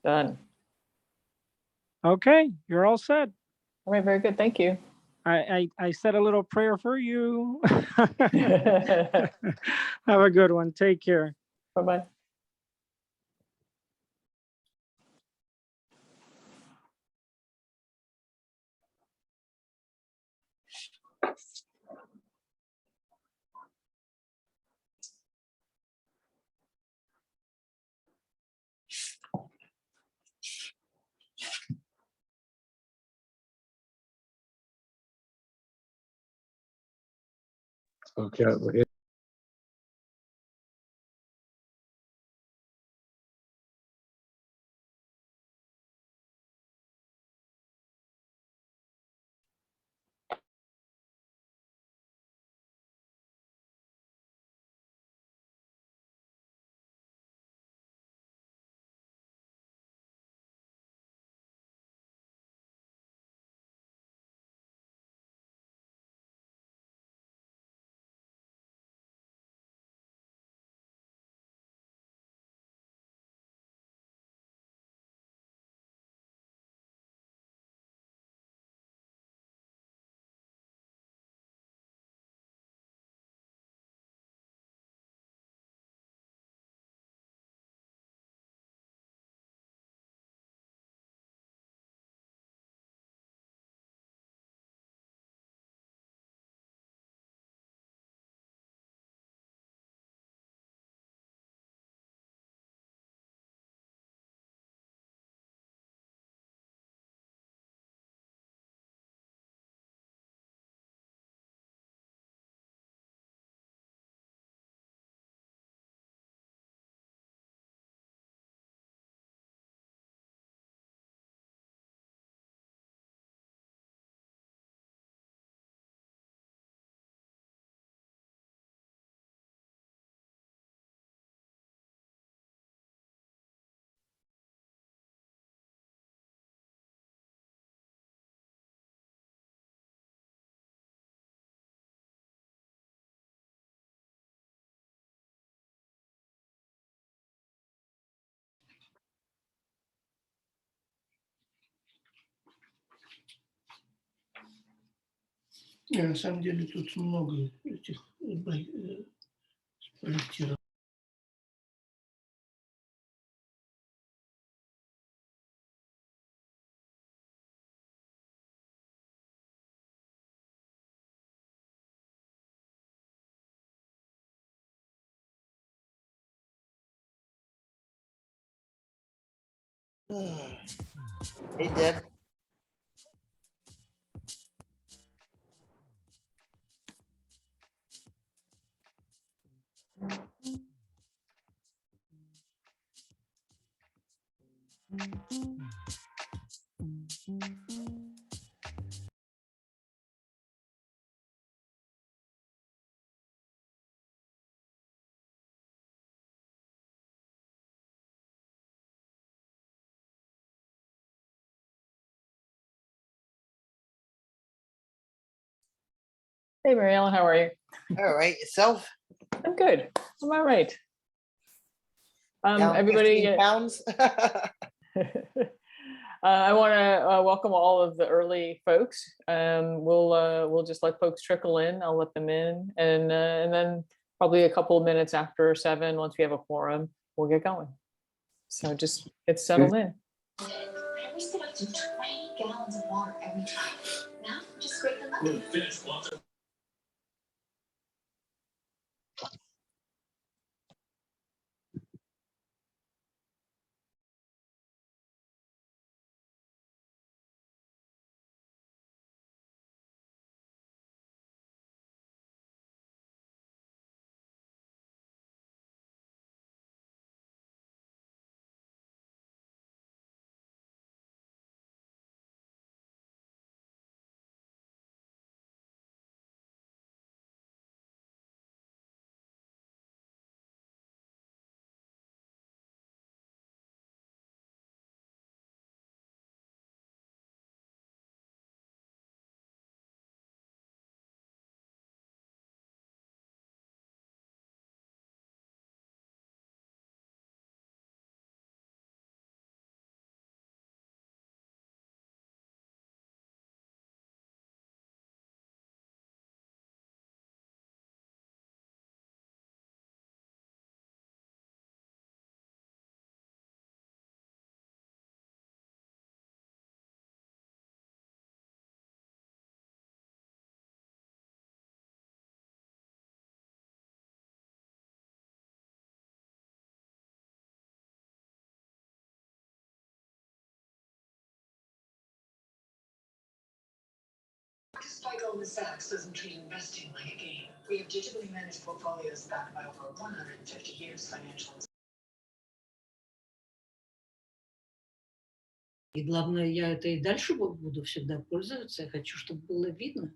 Done. Okay, you're all set. All right, very good. Thank you. I said a little prayer for you. Have a good one. Take care. Bye-bye. Okay, we're here. Не, на самом деле тут много этих проектировок. Hey, Deb. Hey, Mary Ellen, how are you? All right, yourself? I'm good. I'm all right. Down Everybody, 15 pounds? I want to welcome all of the early folks. We'll just let folks trickle in. I'll let them in, and then probably a couple of minutes after 7, once we have a quorum, we'll get going. So just get settled in. I used to have to 20 gallons of water every time. Now, just scrape them up. why Goldman Sachs doesn't treat investing like a game. We have digitally managed portfolios backed by over 150 years financial. И главное, я это и дальше буду всегда пользоваться. Я хочу, чтобы было видно.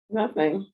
Nothing.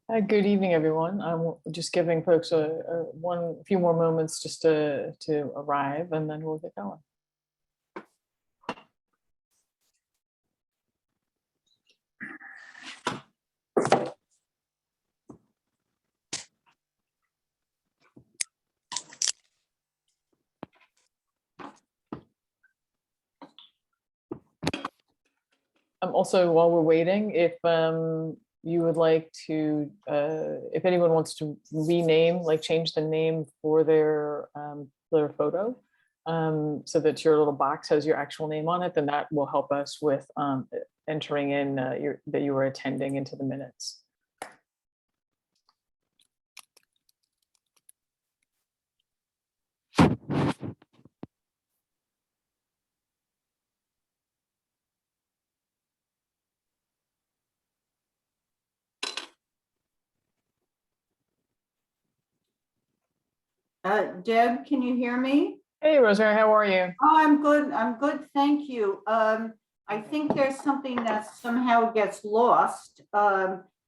Good evening, everyone. I'm just giving folks a few more moments just to arrive, and then we'll get going. Also, while we're waiting, if you would like to, if anyone wants to rename, like change the name for their photo, so that your little box has your actual name on it, then that will help us with entering in that you were attending into the minutes. Deb, can you hear me? Hey, Rosemary, how are you? Oh, I'm good, thank you. I think there's something that somehow gets lost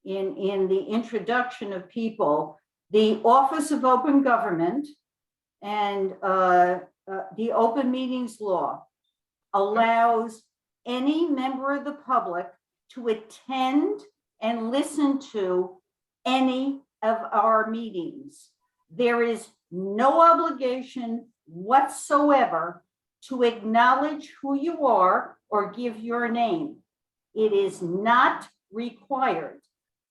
in the introduction of people. The Office of Open Government and the Open Meetings Law allows any member of the public to attend and listen to any of our meetings. There is no obligation whatsoever to acknowledge who you are or give your name. It is not required.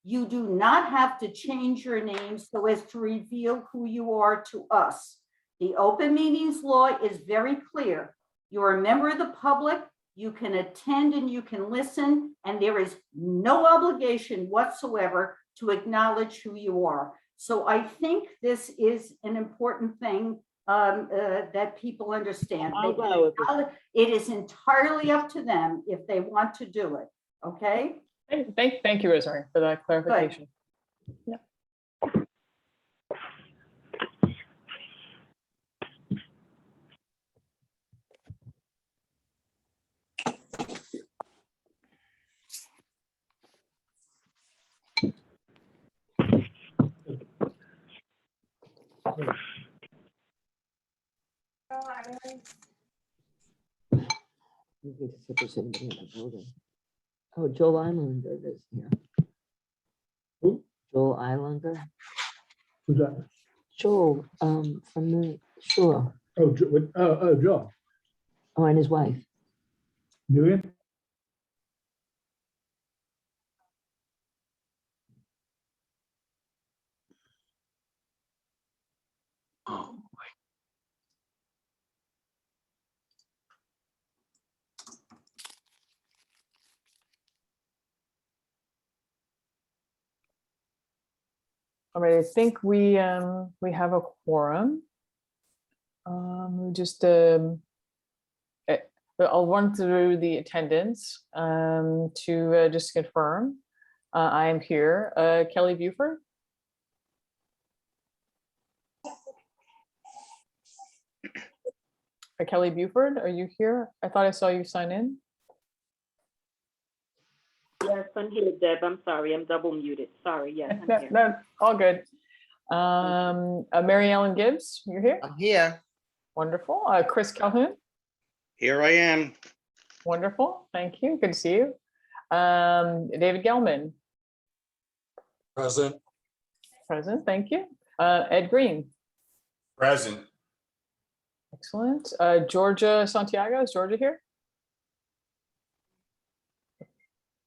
You do not have to change your name so as to reveal who you are to us. The Open Meetings Law is very clear. You're a member of the public, you can attend and you can listen, and there is no obligation whatsoever to acknowledge who you are. So I think this is an important thing that people understand. It is entirely up to them if they want to do it, okay? Thank you, Rosemary, for that clarification. Yeah. Oh, Joel Islander is here. Who? Joel Islander. Who's that? Joel, from the shore. Oh, Joe. Oh, and his wife. Miriam? Oh, All right, I think we have a quorum. I'll run through the attendance to just confirm. I am here. Kelly Buford. Kelly Buford, are you here? I thought I saw you sign in. Yes, I'm here, Deb. I'm sorry. I'm double muted. Sorry. Yes, I'm here. No, all good. Mary Ellen Gibbs, you're here? I'm here. Wonderful. Chris Calhoun? Here I am. Wonderful. Thank you. Good to see you. David Gelman? Present. Present. Thank you. Ed Green? Present. Excellent. Georgia Santiago, is Georgia here?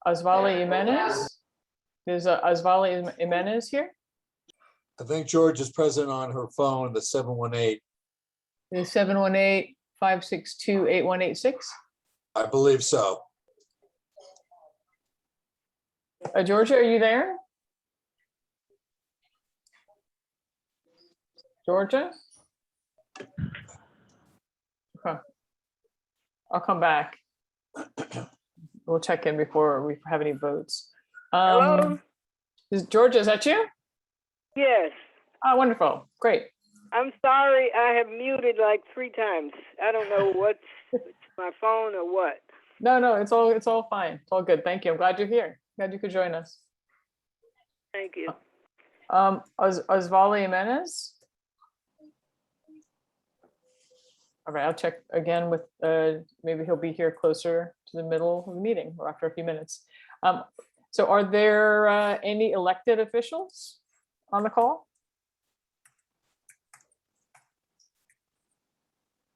Osvaldo Jimenez? Is Osvaldo Jimenez here? I think George is present on her phone, the 718. The 718-562-8186? I believe so. Georgia, are you there? Georgia? Okay. I'll come back. We'll check in before we have any votes. Hello? Georgia, is that you? Yes. Oh, wonderful. Great. I'm sorry. I have muted like 3 times. I don't know what's my phone or what. No, it's all fine. It's all good. Thank you. I'm glad you're here. Glad you could join us. Thank you. Osvaldo Jimenez? All right, I'll check again with, maybe he'll be here closer to the middle of the meeting or after a few minutes. So are there any elected officials on the call?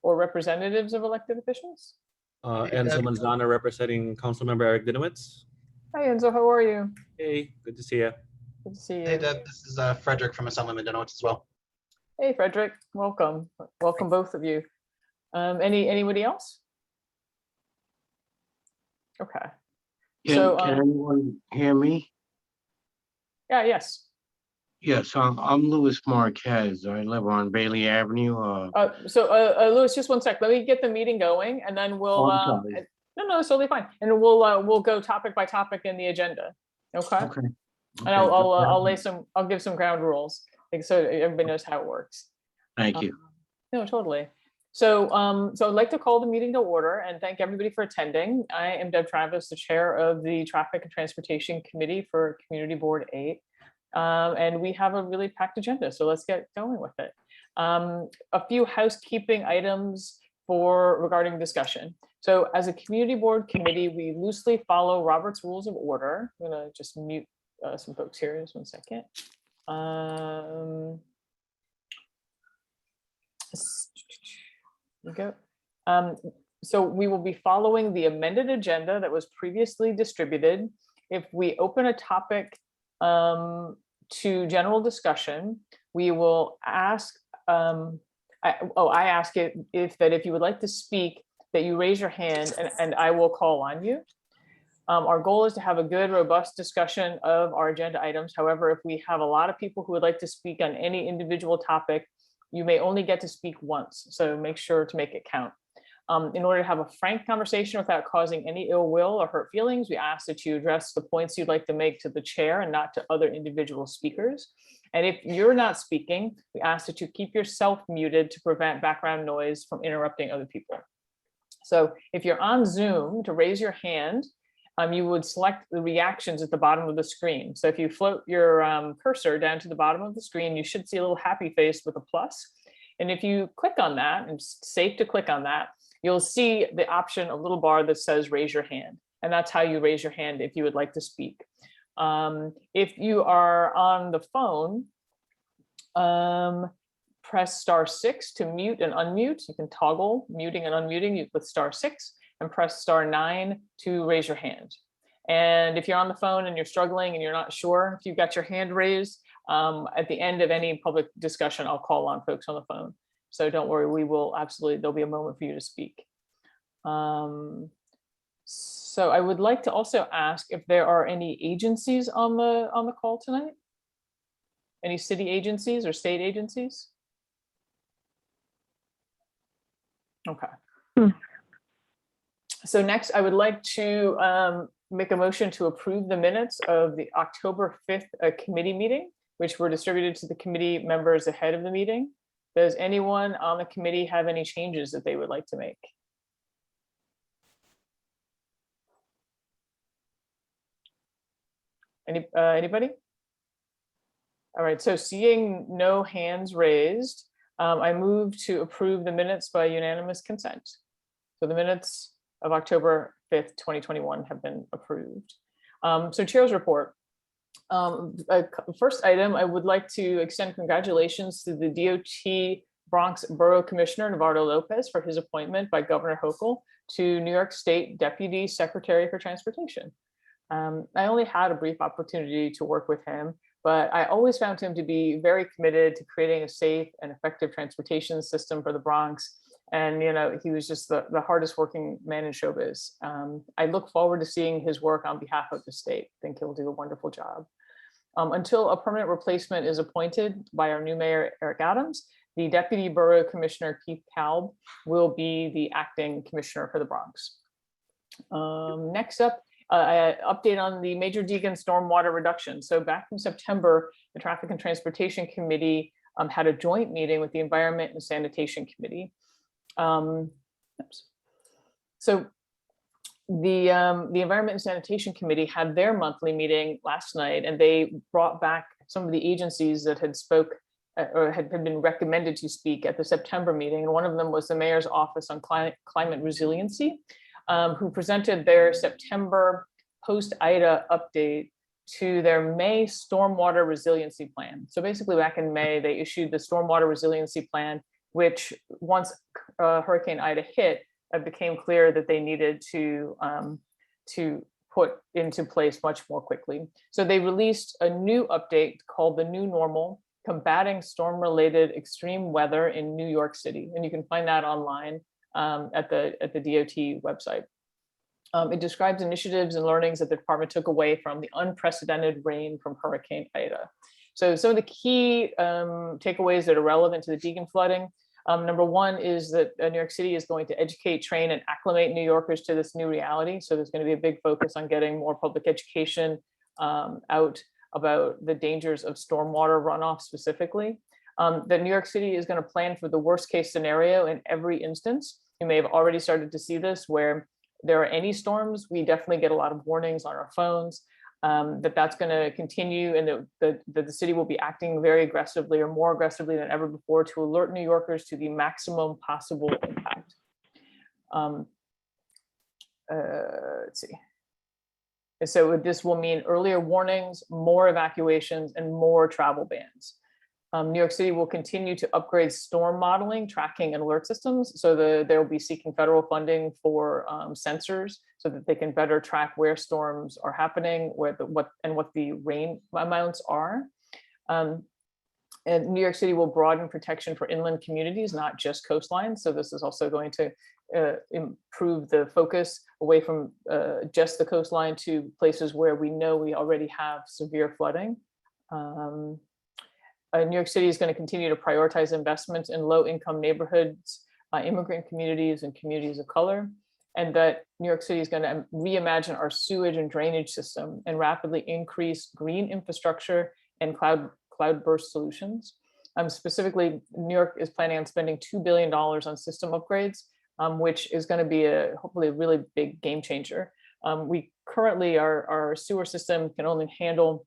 Or representatives of elected officials? Enzo Manzana representing Councilmember Eric Dinowitz. Hi Enzo, how are you? Hey, good to see you. Good to see you. Hey Deb, this is Frederick from Assemblyman Dinowitz as well. Hey Frederick, welcome. Welcome both of you. Anybody else? Okay. So, Can anyone hear me? yeah, yes. Yes, I'm Louis Marquez. I live on Bailey Avenue. Louis, just one sec. Let me get the meeting going and then we'll, I'm sorry. no, it's totally fine. And we'll go topic by topic in the agenda. Okay. Okay. And I'll give some ground rules, like, so everybody knows how it works. Thank you. No, totally. So, so I'd like to call the meeting to order and thank everybody for attending. I am Deb Travis, the chair of the Traffic and Transportation Committee for Community Board 8. And we have a really packed agenda, so let's get going with it. A few housekeeping items regarding discussion. So as a community board committee, we loosely follow Robert's Rules of Order. I'm gonna just mute some folks here, just 1 second. There we go. So we will be following the amended agenda that was previously distributed. If we open a topic to general discussion, we will ask, I ask it if you would like to speak, that you raise your hand and I will call on you. Our goal is to have a good, robust discussion of our agenda items. However, if we have a lot of people who would like to speak on any individual topic, you may only get to speak once, so make sure to make it count. In order to have a frank conversation without causing any ill will or hurt feelings, we ask that you address the points you'd like to make to the chair and not to other individual speakers. And if you're not speaking, we ask that you keep yourself muted to prevent background noise from interrupting other people. So if you're on Zoom, to raise your hand, you would select the reactions at the bottom of the screen. So if you float your cursor down to the bottom of the screen, you should see a little happy face with a plus. And if you click on that, and it's safe to click on that, you'll see the option, a little bar that says raise your hand. And that's how you raise your hand if you would like to speak. If you are on the phone, press *6 to mute and unmute. You can toggle muting and unmuting with *6 and press *9 to raise your hand. And if you're on the phone and you're struggling and you're not sure if you've got your hand raised, at the end of any public discussion, I'll call on folks on the phone. So don't worry, we will absolutely, there'll be a moment for you to speak. So I would like to also ask if there are any agencies on the call tonight? Any city agencies or state agencies? Okay. So next, I would like to make a motion to approve the minutes of the October 5th committee meeting, which were distributed to the committee members ahead of the meeting. Does anyone on the committee have any changes that they would like to make? Anybody? All right, so seeing no hands raised, I move to approve the minutes by unanimous consent. So the minutes of October 5th, 2021 have been approved. So chair's report. First item, I would like to extend congratulations to the DOT Bronx Borough Commissioner Navardo Lopez for his appointment by Governor Hochul to New York State Deputy Secretary for Transportation. I only had a brief opportunity to work with him, but I always found him to be very committed to creating a safe and effective transportation system for the Bronx. And, you know, he was just the hardest working man in showbiz. I look forward to seeing his work on behalf of the state. I think he'll do a wonderful job. Until a permanent replacement is appointed by our new mayor, Eric Adams, the Deputy Borough Commissioner, Keith Kalb, will be the acting commissioner for the Bronx. Next up, update on the Major Deegan stormwater reduction. So back in September, the Traffic and Transportation Committee had a joint meeting with the Environment and Sanitation Committee. So the Environment and Sanitation Committee had their monthly meeting last night, and they brought back some of the agencies that had spoke or had been recommended to speak at the September meeting. And one of them was the Mayor's Office on Climate Resiliency, who presented their September post-Ida update to their May Stormwater Resiliency Plan. So basically back in May, they issued the Stormwater Resiliency Plan, which once Hurricane Ida hit, it became clear that they needed to put into place much more quickly. So they released a new update called the New Normal, Combating Storm-Related Extreme Weather in New York City. And you can find that online at the DOT website. It describes initiatives and learnings that the department took away from the unprecedented rain from Hurricane Ida. So some of the key takeaways that are relevant to the Deegan flooding. Number one is that New York City is going to educate, train, and acclimate New Yorkers to this new reality. So there's going to be a big focus on getting more public education out about the dangers of stormwater runoff specifically. That New York City is going to plan for the worst case scenario in every instance. You may have already started to see this where there are any storms, we definitely get a lot of warnings on our phones. That's going to continue, and that the city will be acting very aggressively or more aggressively than ever before to alert New Yorkers to the maximum possible impact. Let's see. And so this will mean earlier warnings, more evacuations, and more travel bans. New York City will continue to upgrade storm modeling, tracking, and alert systems. So they'll be seeking federal funding for sensors so that they can better track where storms are happening, what the rain amounts are. And New York City will broaden protection for inland communities, not just coastlines. So this is also going to improve the focus away from just the coastline to places where we know we already have severe flooding. New York City is going to continue to prioritize investments in low-income neighborhoods, immigrant communities, and communities of color, and that New York City is going to reimagine our sewage and drainage system and rapidly increase green infrastructure and cloud-burst solutions. Specifically, New York is planning on spending $2 billion on system upgrades, which is going to be hopefully a really big game changer. We currently, our sewer system can only handle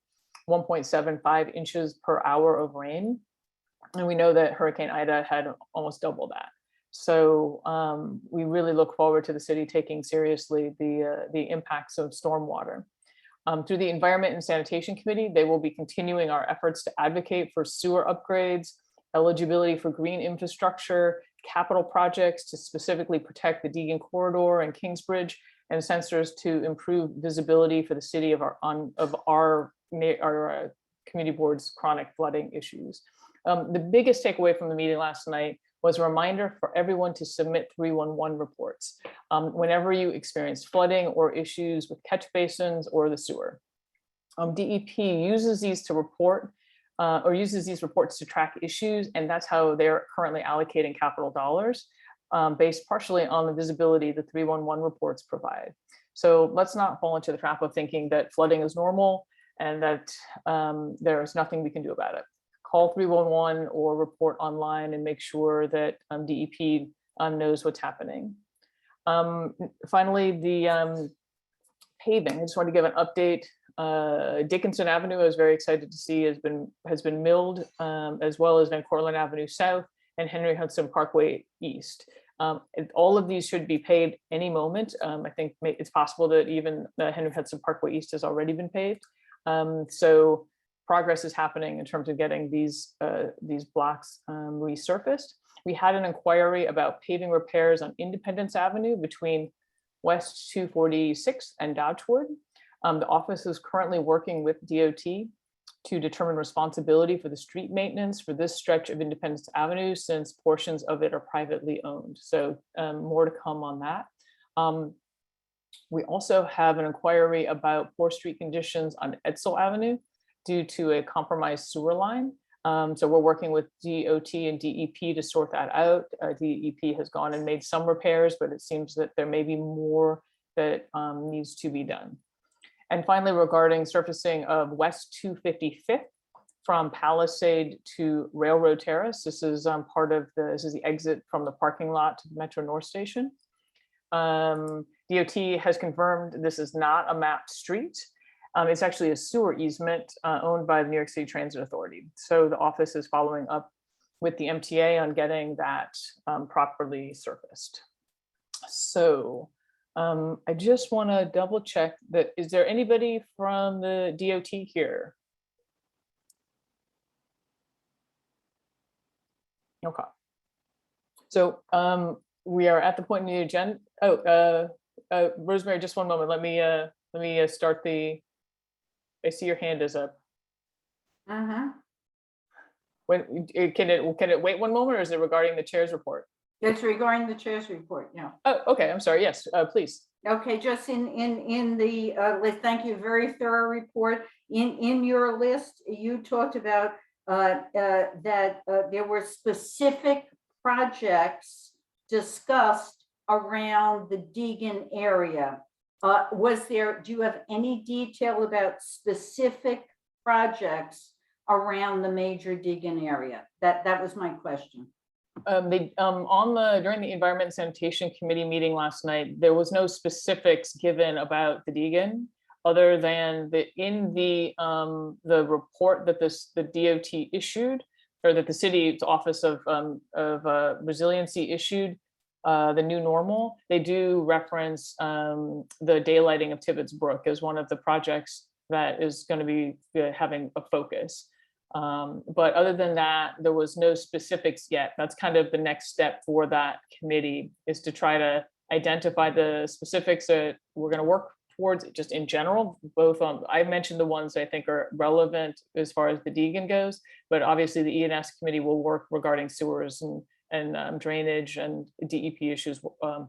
1.75 inches per hour of rain. And we know that Hurricane Ida had almost double that. So we really look forward to the city taking seriously the impacts of stormwater. Through the Environment and Sanitation Committee, they will be continuing our efforts to advocate for sewer upgrades, eligibility for green infrastructure, capital projects to specifically protect the Deegan Corridor and Kingsbridge, and sensors to improve visibility for the city of our community board's chronic flooding issues. The biggest takeaway from the meeting last night was a reminder for everyone to submit 311 reports whenever you experience flooding or issues with catch basins or the sewer. DEP uses these to report uses these reports to track issues, and that's how they're currently allocating capital dollars based partially on the visibility the 311 reports provide. So let's not fall into the trap of thinking that flooding is normal and that there's nothing we can do about it. Call 311 or report online and make sure that DEP knows what's happening. Finally, the paving. I just want to give an update. Dickinson Avenue, I was very excited to see, has been milled, as well as Van Cortlandt Avenue South and Henry Hudson Parkway East. All of these should be paved any moment. I think it's possible that even the Henry Hudson Parkway East has already been paved. So progress is happening in terms of getting these blocks resurfaced. We had an inquiry about paving repairs on Independence Avenue between West 246 and Dodgewood. The office is currently working with DOT to determine responsibility for the street maintenance for this stretch of Independence Avenue, since portions of it are privately owned. So more to come on that. We also have an inquiry about poor street conditions on Edsel Avenue due to a compromised sewer line. So we're working with DOT and DEP to sort that out. DEP has gone and made some repairs, but it seems that there may be more that needs to be done. And finally, regarding surfacing of West 255th from Palisade to Railroad Terrace, this is this is the exit from the parking lot to the Metro North Station. DOT has confirmed this is not a mapped street, It's actually a sewer easement owned by the New York City Transit Authority. So the office is following up with the MTA on getting that properly surfaced. So I just want to double check that, is there anybody from the DOT here? Okay. So we are at the point in the agenda. Oh, Rosemary, just one moment. Let me start the. I see your hand is up. When can it wait one moment, or is it regarding the chair's report? It's regarding the chair's report, yeah. Oh, okay. I'm sorry. Yes, please. Okay, just in the list, thank you, very thorough report. In your list, you talked about that there were specific projects discussed around the Deegan area. Do you have any detail about specific projects around the major Deegan area? That was my question. During the Environment and Sanitation Committee meeting last night, there was no specifics given about the Deegan, other than in the report that the DOT issued, or that the city's Office of Resiliency issued, the new normal. They do reference the daylighting of Tibbetts Brook as one of the projects that is going to be having a focus. But other than that, there was no specifics yet. That's kind of the next step for that committee, is to try to identify the specifics that we're going to work towards, just in general. Both on, I mentioned the ones I think are relevant as far as the Deegan goes, but obviously the E&S committee will work regarding sewers and drainage and DEP issues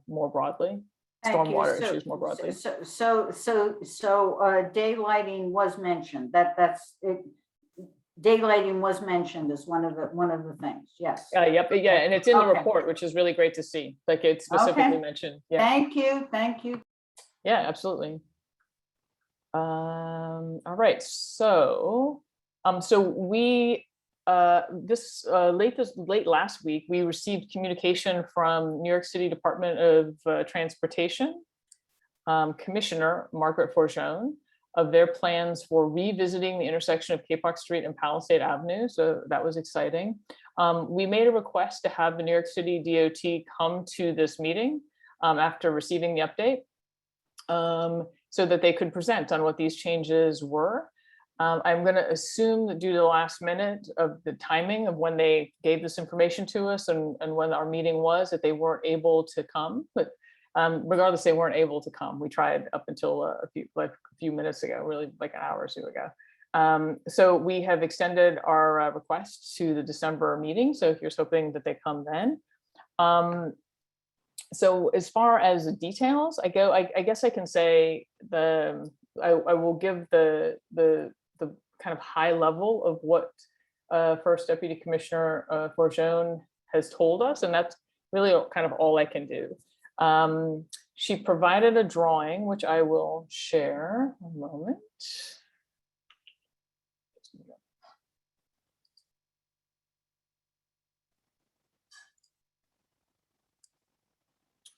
more broadly. Stormwater issues more broadly. So daylighting was mentioned. That's it. Daylighting was mentioned as one of the things. Yes. Yep. Yeah, and it's in the report, which is really great to see. Like, it's specifically mentioned. Yeah. Thank you. Thank you. Yeah, absolutely. All right. So we late last week, we received communication from New York City Department of Transportation Commissioner Margaret Forgione of their plans for revisiting the intersection of Capock Street and Palisade Avenue. So that was exciting. We made a request to have the New York City DOT come to this meeting after receiving the update, so that they could present on what these changes were. I'm going to assume that due to the last minute of the timing of when they gave this information to us and when our meeting was, that they weren't able to come. But regardless, they weren't able to come. We tried up until a few minutes ago, really like an hour or two ago. So we have extended our request to the December meeting. So here's hoping that they come then. So as far as the details I go, I guess I can say I will give the kind of high level of what First Deputy Commissioner Forgione has told us, and that's really kind of all I can do. She provided a drawing, which I will share. One moment.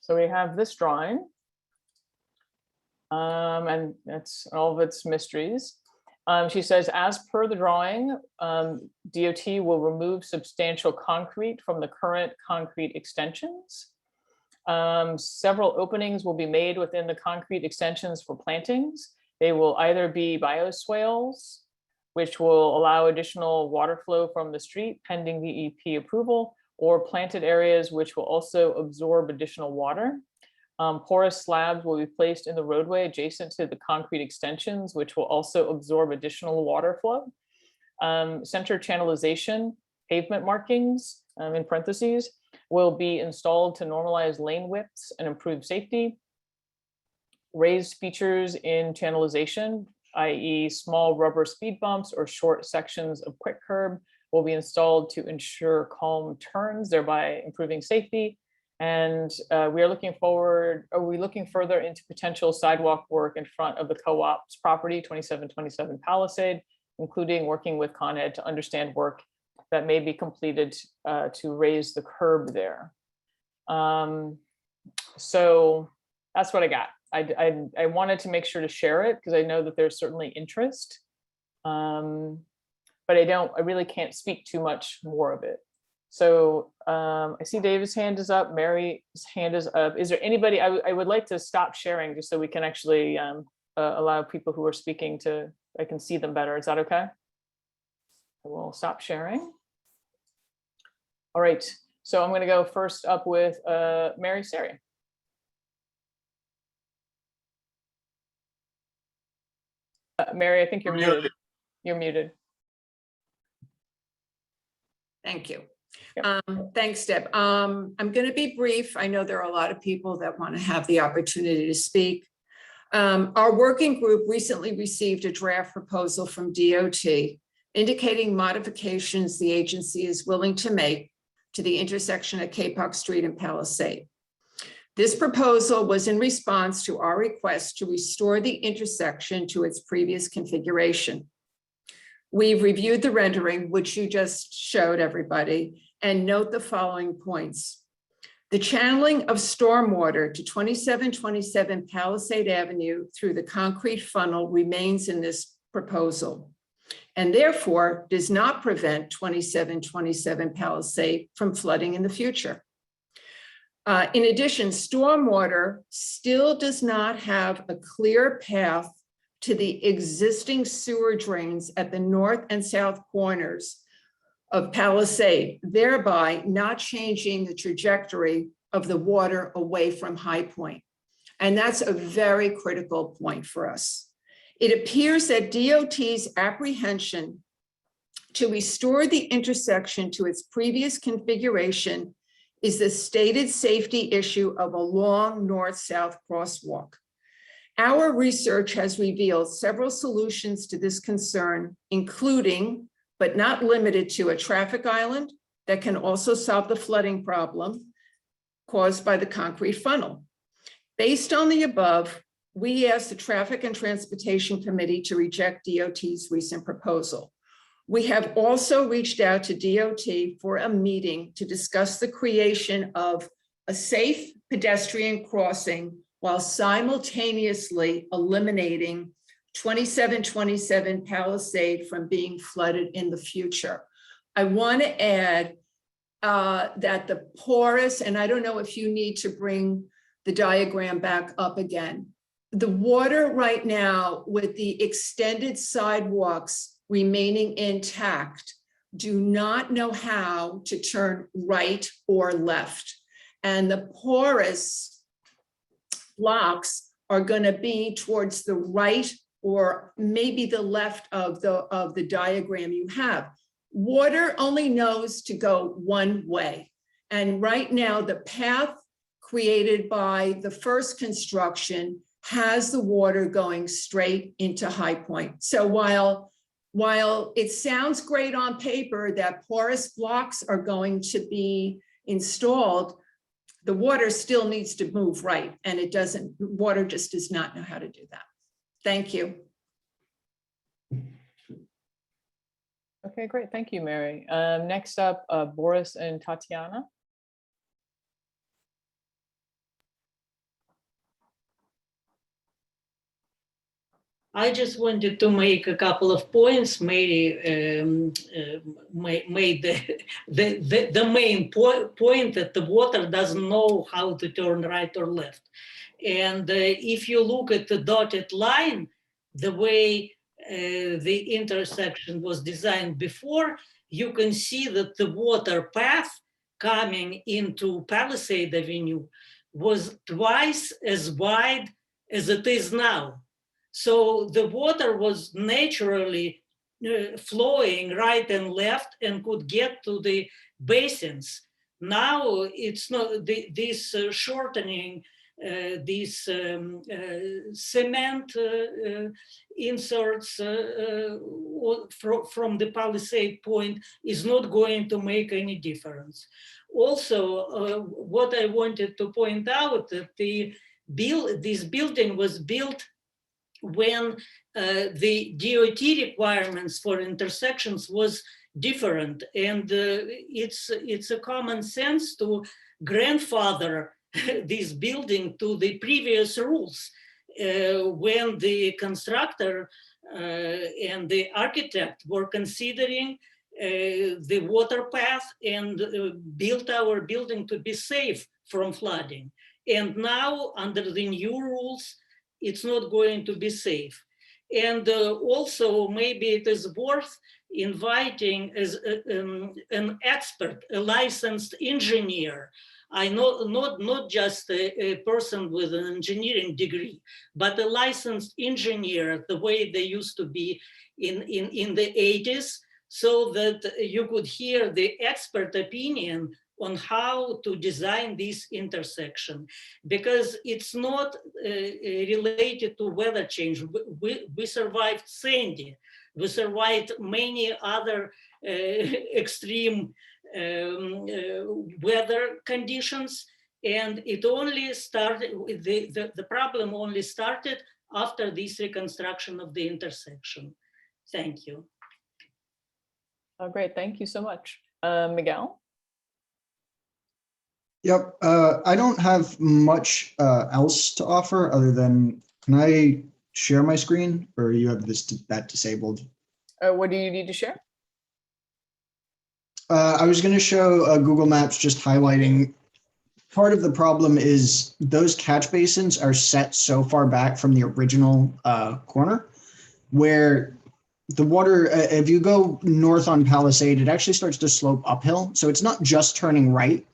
So we have this drawing, and that's all of its mysteries. She says, as per the drawing, DOT will remove substantial concrete from the current concrete extensions. Several openings will be made within the concrete extensions for plantings. They will either be bioswales, which will allow additional water flow from the street pending DEP approval, or planted areas which will also absorb additional water. Porous slabs will be placed in the roadway adjacent to the concrete extensions, which will also absorb additional water flow. Center channelization pavement markings, in parentheses, will be installed to normalize lane widths and improve safety. Raised features in channelization, i.e. small rubber speed bumps or short sections of quick curb, will be installed to ensure calm turns, thereby improving safety. And we are looking further into potential sidewalk work in front of the co-op's property, 2727 Palisade, including working with Con Ed to understand work that may be completed to raise the curb there. So that's what I got. I wanted to make sure to share it because I know that there's certainly interest. But I really can't speak too much more of it. So I see David's hand is up, Mary's hand is up. Is there anybody, I would like to stop sharing just so we can actually allow people who are speaking I can see them better. Is that okay? We'll stop sharing. All right, so I'm going to go first up with Mary Sari. Mary, I think you're muted. You're muted. Thank you. Yep. Thanks, Deb. I'm going to be brief. I know there are a lot of people that want to have the opportunity to speak. Our working group recently received a draft proposal from DOT indicating modifications the agency is willing to make to the intersection at Kapok Street and Palisade. This proposal was in response to our request to restore the intersection to its previous configuration. We've reviewed the rendering, which you just showed everybody, and note the following points. The channeling of stormwater to 2727 Palisade Avenue through the concrete funnel remains in this proposal, and therefore does not prevent 2727 Palisade from flooding in the future. In addition, stormwater still does not have a clear path to the existing sewer drains at the north and south corners of Palisade, thereby not changing the trajectory of the water away from High Point. And that's a very critical point for us. It appears that DOT's apprehension to restore the intersection to its previous configuration is the stated safety issue of a long north-south crosswalk. Our research has revealed several solutions to this concern, including, but not limited to, a traffic island that can also solve the flooding problem caused by the concrete funnel. Based on the above, we asked the Traffic and Transportation Committee to reject DOT's recent proposal. We have also reached out to DOT for a meeting to discuss the creation of a safe pedestrian crossing while simultaneously eliminating 2727 Palisade from being flooded in the future. I want to add that the porous, and I don't know if you need to bring the diagram back up again. The water right now with the extended sidewalks remaining intact do not know how to turn right or left. And the porous blocks are going to be towards the right or maybe the left of the diagram you have. Water only knows to go one way. And right now the path created by the first construction has the water going straight into High Point. So while it sounds great on paper that porous blocks are going to be installed, the water still needs to move right, and it doesn't, water just does not know how to do that. Thank you. Okay, great. Thank you, Mary. Next up, Boris and Tatiana. I just wanted to make a couple of points. Mary made the main point that the water doesn't know how to turn right or left. And if you look at the dotted line, the way the intersection was designed before, you can see that the water path coming into Palisade Avenue was twice as wide as it is now. So the water was naturally flowing right and left and could get to the basins. Now it's not this shortening, these cement inserts from the Palisade Point is not going to make any difference. Also, what I wanted to point out that this building was built when the DOT requirements for intersections was different, and it's a common sense to grandfather this building to the previous rules. when the constructor and the architect were considering the water path and built our building to be safe from flooding. And now under the new rules, it's not going to be safe. And also maybe it is worth inviting as an expert, a licensed engineer. I know not just a person with an engineering degree, but a licensed engineer, the way they used to be in the 80s, so that you could hear the expert opinion on how to design this intersection, because it's not related to weather change. We survived Sandy. We survived many other extreme weather conditions, and it only started, the problem only started after this reconstruction of the intersection. Thank you. Oh, great. Thank you so much. Miguel? Yep, I don't have much else to offer other than, can I share my screen or you have that disabled? What do you need to share? I was going to show Google Maps just highlighting part of the problem is those catch basins are set so far back from the original corner where the water, if you go north on Palisade, it actually starts to slope uphill. So it's not just turning right,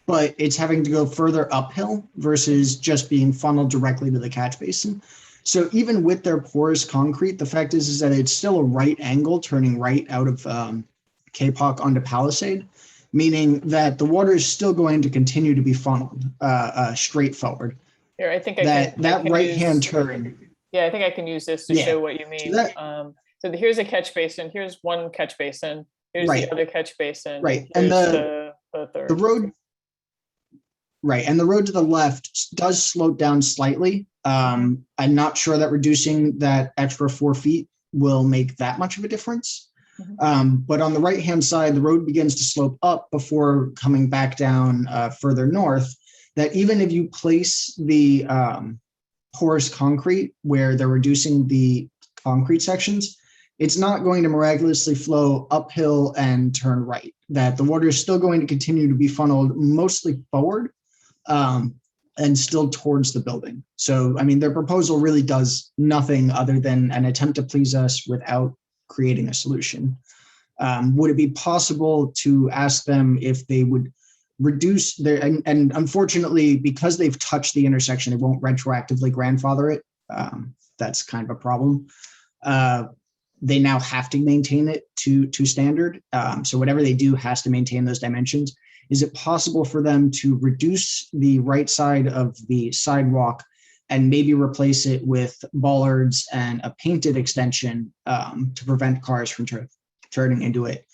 but it's having to go further uphill versus just being funneled directly to the catch basin. So even with their porous concrete, the fact is that it's still a right angle turning right out of Kapok onto Palisade, meaning that the water is still going to continue to be funneled straight forward. Here, I think I that can right-hand use, turn. Yeah, I think I can use this to show what you mean. So here's a catch basin. Here's one catch basin. Here's the other catch basin. Right, and the third. The road. Right, and the road to the left does slope down slightly. I'm not sure that reducing that extra 4 feet will make that much of a difference. But on the right-hand side, the road begins to slope up before coming back down further north, that even if you place the porous concrete where they're reducing the concrete sections, it's not going to miraculously flow uphill and turn right, that the water is still going to continue to be funneled mostly forward and still towards the building. So, I mean, their proposal really does nothing other than an attempt to please us without creating a solution. Would it be possible to ask them if they would reduce their, and unfortunately, because they've touched the intersection, it won't retroactively grandfather it. That's kind of a problem. They now have to maintain it to standard. So whatever they do has to maintain those dimensions. Is it possible for them to reduce the right side of the sidewalk and maybe replace it with bollards and a painted extension to prevent cars from turning into it,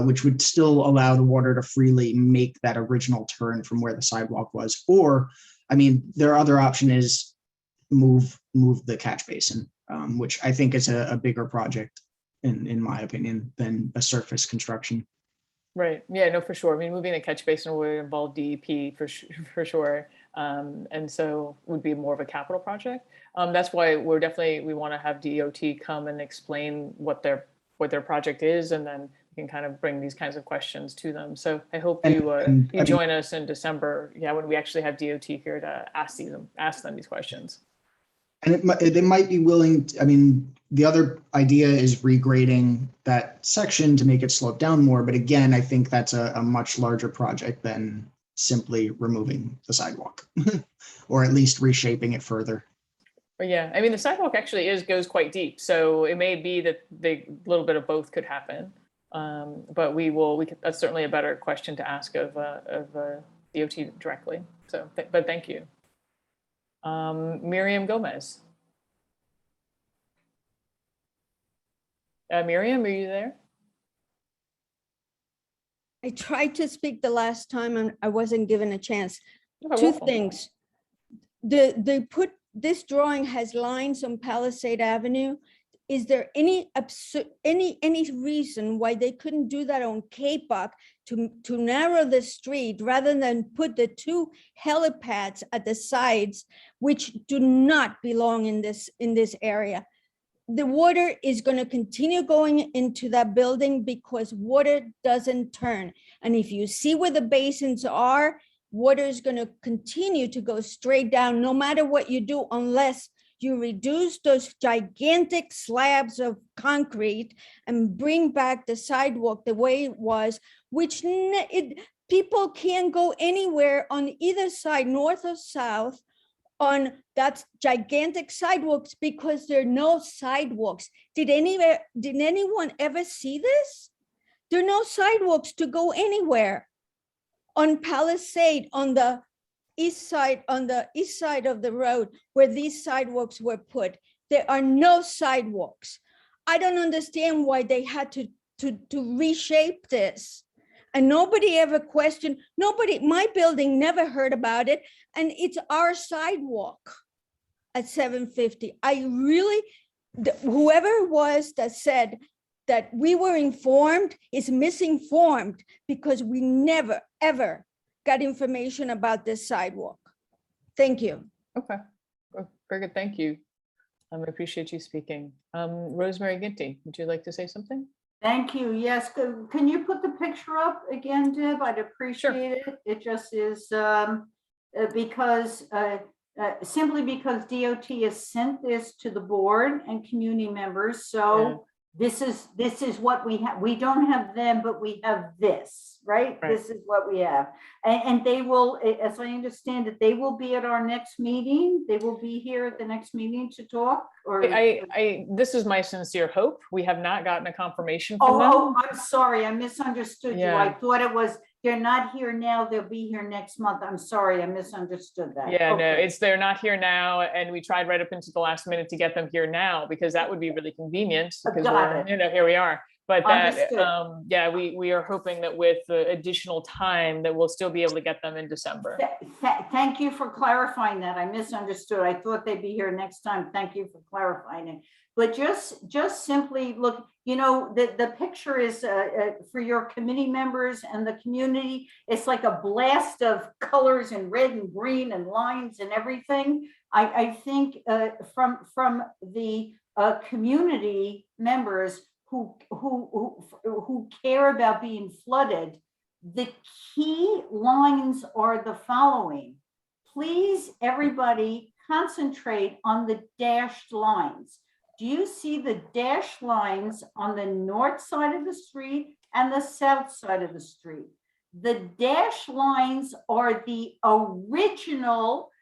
which would still allow the water to freely make that original turn from where the sidewalk was? Or, I mean, their other option is move the catch basin, which I think is a bigger project in my opinion than a surface construction. Right. Yeah, no, for sure. I mean, moving the catch basin would involve DEP for sure. And so would be more of a capital project. That's why we want to have DOT come and explain what their project is, and then we can kind of bring these kinds of questions to them. So I hope you join us in December, when we actually have DOT here to ask them these questions. And they might be willing to, I mean, the other idea is regrading that section to make it slope down more. But again, I think that's a much larger project than simply removing the sidewalk or at least reshaping it further. But yeah, I mean, the sidewalk actually goes quite deep. So it may be that a little bit of both could happen. But that's certainly a better question to ask of DOT directly. So, but thank you. Miriam Gomez. Miriam, are you there? I tried to speak the last time and I wasn't given a chance. Oh, Two things. This drawing has lines on Palisade Avenue. is there any reason why they couldn't do that on K-Buck to narrow the street rather than put the 2 helipads at the sides, which do not belong in this area? The water is going to continue going into that building because water doesn't turn. And if you see where the basins are, water is going to continue to go straight down no matter what you do, unless you reduce those gigantic slabs of concrete and bring back the sidewalk the way it was, which people can't go anywhere on either side, north or south, on that gigantic sidewalks because there are no sidewalks. Did anyone ever see this? There are no sidewalks to go anywhere. On Palisade, on the east side of the road where these sidewalks were put, there are no sidewalks. I don't understand why they had to reshape this. And nobody ever questioned, my building never heard about it. And it's our sidewalk at 750. Whoever it was that said that we were informed is misinformed, because we never, ever got information about this sidewalk. Thank you. Okay, very good, thank you. I appreciate you speaking. Rosemary Ginty, would you like to say something? Thank you. Yes, can you put the picture up again, Deb? I'd appreciate it. It just is simply because DOT has sent this to the board and community members. So this is what we have. We don't have them, but we have this, right? This is what we have. And they will, as I understand it, they will be at our next meeting. They will be here at the next meeting to talk. Or this is my sincere hope. We have not gotten a confirmation from them. Oh, I'm sorry. I misunderstood you. I thought it was, they're not here now. They'll be here next month. I'm sorry. I misunderstood that. Yeah, no, they're not here now. And we tried right up into the last minute to get them here now, because that would be really convenient, because here we are. But that, we are hoping that with the additional time that we'll still be able to get them in December. Thank you for clarifying that. I misunderstood. I thought they'd be here next time. Thank you for clarifying it. But just simply look, the picture is for your committee members and the community. It's like a blast of colors and red and green and lines and everything. I think from the community members who care about being flooded, the key lines are the following. Please, everybody, concentrate on the dashed lines. Do you see the dashed lines on the north side of the street and the south side of the street? The dashed lines are the original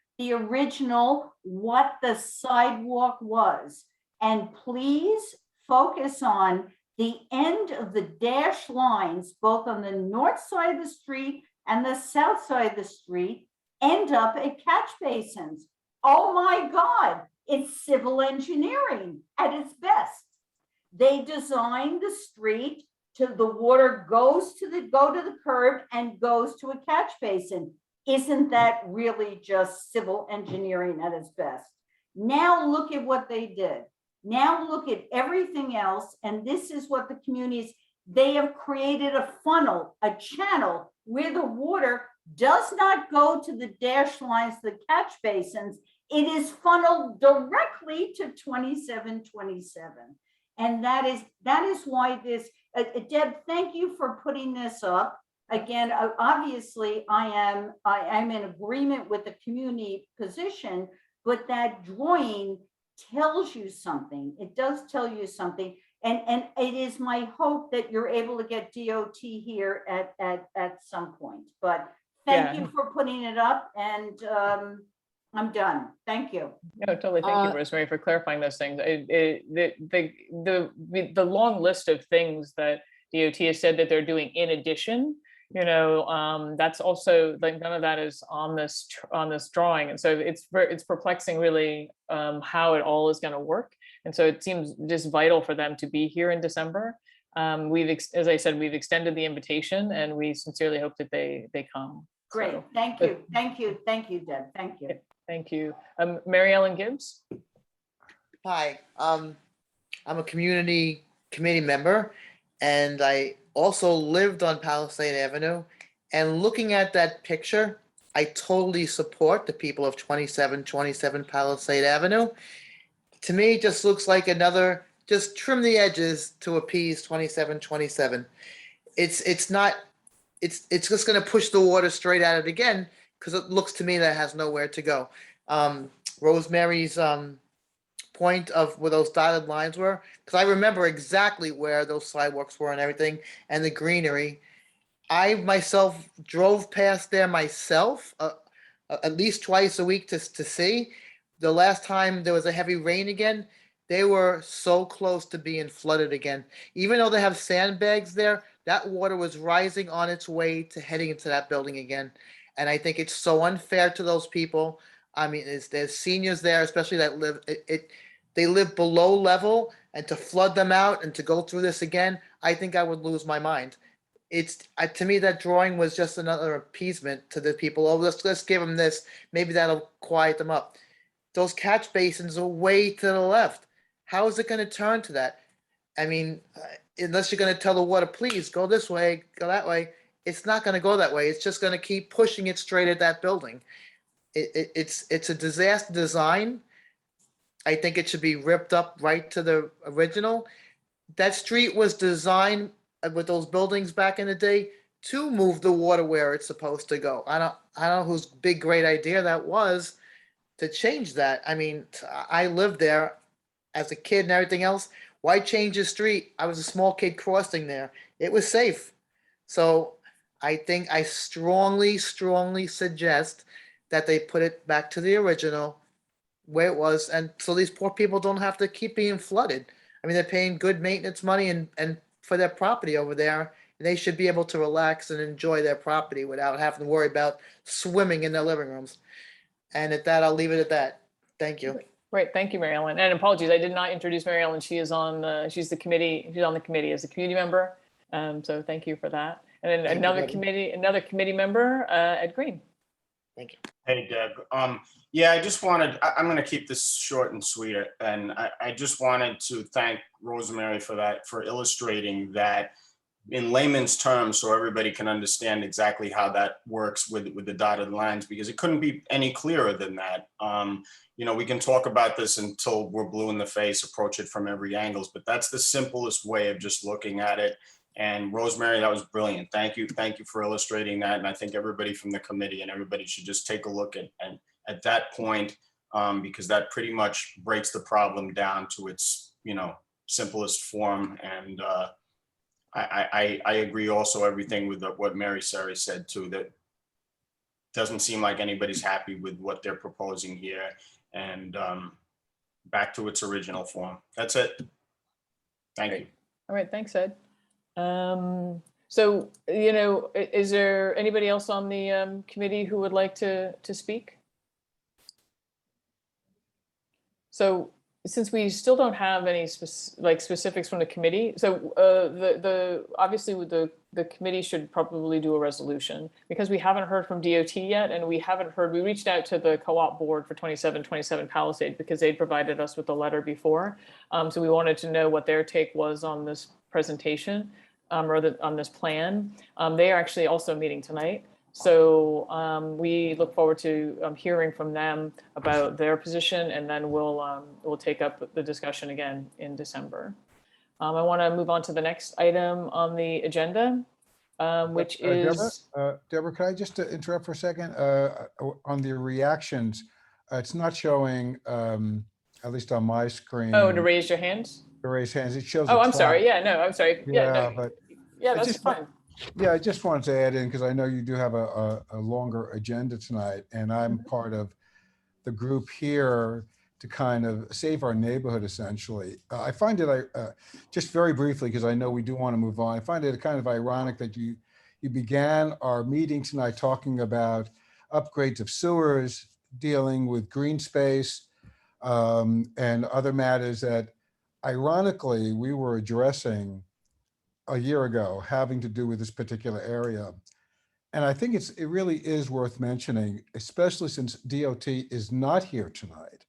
what the sidewalk was. And please focus on the end of the dashed lines, both on the north side of the street and the south side of the street, end up at catch basins. Oh my God, it's civil engineering at its best. They designed the street to the water go to the curb and goes to a catch basin. Isn't that really just civil engineering at its best? Now look at what they did. Now look at everything else, and this is what the communities, they have created a funnel, a channel where the water does not go to the dash lines, the catch basins. It is funneled directly to 2727. And that is why this, Deb, thank you for putting this up. Again, obviously I'm in agreement with the community position, but that drawing tells you something. It does tell you something. And it is my hope that you're able to get DOT here at some point. But thank you for putting it up, and I'm done. Thank you. No, totally. Thank you, Rosemary, for clarifying those things. The long list of things that DOT has said that they're doing in addition, that's also, like, none of that is on this drawing, and so it's perplexing really how it all is going to work. And so it seems just vital for them to be here in December. As I said, we've extended the invitation, and we sincerely hope that they come. Great. So, thank you, Deb. Thank you. Thank you. Mary Ellen Gibbs. Hi. I'm a community committee member, and I also lived on Palisade Avenue. And looking at that picture, I totally support the people of 2727 Palisade Avenue. To me, it just looks like another, just trim the edges to appease 2727. It's not, it's just gonna push the water straight at it again, because it looks to me that it has nowhere to go. Rosemary's point of where those dotted lines were, because I remember exactly where those sidewalks were and everything, and the greenery. I myself drove past there myself at least twice a week to see. The last time there was a heavy rain again, they were so close to being flooded again. Even though they have sandbags there, that water was rising on its way to heading into that building again. And I think it's so unfair to those people. I mean, there's seniors there, especially that live, they live below level, and to flood them out and to go through this again, I think I would lose my mind. To me, that drawing was just another appeasement to the people. Oh, let's give them this. Maybe that'll quiet them up. Those catch basins are way to the left. How is it going to turn to that? I mean, unless you're going to tell the water, please go this way, go that way. It's not going to go that way. It's just going to keep pushing it straight at that building. It's a disaster design. I think it should be ripped up right to the original. That street was designed with those buildings back in the day to move the water where it's supposed to go. I don't know whose big great idea that was to change that. I mean, I lived there as a kid and everything else. Why change the street? I was a small kid crossing there. It was safe. So I think I strongly suggest that they put it back to the original where it was, and so these poor people don't have to keep being flooded. I mean, they're paying good maintenance money and for their property over there, and they should be able to relax and enjoy their property without having to worry about swimming in their living rooms. And at that, I'll leave it at that. Thank you. Great, thank you, Mary Ellen. And apologies, I did not introduce Mary Ellen. She is on, she's on the committee as a community member. So thank you for that. And then Thank you, another committee member, Ed Green. Thank you. Hey, Deb. Yeah, I'm going to keep this short and sweet. And I just wanted to thank Rosemary for illustrating that in layman's terms, so everybody can understand exactly how that works with the dotted lines, because it couldn't be any clearer than that. We can talk about this until we're blue in the face, approach it from every angle, but that's the simplest way of just looking at it. And Rosemary, that was brilliant. Thank you for illustrating that. And I think everybody from the committee and everybody should just take a look at that point, because that pretty much breaks the problem down to its, simplest form. And I agree also everything with what Mary Sari said too, that doesn't seem like anybody's happy with what they're proposing here, and back to its original form. That's it. Thank you. All right, thanks, Ed. So, is there anybody else on the committee who would like to speak? So since we still don't have any specifics from the committee, so obviously with the committee should probably do a resolution, because we haven't heard from DOT yet, and we reached out to the co-op board for 2727 Palisade because they'd provided us with a letter before. So we wanted to know what their take was on this presentation, or on this plan. They are actually also meeting tonight. So we look forward to hearing from them about their position, and then we'll take up the discussion again in December. I want to move on to the next item on the agenda, which is... Deborah, could I just interrupt for a second? On the reactions, it's not showing, at least on my screen. Oh, to raise your hands? To raise hands, it shows. Oh, I'm sorry. Yeah, no, I'm sorry. Yeah, that's fine. Yeah, I just wanted to add in, because I know you do have a longer agenda tonight, and I'm part of the group here to kind of save our neighborhood, essentially. I find it, just very briefly, because I know we do want to move on, I find it kind of ironic that you began our meeting tonight talking about upgrades of sewers, dealing with green space, and other matters that, ironically, we were addressing a year ago, having to do with this particular area. And I think it really is worth mentioning, especially since DOT is not here tonight.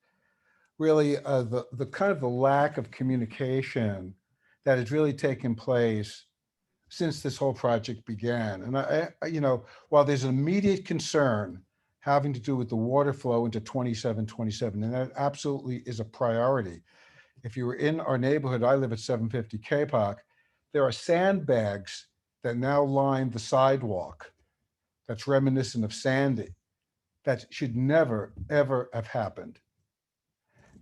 really the kind of the lack of communication that has really taken place since this whole project began. And you know, while there's an immediate concern having to do with the water flow into 2727, and that absolutely is a priority. If you were in our neighborhood, I live at 750 Capoc, there are sandbags that now line the sidewalk that's reminiscent of Sandy. That should never, ever have happened.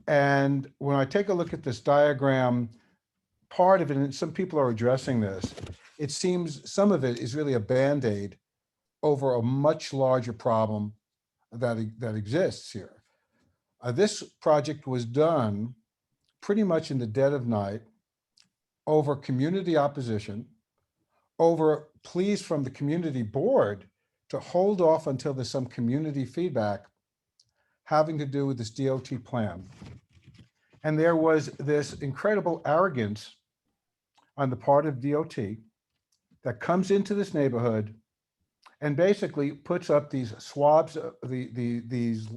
And when I take a look at this diagram, part of it, and some people are addressing this, it seems some of it is really a Band-Aid over a much larger problem that exists here. This project was done pretty much in the dead of night over community opposition, over pleas from the community board to hold off until there's some community feedback having to do with this DOT plan. And there was this incredible arrogance on the part of DOT that comes into this neighborhood and basically puts up these swabs, these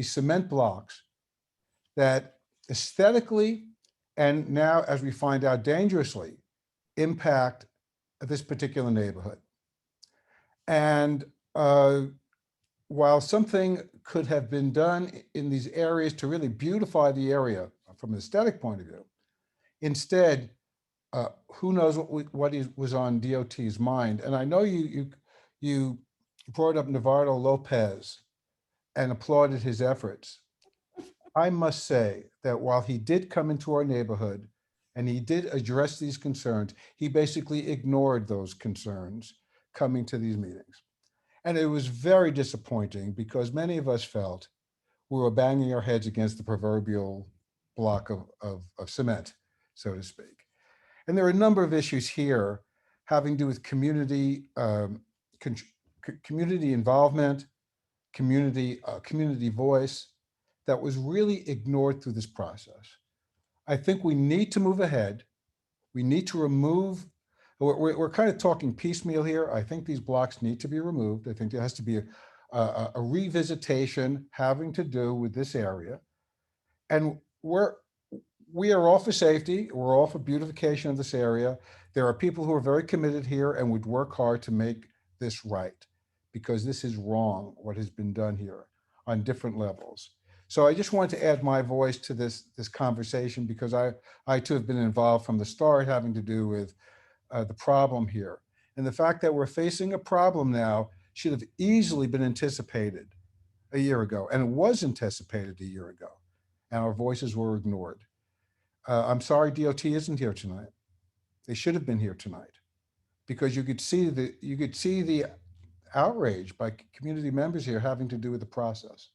cement blocks that aesthetically and now, as we find out, dangerously impact this particular neighborhood. And while something could have been done in these areas to really beautify the area from an aesthetic point of view, instead, who knows what was on DOT's mind. And I know you brought up Navarro Lopez and applauded his efforts. I must say that while he did come into our neighborhood and he did address these concerns, he basically ignored those concerns coming to these meetings. And it was very disappointing because many of us felt we were banging our heads against the proverbial block of cement, so to speak. And there are a number of issues here having to do with community, community involvement, community voice that was really ignored through this process. I think we need to move ahead. We need to remove, we're kind of talking piecemeal here. I think these blocks need to be removed. I think there has to be a revisitation having to do with this area. And we are all for safety. We're all for beautification of this area. There are people who are very committed here and would work hard to make this right, because this is wrong, what has been done here on different levels. So I just wanted to add my voice to this conversation because I too have been involved from the start, having to do with the problem here. And the fact that we're facing a problem now should have easily been anticipated a year ago, and it was anticipated a year ago, and our voices were ignored. I'm sorry DOT isn't here tonight. They should have been here tonight, because you could see the outrage by community members here having to do with the process.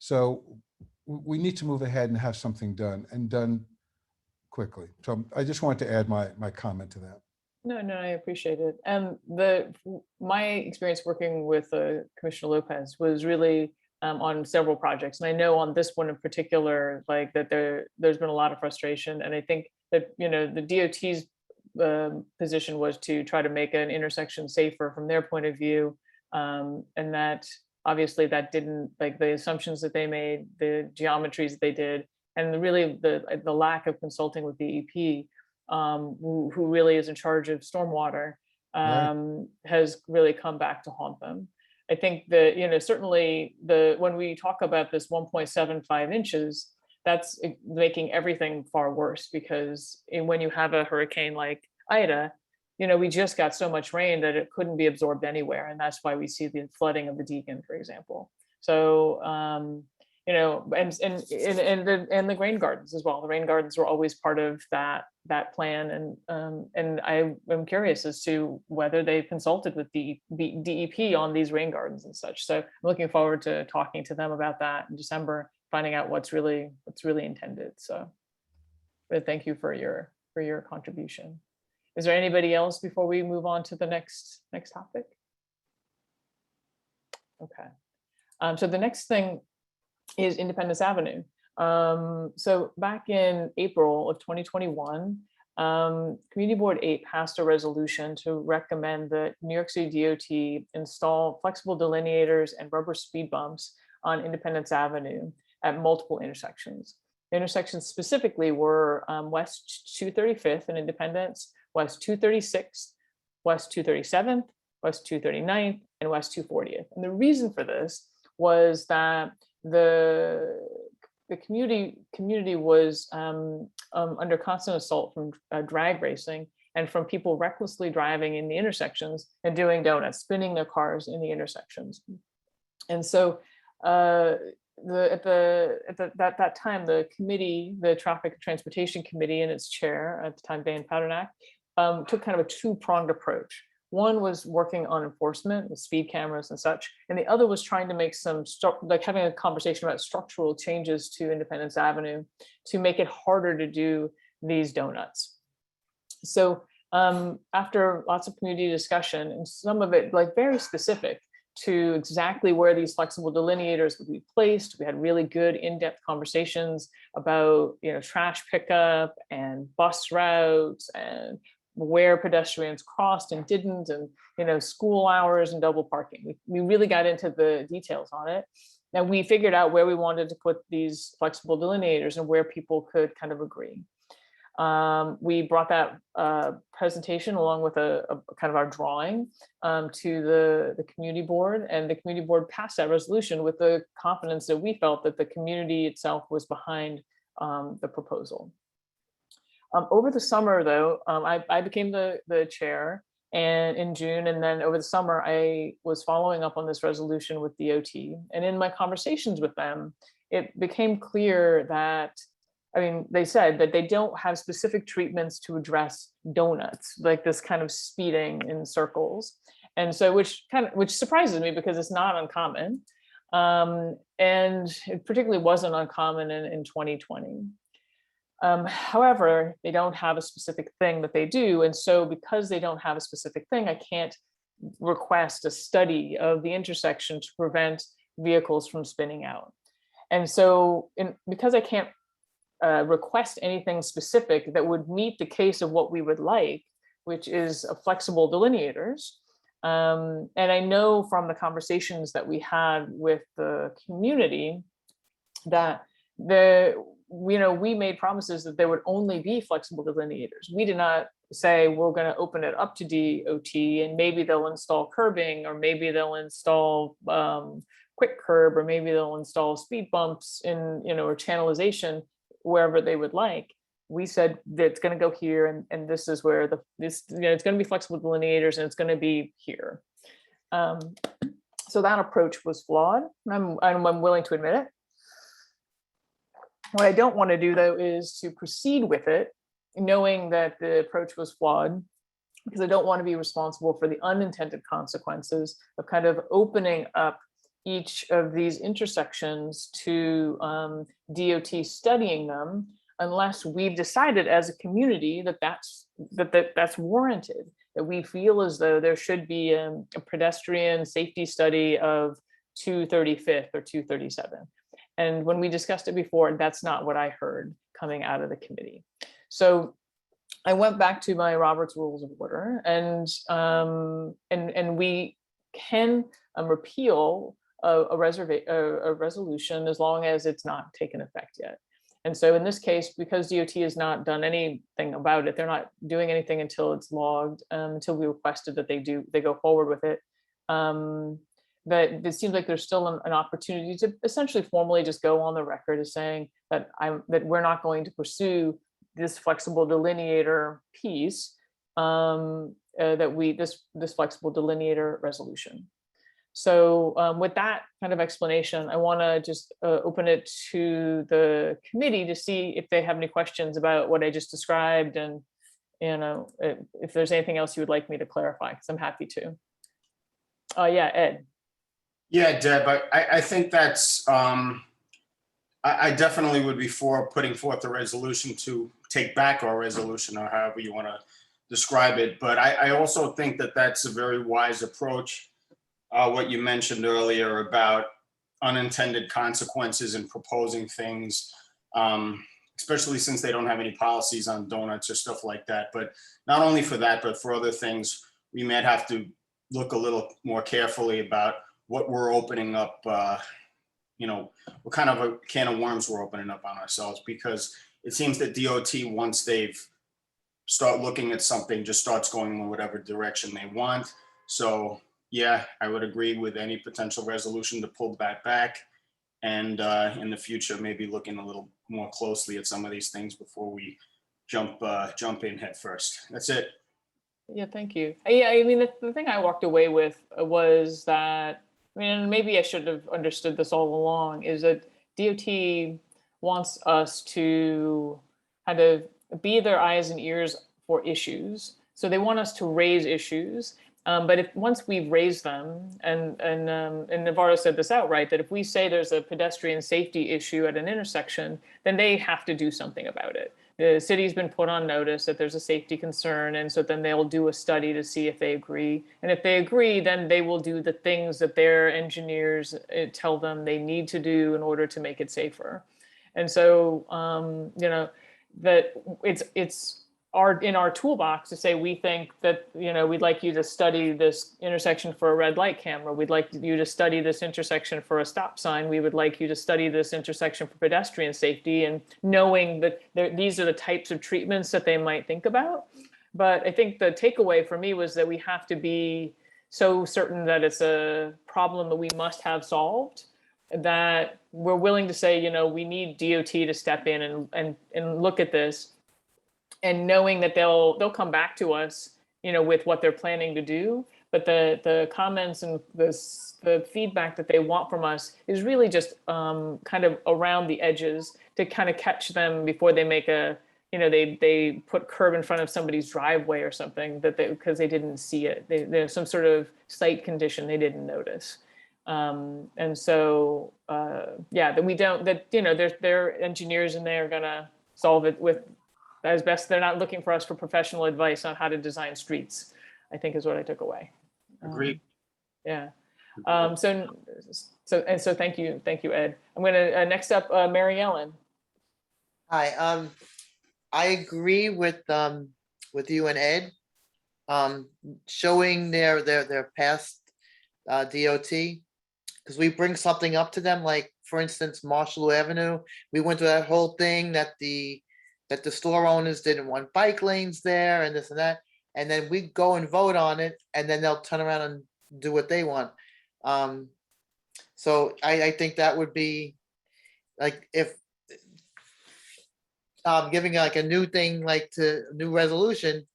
So we need to move ahead and have something done, and done quickly. So I just wanted to add my comment to that. No, I appreciate it. And my experience working with Commissioner Lopez was really on several projects. And I know on this one in particular, like that there's been a lot of frustration. And I think that, you know, the DOT's position was to try to make an intersection safer from their point of view. And that obviously that didn't, like the assumptions that they made, the geometries that they did, and really the lack of consulting with DEP, who really is in charge of stormwater, has really come back to haunt them. I think that, you know, certainly when we talk about this 1.75 inches, that's making everything far worse, because when you have a hurricane like Ida, you know, we just got so much rain that it couldn't be absorbed anywhere. And that's why we see the flooding of the Deacon, for example. So, you know, and the rain gardens as well. The rain gardens were always part of that plan. And I am curious as to whether they consulted with DEP on these rain gardens and such. So I'm looking forward to talking to them about that in December, finding out what's really intended. So, but thank you for your contribution. Is there anybody else before we move on to the next topic? Okay. So the next thing is Independence Avenue. So back in April of 2021, Community Board 8 passed a resolution to recommend that New York City DOT install flexible delineators and rubber speed bumps on Independence Avenue at multiple intersections. Intersections specifically were West 235th and Independence, West 236th, West 237th, West 239th, and West 240th. And the reason for this was that the community was under constant assault from drag racing and from people recklessly driving in the intersections and doing donuts, spinning their cars in the intersections. And so at that time, the committee, the Traffic and Transportation Committee and its chair at the time, Dan Paternak, took kind of a two-pronged approach. One was working on enforcement with speed cameras and such, and the other was trying to make some, like having a conversation about structural changes to Independence Avenue to make it harder to do these donuts. So after lots of community discussion, and some of it like very specific to exactly where these flexible delineators would be placed, we had really good in-depth conversations about, you know, trash pickup and bus routes and where pedestrians crossed and didn't, and, you know, school hours and double parking. We really got into the details on it. And we figured out where we wanted to put these flexible delineators and where people could kind of agree. We brought that presentation along with a kind of our drawing to the community board, and the community board passed that resolution with the confidence that we felt that the community itself was behind the proposal. Over the summer, though, I became the chair and in June, and then over the summer, I was following up on this resolution with DOT. And in my conversations with them, it became clear that, I mean, they said that they don't have specific treatments to address donuts, like this kind of speeding in circles. And so, which surprises me because it's not uncommon. And it particularly wasn't uncommon in 2020. However, they don't have a specific thing that they do. And so because they don't have a specific thing, I can't request a study of the intersection to prevent vehicles from spinning out. And so because I can't request anything specific that would meet the case of what we would like, which is a flexible delineators. And I know from the conversations that we had with the community that we made promises that there would only be flexible delineators. We did not say we're going to open it up to DOT and maybe they'll install curbing, or maybe they'll install quick curb, or maybe they'll install speed bumps in, or channelization wherever they would like. We said that it's going to go here, and this is where it's going to be flexible delineators, and it's going to be here. So that approach was flawed. I'm willing to admit it. What I don't want to do, though, is to proceed with it, knowing that the approach was flawed, because I don't want to be responsible for the unintended consequences of kind of opening up each of these intersections to DOT studying them, unless we've decided as a community that that's warranted, that we feel as though there should be a pedestrian safety study of 235th or 237th. And when we discussed it before, that's not what I heard coming out of the committee. So I went back to my Robert's Rules of Order, and we can repeal a resolution as long as it's not taken effect yet. And so in this case, because DOT has not done anything about it, they're not doing anything until it's logged, until we requested that they go forward with it. That it seems like there's still an opportunity to essentially formally just go on the record as saying that we're not going to pursue this flexible delineator piece, this flexible delineator resolution. So with that kind of explanation, I want to just open it to the committee to see if they have any questions about what I just described, and if there's anything else you would like me to clarify, because I'm happy to. Yeah, Ed. Yeah, Deb, I think that's, I definitely would be for putting forth a resolution to take back our resolution, or however you want to describe it. But I also think that that's a very wise approach. What you mentioned earlier about unintended consequences and proposing things, especially since they don't have any policies on donuts or stuff like that. But not only for that, but for other things, we might have to look a little more carefully about what we're opening up, what kind of a can of worms we're opening up on ourselves, because it seems that DOT, once they've start looking at something, just starts going in whatever direction they want. So yeah, I would agree with any potential resolution to pull that back. And in the future, maybe looking a little more closely at some of these things before we jump in head first. That's it. Yeah, thank you. Yeah, I mean, the thing I walked away with was that, I mean, and maybe I should have understood this all along, is that DOT wants us to kind of be their eyes and ears for issues. So they want us to raise issues. But if once we've raised them, and Navarro said this outright, that if we say there's a pedestrian safety issue at an intersection, then they have to do something about it. The city's been put on notice that there's a safety concern, and so then they'll do a study to see if they agree. And if they agree, then they will do the things that their engineers tell them they need to do in order to make it safer. And so, that it's in our toolbox to say, we think that, we'd like you to study this intersection for a red light camera. We'd like you to study this intersection for a stop sign. We would like you to study this intersection for pedestrian safety, and knowing that these are the types of treatments that they might think about. But I think the takeaway for me was that we have to be so certain that it's a problem that we must have solved, that we're willing to say, we need DOT to step in and look at this, and knowing that they'll come back to us, with what they're planning to do. But the comments and the feedback that they want from us is really just kind of around the edges, to kind of catch them before they make they put curb in front of somebody's driveway or something, because they didn't see it. There's some sort of site condition they didn't notice. And so, their engineers in there are gonna solve it with as best. They're not looking for us for professional advice on how to design streets, I think is what I took away. Agreed. Yeah. So thank you, Ed. I'm gonna next up, Mary Ellen. Hi, I agree with you and Ed, showing their past DOT, because we bring something up to them, like for instance, Marshall Avenue. We went through that whole thing that the store owners didn't want bike lanes there and this and that, and then we go and vote on it, and then they'll turn around and do what they want. So I think that would be like, if giving like a new thing, like to new resolution,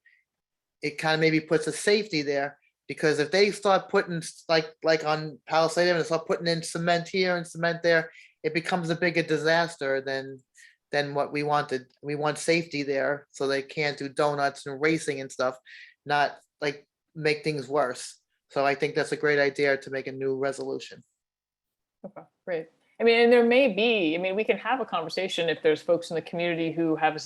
it kind of maybe puts a safety there, because if they start putting like on Palisade Avenue, start putting in cement here and cement there, it becomes a bigger disaster than what we wanted. We want safety there, so they can't do donuts and racing and stuff, not like make things worse. So I think that's a great idea to make a new resolution. Okay, great. I mean, and there may be, we can have a conversation if there's folks in the community who have a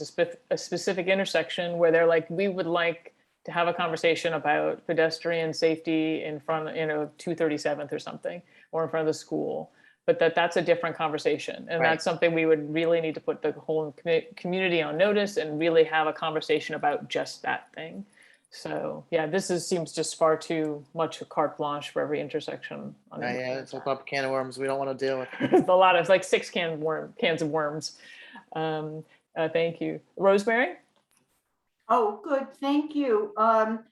specific intersection where they're like, we would like to have a conversation about pedestrian safety in front of, 237th or something, or in front of the school. But that's a different conversation. And Right. That's something we would really need to put the whole community on notice and really have a conversation about just that thing. So yeah, seems just far too much a carte blanche for every intersection. Yeah, it's open up a can of worms we don't want to deal with. It's a lot. It's like 6 cans of worms. Thank you. Rosemary? Oh, good, thank you. I'm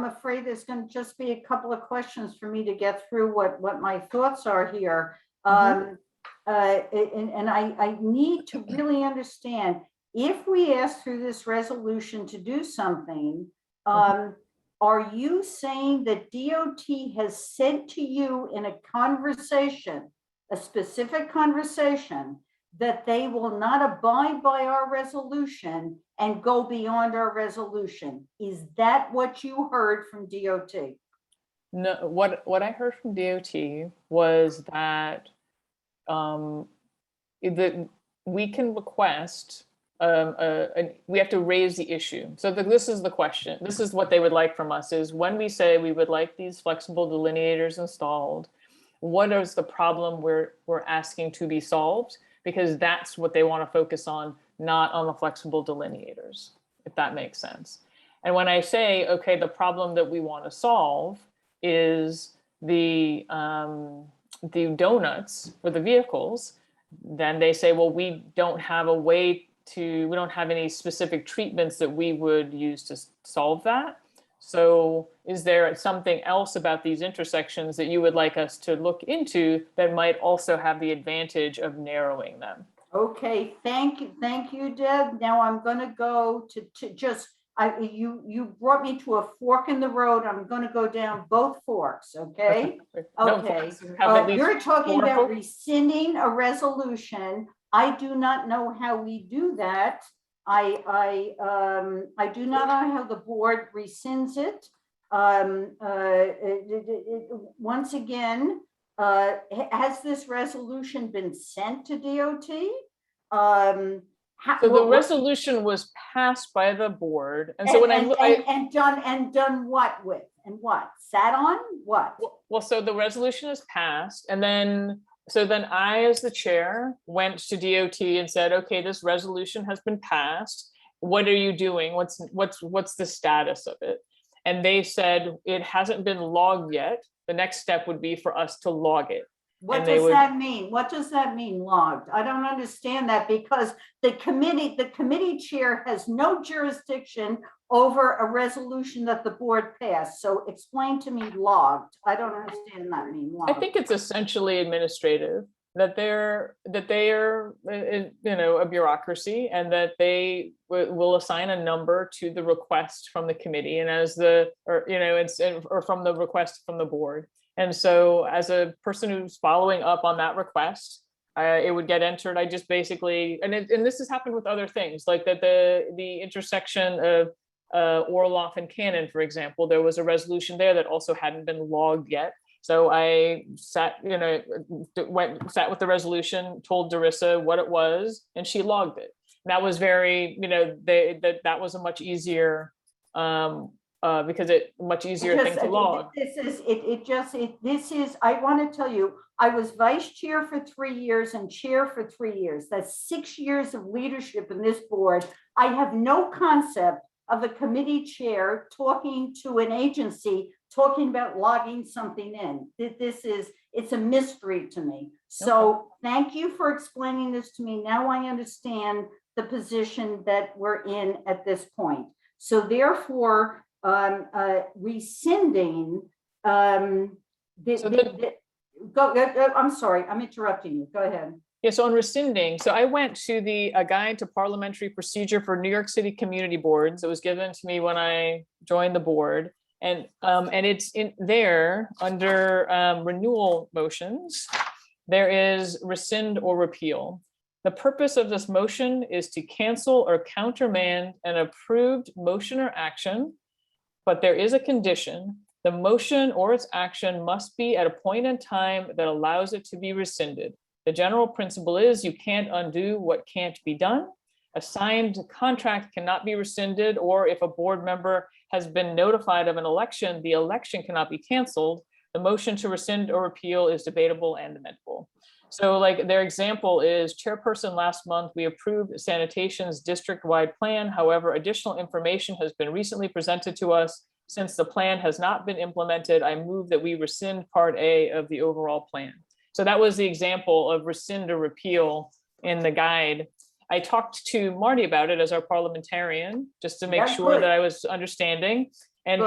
afraid there's going to just be a couple of questions for me to get through what my thoughts are here. And I need to really understand, if we ask through this resolution to do something, are you saying that DOT has said to you in a conversation, a specific conversation, that they will not abide by our resolution and go beyond our resolution? Is that what you heard from DOT? No, what I heard from DOT was that we can request, we have to raise the issue. So this is the question. This is what they would like from us, is when we say we would like these flexible delineators installed, what is the problem we're asking to be solved? Because that's what they want to focus on, not on the flexible delineators, if that makes sense. And when I say, okay, the problem that we want to solve is the the donuts for the vehicles, then they say, well, we don't have a way to, we don't have any specific treatments that we would use to solve that. So is there something else about these intersections that you would like us to look into that might also have the advantage of narrowing them? Okay, thank you, Deb. Now I'm gonna go to just, you brought me to a fork in the road. I'm gonna go down both forks, okay? No, Okay, have at least you're talking four about folks? rescinding a resolution. I do not know how we do that. I do not know how the board rescinds it. Once again, has this resolution been sent to DOT? So the resolution was passed by the board. And so when and done what with? And what? Sat on? What? Well, so the resolution is passed, and then I, as the chair, went to DOT and said, okay, this resolution has been passed. What are you doing? What's the status of it? And they said, it hasn't been logged yet. The next step would be for us to log it. What does that mean? What does that mean, logged? I don't understand that, because the committee chair has no jurisdiction over a resolution that the board passed. So explain to me logged. I don't understand that mean logged. I think it's essentially administrative, that they are, a bureaucracy, and that they will assign a number to the request from the committee, and or from the request from the board. And so as a person who's following up on that request, it would get entered. I just basically, and this has happened with other things, like that the intersection of Orloff and Cannon, for example, there was a resolution there that also hadn't been logged yet. So I sat with the resolution, told Darissa what it was, and she logged it. And that was very, that was a much easier, because much easier thing to log. I want to tell you, I was vice chair for 3 years and chair for 3 years. That's 6 years of leadership in this board. I have no concept of a committee chair talking to an agency, talking about logging something in. It's a mystery to me. So thank you for explaining this to me. Now I understand the position that we're in at this point. So therefore, rescinding, I'm sorry, I'm interrupting you. Go ahead. Yeah, so on rescinding, so I went to the Guide to Parliamentary Procedure for New York City Community Boards. It was given to me when I joined the board. And it's in there under renewal motions, there is rescind or repeal. The purpose of this motion is to cancel or countermand an approved motion or action, but there is a condition. The motion or its action must be at a point in time that allows it to be rescinded. The general principle is you can't undo what can't be done. A signed contract cannot be rescinded, or if a board member has been notified of an election, the election cannot be canceled. The motion to rescind or repeal is debatable and amendable. So like their example is, chairperson, last month we approved sanitation's district-wide plan. However, additional information has been recently presented to us. Since the plan has not been implemented, I move that we rescind part A of the overall plan. So that was the example of rescind or repeal in the guide. I talked to Marty about it as our parliamentarian, just to make sure that I was understanding. And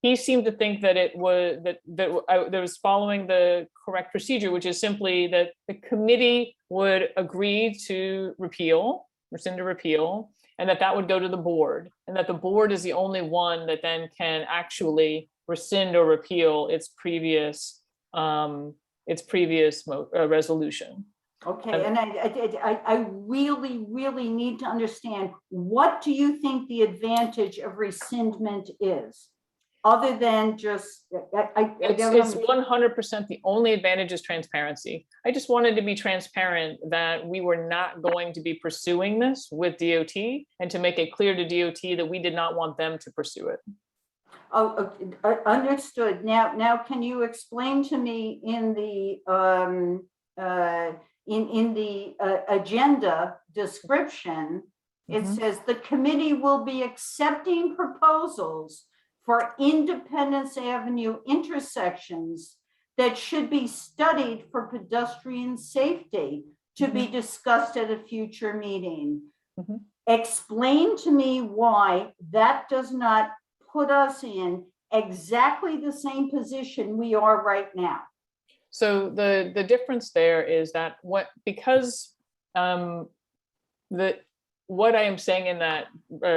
he seemed to think that it was that was following the correct procedure, which is simply that the committee would agree to rescind or repeal, and that would go to the board, and that the board is the only one that then can actually rescind or repeal its previous resolution. Okay, and I really, really need to understand, what do you think the advantage of rescindment is? Other than just, it's 100% the only advantage is transparency. I just wanted to be transparent that we were not going to be pursuing this with DOT, and to make it clear to DOT that we did not want them to pursue it. Oh, understood. Now, can you explain to me in the agenda description, it says the committee will be accepting proposals for Independence Avenue intersections that should be studied for pedestrian safety to be discussed at a future meeting. Mhm. Explain to me why that does not put us in exactly the same position we are right now. So the difference there is that because what I am saying in that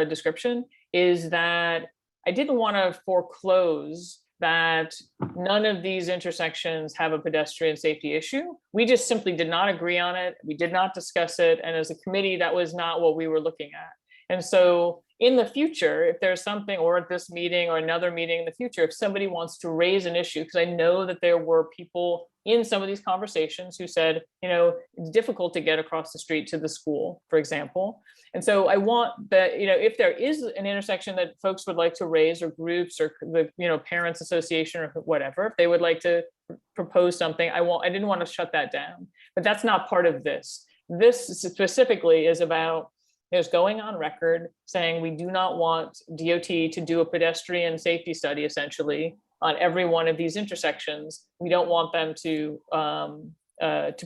description is that I didn't want to foreclose that none of these intersections have a pedestrian safety issue. We just simply did not agree on it. We did not discuss it. And as a committee, that was not what we were looking at. And so in the future, if there's something, or at this meeting or another meeting in the future, if somebody wants to raise an issue, because I know that there were people in some of these conversations who said, it's difficult to get across the street to the school, for example. And so I want that, if there is an intersection that folks would like to raise, or groups, or the, parents association, or whatever, if they would like to propose something, I didn't want to shut that down, but that's not part of this. This specifically is about going on record saying we do not want DOT to do a pedestrian safety study, essentially, on every one of these intersections. We don't want them to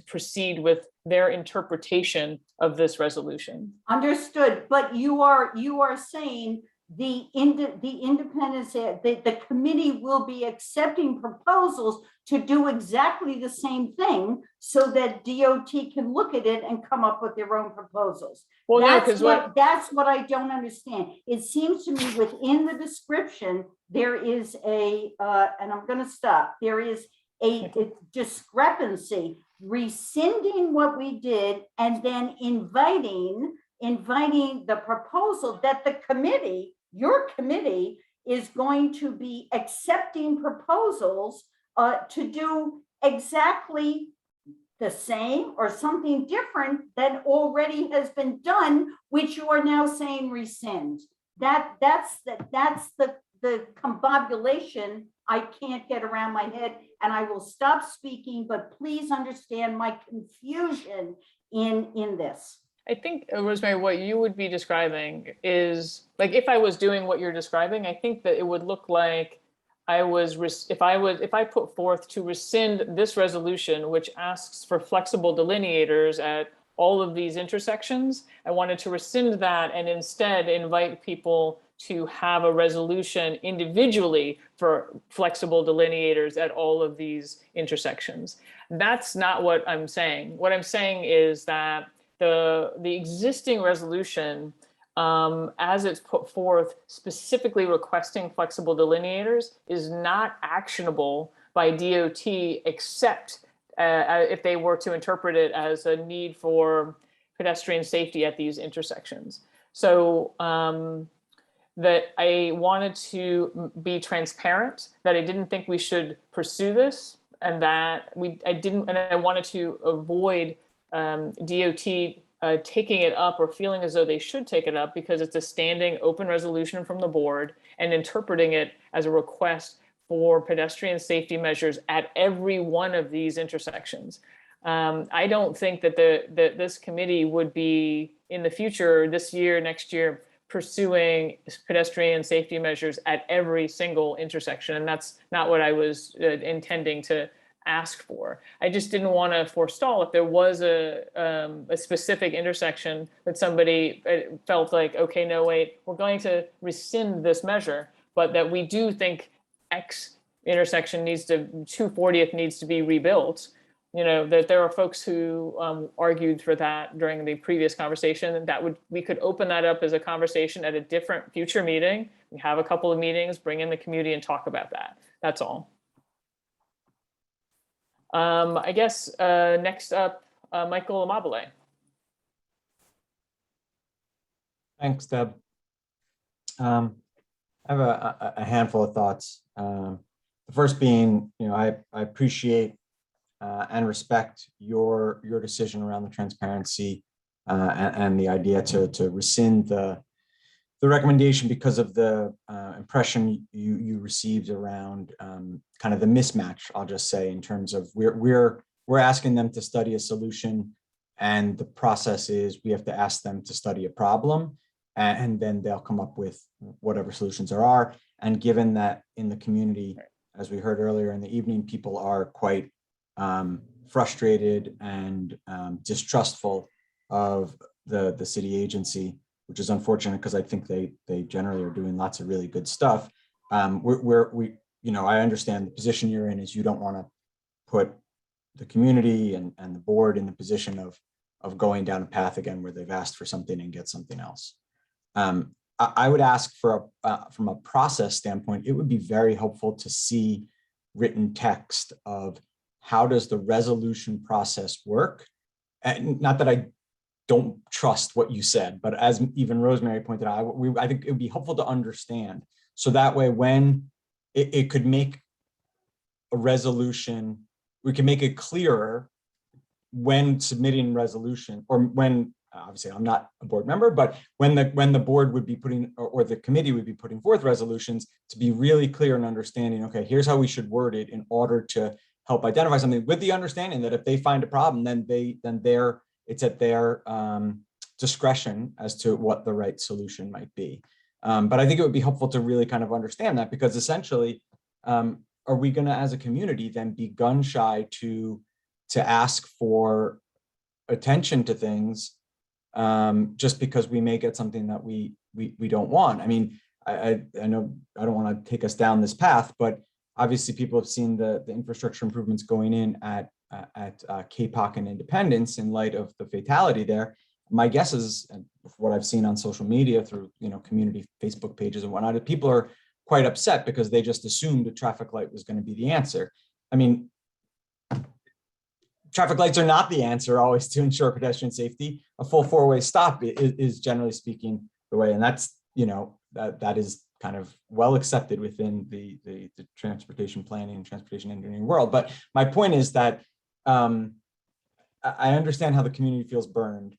proceed with their interpretation of this resolution. Understood, but you are saying the independence, the committee will be accepting proposals to do exactly the same thing so that DOT can look at it and come up with their own proposals. Well, that's no, that's what I don't understand. It seems to me within the description, there is and I'm going to stop, there is a discrepancy, rescinding what we did and then inviting the proposal that the committee, your committee, is going to be accepting proposals to do exactly the same or something different than already has been done, which you are now saying rescind. That's the combobulation I can't get around my head, and I will stop speaking, but please understand my confusion in this. I think, Rosemary, what you would be describing is, like, if I was doing what you're describing, I think that it would look like if I put forth to rescind this resolution, which asks for flexible delineators at all of these intersections, I wanted to rescind that and instead invite people to have a resolution individually for flexible delineators at all of these intersections. That's not what I'm saying. What I'm saying is that the existing resolution, as it's put forth, specifically requesting flexible delineators, is not actionable by DOT except if they were to interpret it as a need for pedestrian safety at these intersections. So that I wanted to be transparent, that I didn't think we should pursue this, and that I wanted to avoid DOT taking it up or feeling as though they should take it up because it's a standing open resolution from the board and interpreting it as a request for pedestrian safety measures at every one of these intersections. I don't think that this committee would be in the future, this year, next year, pursuing pedestrian safety measures at every single intersection. And that's not what I was intending to ask for. I just didn't want to forestall if there was a specific intersection that somebody felt like, okay, no, wait, we're going to rescind this measure, but that we do think X intersection 240th needs to be rebuilt. That there are folks who argued for that during the previous conversation, and we could open that up as a conversation at a different future meeting. We have a couple of meetings, bring in the community and talk about that. That's all. I guess next up, Michael Amabile. Thanks, Deb. I have a handful of thoughts. The first being, I appreciate and respect your decision around the transparency and the idea to rescind the recommendation because of the impression you received around kind of the mismatch, I'll just say, in terms of we're asking them to study a solution, and the process is we have to ask them to study a problem, and then they'll come up with whatever solutions there are. And given that in the community, as we heard earlier in the evening, people are quite frustrated and distrustful of the city agency, which is unfortunate because I think they generally are doing lots of really good stuff. I understand the position you're in is you don't want to put the community and the board in the position of going down a path again where they've asked for something and get something else. I would ask from a process standpoint, it would be very helpful to see written text of how does the resolution process work? And not that I don't trust what you said, but as even Rosemary pointed out, I think it would be helpful to understand. So that way, when it could make a resolution, we can make it clearer when submitting resolution, or when, obviously I'm not a board member, but when the board would be putting, or the committee would be putting forth resolutions, to be really clear and understanding, okay, here's how we should word it in order to help identify something, with the understanding that if they find a problem, then it's at their discretion as to what the right solution might be. But I think it would be helpful to really kind of understand that, because essentially, are we going to, as a community, then be gun shy to ask for attention to things just because we may get something that we don't want? I mean, I know I don't want to take us down this path, but obviously people have seen the infrastructure improvements going in at KPOC and Independence in light of the fatality there. My guess is, and what I've seen on social media through community Facebook pages and whatnot, people are quite upset because they just assumed a traffic light was going to be the answer. I mean, traffic lights are not the answer always to ensure pedestrian safety. A full four-way stop is generally speaking the way, and that's that is kind of well accepted within the transportation planning and transportation engineering world. But my point is that I understand how the community feels burned.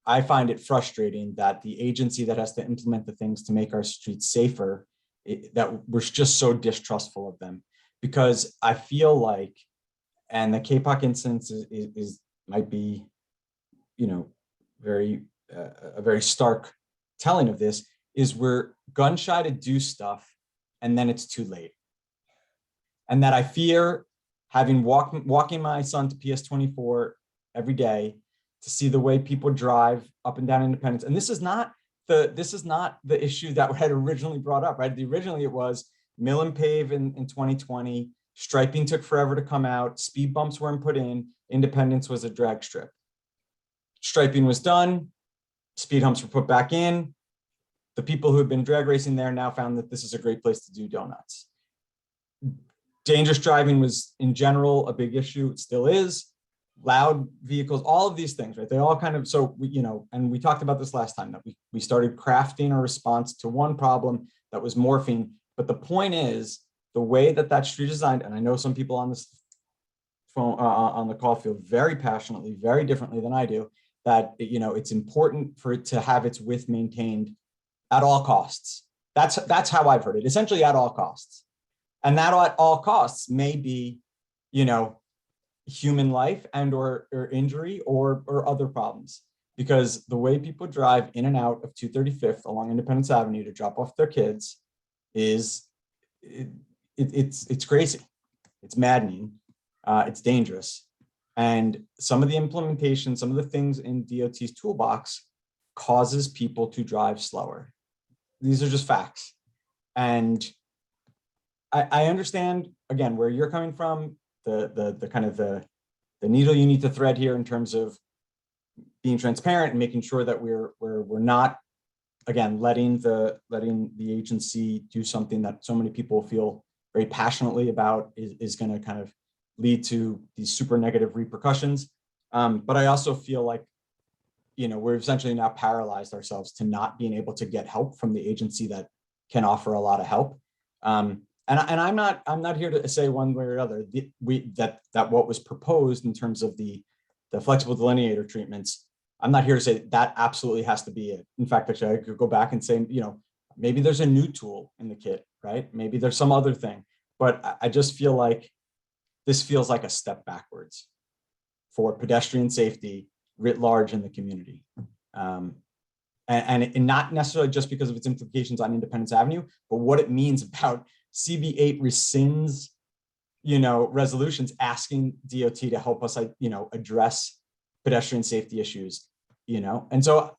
I find it frustrating that the agency that has to implement the things to make our streets safer, that we're just so distrustful of them, because I feel like, and the KPOC instance might be, a very stark telling of this, is we're gun shy to do stuff and then it's too late. And that I fear, having walking my son to PS24 every day, to see the way people drive up and down Independence. And this is not the issue that had originally brought up, right? Originally it was mill and pave in 2020, striping took forever to come out, speed bumps weren't put in, Independence was a drag strip. Striping was done, speed humps were put back in. The people who had been drag racing there now found that this is a great place to do donuts. Dangerous driving was in general a big issue, it still is. Loud vehicles, all of these things, right? They all kind of, so and we talked about this last time, that we started crafting a response to one problem that was morphing. But the point is, the way that street is designed, and I know some people on this phone on the call feel very passionately, very differently than I do, that it's important for it to have its width maintained at all costs. That's how I've heard it, essentially at all costs. And that at all costs may be, human life and or injury or other problems, because the way people drive in and out of 235th along Independence Avenue to drop off their kids is it's crazy, it's maddening, it's dangerous. And some of the implementation, some of the things in DOT's toolbox causes people to drive slower. These are just facts. And I understand, again, where you're coming from, the kind of the needle you need to thread here in terms of being transparent and making sure that we're not, again, letting the agency do something that so many people feel very passionately about is going to kind of lead to these super negative repercussions. But I also feel like, we're essentially now paralyzed ourselves to not being able to get help from the agency that can offer a lot of help. And I'm not here to say one way or another that what was proposed in terms of the flexible delineator treatments, I'm not here to say that absolutely has to be it. In fact, actually, I could go back and say, maybe there's a new tool in the kit, right? Maybe there's some other thing, but I just feel like this feels like a step backwards for pedestrian safety writ large in the community. And not necessarily just because of its implications on Independence Avenue, but what it means about CB8 rescinds resolutions asking DOT to help us, address pedestrian safety issues, and so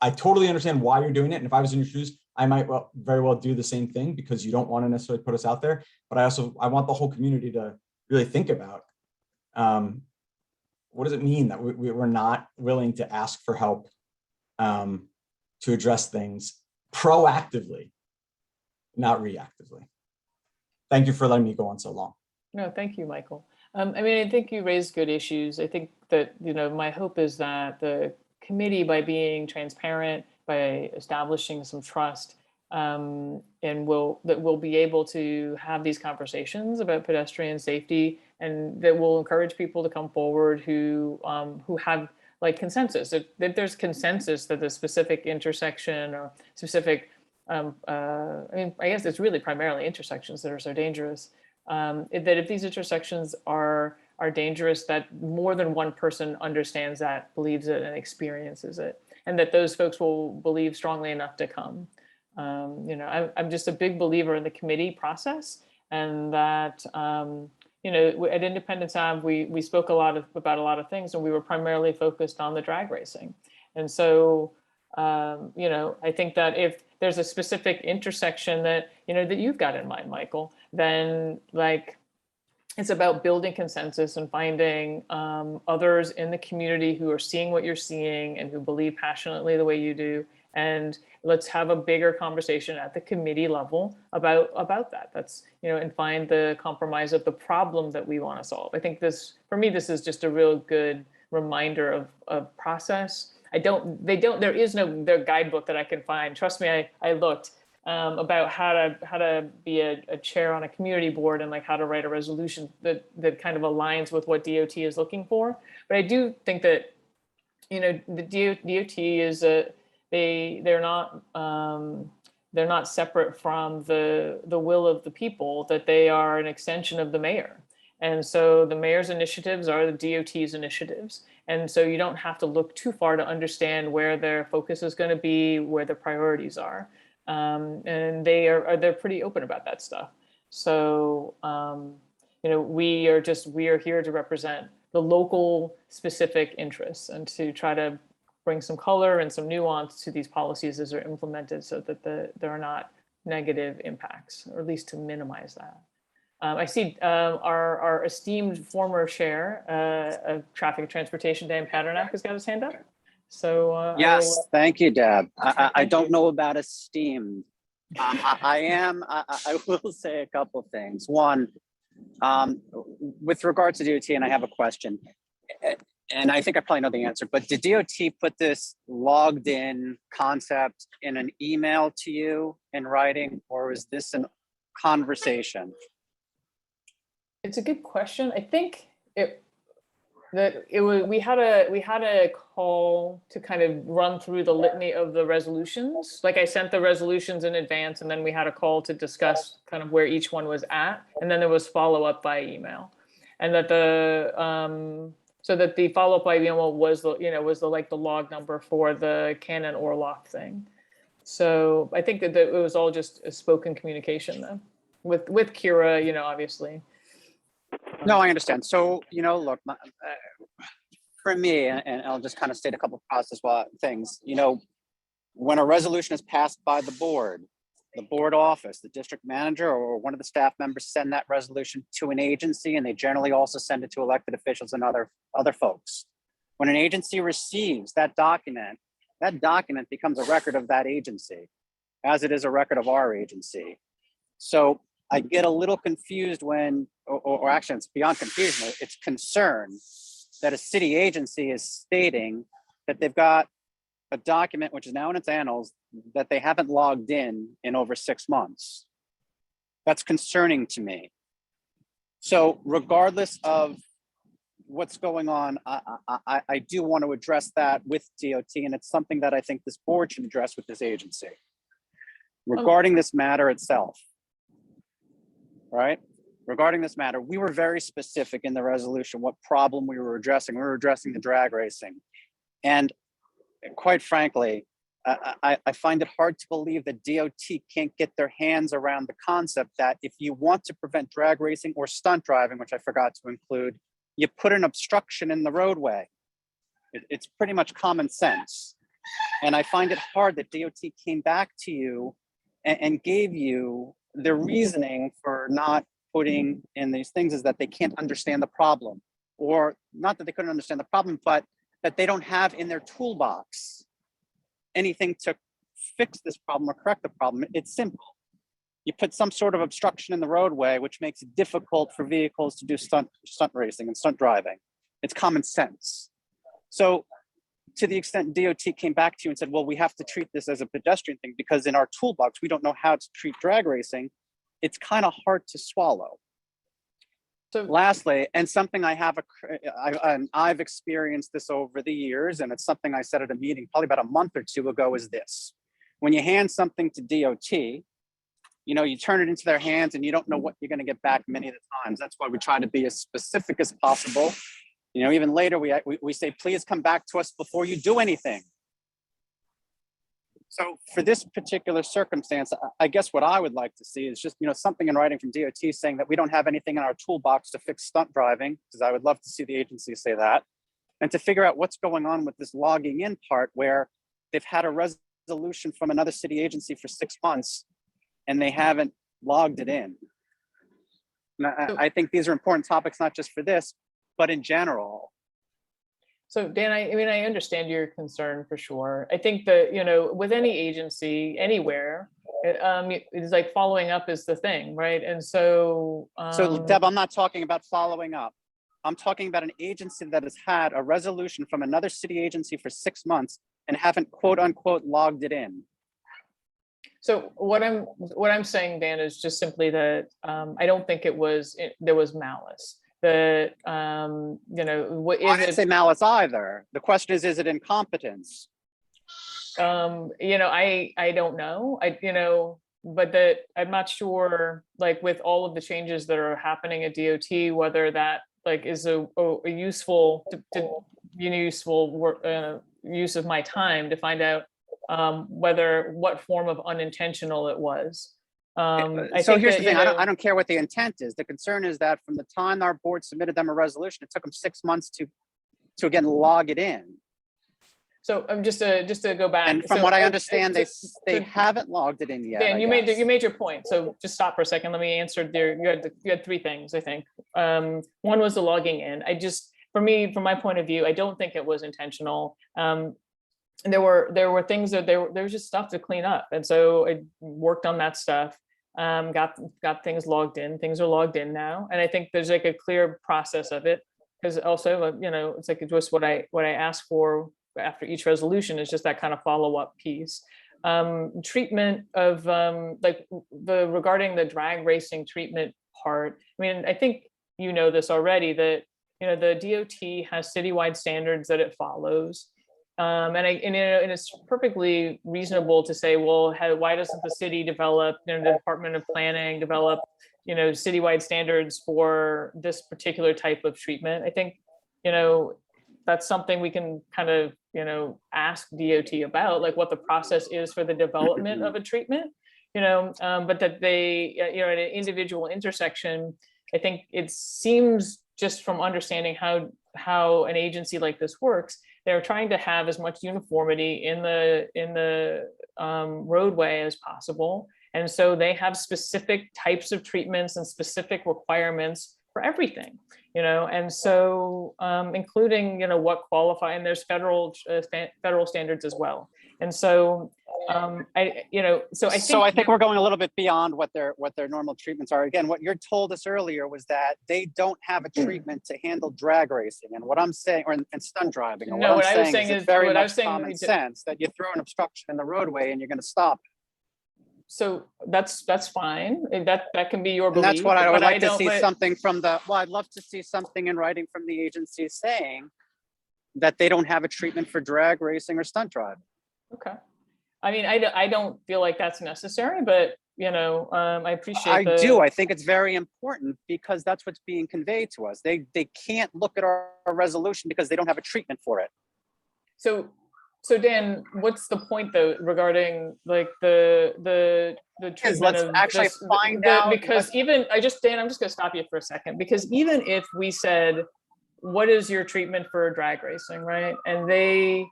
I totally understand why you're doing it. And if I was in your shoes, I might very well do the same thing, because you don't want to necessarily put us out there. But I want the whole community to really think about what does it mean that we're not willing to ask for help to address things proactively, not reactively. Thank you for letting me go on so long. No, thank you, Michael. I think you raised good issues. I think that, my hope is that the committee, by being transparent, by establishing some trust, and we'll be able to have these conversations about pedestrian safety, and that will encourage people to come forward who have like consensus. That there's consensus that the specific intersection or specific, I guess it's really primarily intersections that are so dangerous. That if these intersections are dangerous, that more than one person understands that, believes it, and experiences it, and that those folks will believe strongly enough to come. I'm just a big believer in the committee process, and that at Independence Ave, we spoke about a lot of things, and we were primarily focused on the drag racing. And so, I think that if there's a specific intersection that, that you've got in mind, Michael, then it's about building consensus and finding others in the community who are seeing what you're seeing and who believe passionately the way you do. And let's have a bigger conversation at the committee level about that. That's, and find the compromise of the problem that we want to solve. I think for me, this is just a real good reminder of process. There is no guidebook that I can find. Trust me, I looked about how to be a chair on a community board, and how to write a resolution that kind of aligns with what DOT is looking for. But I do think that, the DOT is they're not separate from the will of the people, that they are an extension of the mayor. And so the mayor's initiatives are the DOT's initiatives. And so you don't have to look too far to understand where their focus is going to be, where the priorities are. And they're pretty open about that stuff. So, we are here to represent the local specific interests and to try to bring some color and some nuance to these policies as they're implemented, so that there are not negative impacts, or at least to minimize that. I see our esteemed former chair of Traffic and Transportation, Dan Paternak, has got his hand up. So yes, thank you, Deb. I don't know about esteemed. I will say a couple things. One, with regards to DOT, and I have a question, and I think I probably know the answer, but did DOT put this logged in concept in an email to you in writing, or is this a conversation? It's a good question. I think we had a call to kind of run through the litany of the resolutions. I sent the resolutions in advance, and then we had a call to discuss kind of where each one was at, and then there was follow-up by email, and that so that the follow-up by email was the log number for the Canon Orloff thing. So I think that it was all just a spoken communication then with Kira, obviously. No, I understand. So, look, for me, and I'll just kind of state a couple of process things, when a resolution is passed by the board office, the district manager, or one of the staff members send that resolution to an agency, and they generally also send it to elected officials and other folks. When an agency receives that document becomes a record of that agency, as it is a record of our agency. So I get a little confused when, or actually it's beyond confusion, it's concern that a city agency is stating that they've got a document which is now in its annals that they haven't logged in over 6 months. That's concerning to me. So regardless of what's going on, I do want to address that with DOT, and it's something that I think this board should address with this agency. Regarding this matter itself, right? Regarding this matter, we were very specific in the resolution what problem we were addressing. We were addressing the drag racing. And quite frankly, I find it hard to believe that DOT can't get their hands around the concept that if you want to prevent drag racing or stunt driving, which I forgot to include, you put an obstruction in the roadway. It's pretty much common sense. And I find it hard that DOT came back to you and gave you the reasoning for not putting in these things is that they can't understand the problem, or not that they couldn't understand the problem, but that they don't have in their toolbox anything to fix this problem or correct the problem. It's simple. You put some sort of obstruction in the roadway, which makes it difficult for vehicles to do stunt racing and stunt driving. It's common sense. So to the extent DOT came back to you and said, well, we have to treat this as a pedestrian thing because in our toolbox, we don't know how to treat drag racing, it's kind of hard to swallow. So lastly, and something I've experienced this over the years, and it's something I said at a meeting probably about a month or two ago, is this. When you hand something to DOT, you know, you turn it into their hands and you don't know what you're going to get back many of the times. That's why we try to be as specific as possible. You know, even later we say, please come back to us before you do anything. So for this particular circumstance, I guess what I would like to see is just, you know, something in writing from DOT saying that we don't have anything in our toolbox to fix stunt driving, because I would love to see the agency say that, and to figure out what's going on with this logging in part where they've had a resolution from another city agency for 6 months and they haven't logged it in. And I think these are important topics, not just for this, but in general. So Dan, I mean, I understand your concern for sure. I think that, you know, with any agency anywhere, it's like following up is the thing, right? And so. So Deb, I'm not talking about following up. I'm talking about an agency that has had a resolution from another city agency for 6 months and haven't quote unquote logged it in. So what I'm saying, Dan, is just simply that I don't think there was malice. That you know, what is I didn't say malice either. The question is it incompetence? You know, I don't know. You know, but that I'm not sure, like with all of the changes that are happening at DOT, whether that like is a useful use of my time to find out what form of unintentional it was. So here's the thing, I don't care what the intent is. The concern is that from the time our board submitted them a resolution, it took them 6 months to again log it in. So just to go back. And from what I understand, they haven't logged it in yet. Dan, you made your point. So just stop for a second. Let me answer there. You had three things, I think. One was the logging in. From my point of view, I don't think it was intentional. And there were things that there was just stuff to clean up. And so I worked on that stuff, got things logged in. Things are logged in now. And I think there's like a clear process of it. Because also, you know, it's like just what I ask for after each resolution is just that kind of follow-up piece. Treatment of regarding the drag racing treatment part. I mean, I think you know this already, that, you know, the DOT has citywide standards that it follows. And it's perfectly reasonable to say, well, why doesn't the city develop, you know, the Department of Planning develop, you know, citywide standards for this particular type of treatment? I think, you know, that's something we can kind of, you know, ask DOT about, like what the process is for the development of a treatment, you know, but that they, you know, at an individual intersection, I think it seems just from understanding how an agency like this works, they're trying to have as much uniformity in the roadway as possible. And so they have specific types of treatments and specific requirements for everything, you know, and so including, you know, what qualify, and there's federal standards as well. And so I think we're going a little bit beyond what their normal treatments are. Again, what you told us earlier was that they don't have a treatment to handle drag racing, and what I'm saying, and stunt driving. And no, what I'm saying is very much common sense that you throw an obstruction in the roadway and you're going to stop it. So that's fine. That can be your belief. And that's what I would like to see something from I'd love to see something in writing from the agency saying that they don't have a treatment for drag racing or stunt driving. Okay. I mean, I don't feel like that's necessary, but, you know, I appreciate I do. I think it's very important because that's what's being conveyed to us. They can't look at our resolution because they don't have a treatment for it. So So Dan, what's the point though regarding like the treatment let's of actually this- find out because what- even Dan, I'm just gonna stop you for a second, because even if we said, what is your treatment for drag racing, right? And they,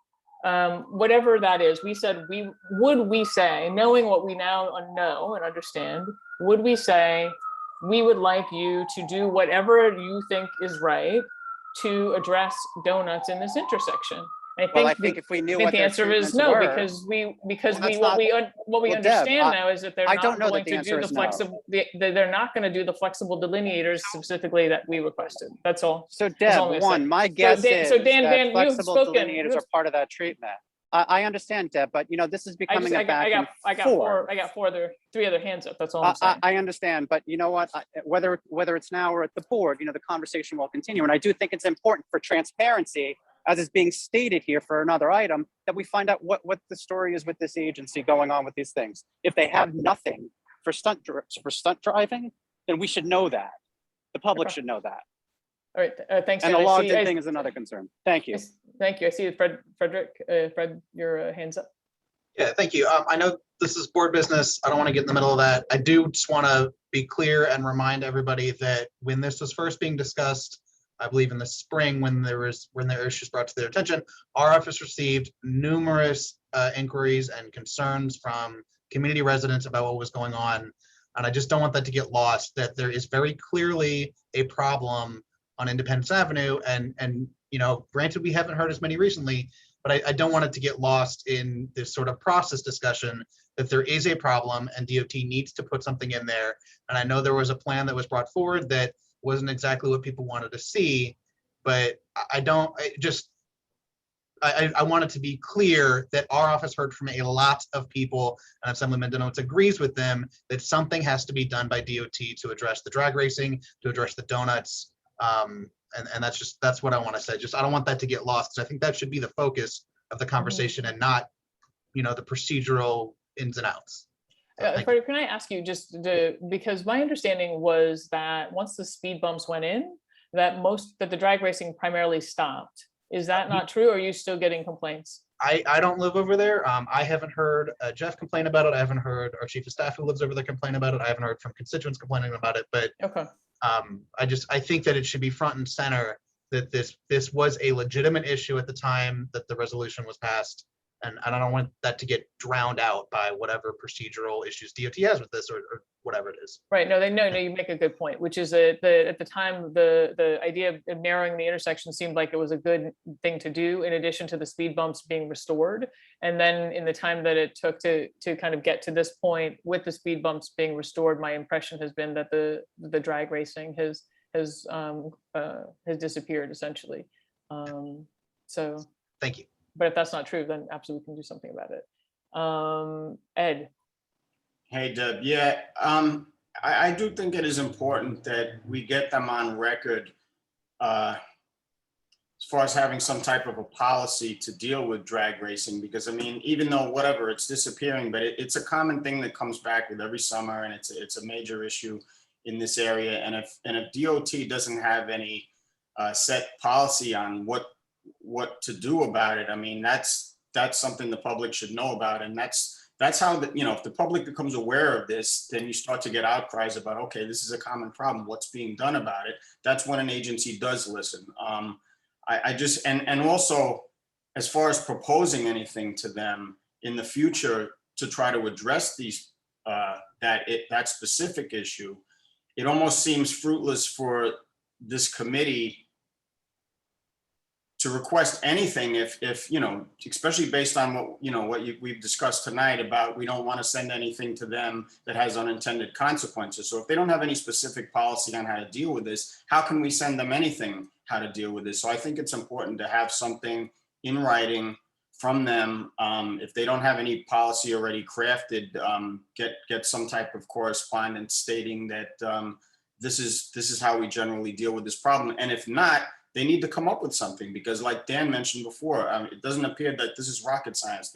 whatever that is, we said, would we say, knowing what we now know and understand, would we say, we would like you to do whatever you think is right to address donuts in this intersection? Well, I think if we knew I think what the their answer is treatments no, were- because Well, that's what we Well, Deb, understand now is that they're I not don't know that going the to answer do the is no. flexible, they're not going to do the flexible delineators specifically that we requested. That's all. So That's all Deb, I'm gonna say. my guess Dan- is so Dan, that you've flexible spoken. delineators are part of that treatment. I understand, Deb, but this is becoming a back and I got forth. three other hands up. That's all I'm saying. I understand, but you know what? Whether it's now or at the board, the conversation will continue. And I do think it's important for transparency, as is being stated here for another item, that we find out what the story is with this agency going on with these things. If they have nothing for stunt driving, then we should know that. The public should know that. All right, thanks. And Dan. the I logged see- in I- thing is another concern. Thank you. Thank you. I see Frederick, Fred, your hands up. Yeah, thank you. I know this is board business. I don't want to get in the middle of that. I do just want to be clear and remind everybody that when this was first being discussed, I believe in the spring, when there were issues brought to their attention, our office received numerous inquiries and concerns from community residents about what was going on. And I just don't want that to get lost, that there is very clearly a problem on Independence Avenue. And granted, we haven't heard as many recently, but I don't want it to get lost in this sort of process discussion that there is a problem and DOT needs to put something in there. And I know there was a plan that was brought forward that wasn't exactly what people wanted to see, but I want it to be clear that our office heard from a lot of people, and Assemblyman Denotes agrees with them, that something has to be done by DOT to address the drag racing, to address the donuts. And that's what I want to say. I don't want that to get lost, because I think that should be the focus of the conversation and not, the procedural ins and outs. Frederick, can I ask you because my understanding was that once the speed bumps went in, that the drag racing primarily stopped. Is that not true? Or are you still getting complaints? I don't live over there. I haven't heard Jeff complain about it. I haven't heard our chief of staff who lives over there complain about it. I haven't heard from constituents complaining about it, but okay. I think that it should be front and center that this was a legitimate issue at the time that the resolution was passed. And I don't want that to get drowned out by whatever procedural issues DOT has with this or whatever it is. Right. No, you make a good point, which is that at the time, the idea of narrowing the intersection seemed like it was a good thing to do, in addition to the speed bumps being restored. And then in the time that it took to kind of get to this point with the speed bumps being restored, my impression has been that the drag racing has disappeared essentially. So thank you. But if that's not true, then absolutely we can do something about it. Ed. Hey, Deb. Yeah, I do think it is important that we get them on record as far as having some type of a policy to deal with drag racing, because I mean, even though whatever, it's disappearing, but it's a common thing that comes back with every summer, and it's a major issue in this area. And if DOT doesn't have any set policy on what to do about it, I mean, that's something the public should know about. And that's how if the public becomes aware of this, then you start to get outcries about, okay, this is a common problem, what's being done about it. That's when an agency does listen. I just, and also as far as proposing anything to them in the future to try to address these, that specific issue, it almost seems fruitless for this committee to request anything if especially based on what we've discussed tonight about, we don't want to send anything to them that has unintended consequences. So if they don't have any specific policy on how to deal with this, how can we send them anything how to deal with this? So I think it's important to have something in writing from them. If they don't have any policy already crafted, get some type of correspondence stating that this is how we generally deal with this problem. And if not, they need to come up with something, because like Dan mentioned before, it doesn't appear that this is rocket science.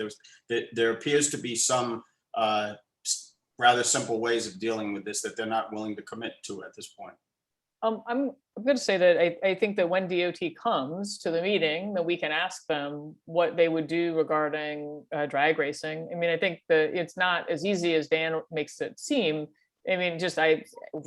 There appears to be some rather simple ways of dealing with this that they're not willing to commit to at this point. I'm going to say that I think that when DOT comes to the meeting, that we can ask them what they would do regarding drag racing. I mean, I think that it's not as easy as Dan makes it seem. I mean,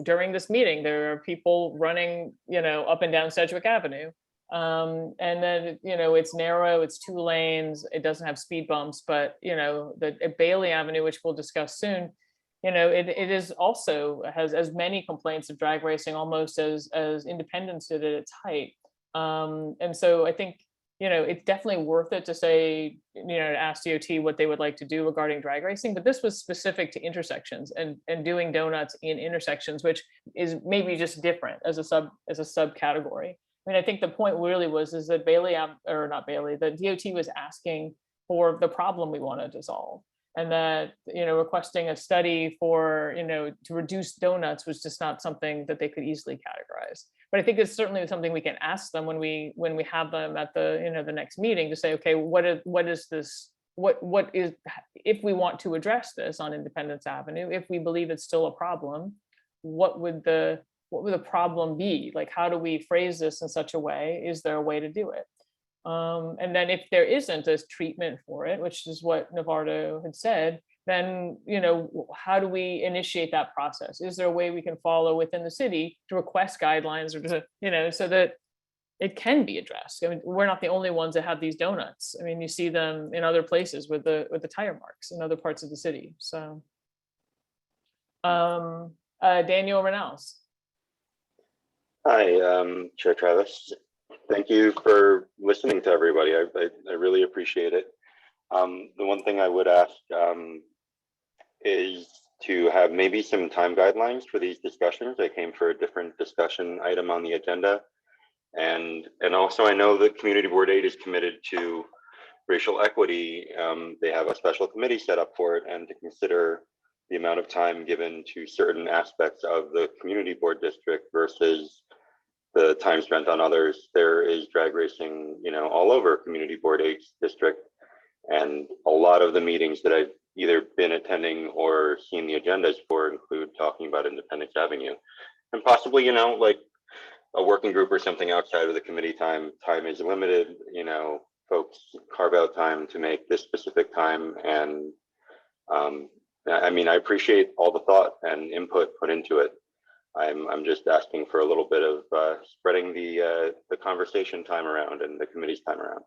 during this meeting, there are people running, up and down Sedgwick Avenue. And then, it's narrow, it's 2 lanes, it doesn't have speed bumps, but, the Bailey Avenue, which we'll discuss soon, it is also has as many complaints of drag racing almost as Independence did at its height. And so I think, it's definitely worth it to say, to ask DOT what they would like to do regarding drag racing, but this was specific to intersections and doing donuts in intersections, which is maybe just different as a subcategory. I mean, I think the point really is that that DOT was asking for the problem we want to dissolve. And that, requesting a study for, to reduce donuts was just not something that they could easily categorize. But I think it's certainly something we can ask them when we have them at the, the next meeting to say, okay, what is this? What is, if we want to address this on Independence Avenue, if we believe it's still a problem, what would the problem be? Like, how do we phrase this in such a way? Is there a way to do it? And then if there isn't a treatment for it, which is what Navardo had said, then, how do we initiate that process? Is there a way we can follow within the city to request guidelines or to, so that it can be addressed? I mean, we're not the only ones that have these donuts. I mean, you see them in other places with the tire marks in other parts of the city. So, Daniel Renals. Hi, Chair Travis. Thank you for listening to everybody. I really appreciate it. The one thing I would ask is to have maybe some time guidelines for these discussions. I came for a different discussion item on the agenda. And also I know the Community Board 8 is committed to racial equity. They have a special committee set up for it, and to consider the amount of time given to certain aspects of the community board district versus the time spent on others. There is drag racing, all over Community Board 8's district. And a lot of the meetings that I've either been attending or seen the agendas for include talking about Independence Avenue. And possibly, like a working group or something outside of the committee time. Time is limited, folks carve out time to make this specific time. And I mean, I appreciate all the thought and input put into it. I'm just asking for a little bit of spreading the conversation time around and the committee's time around.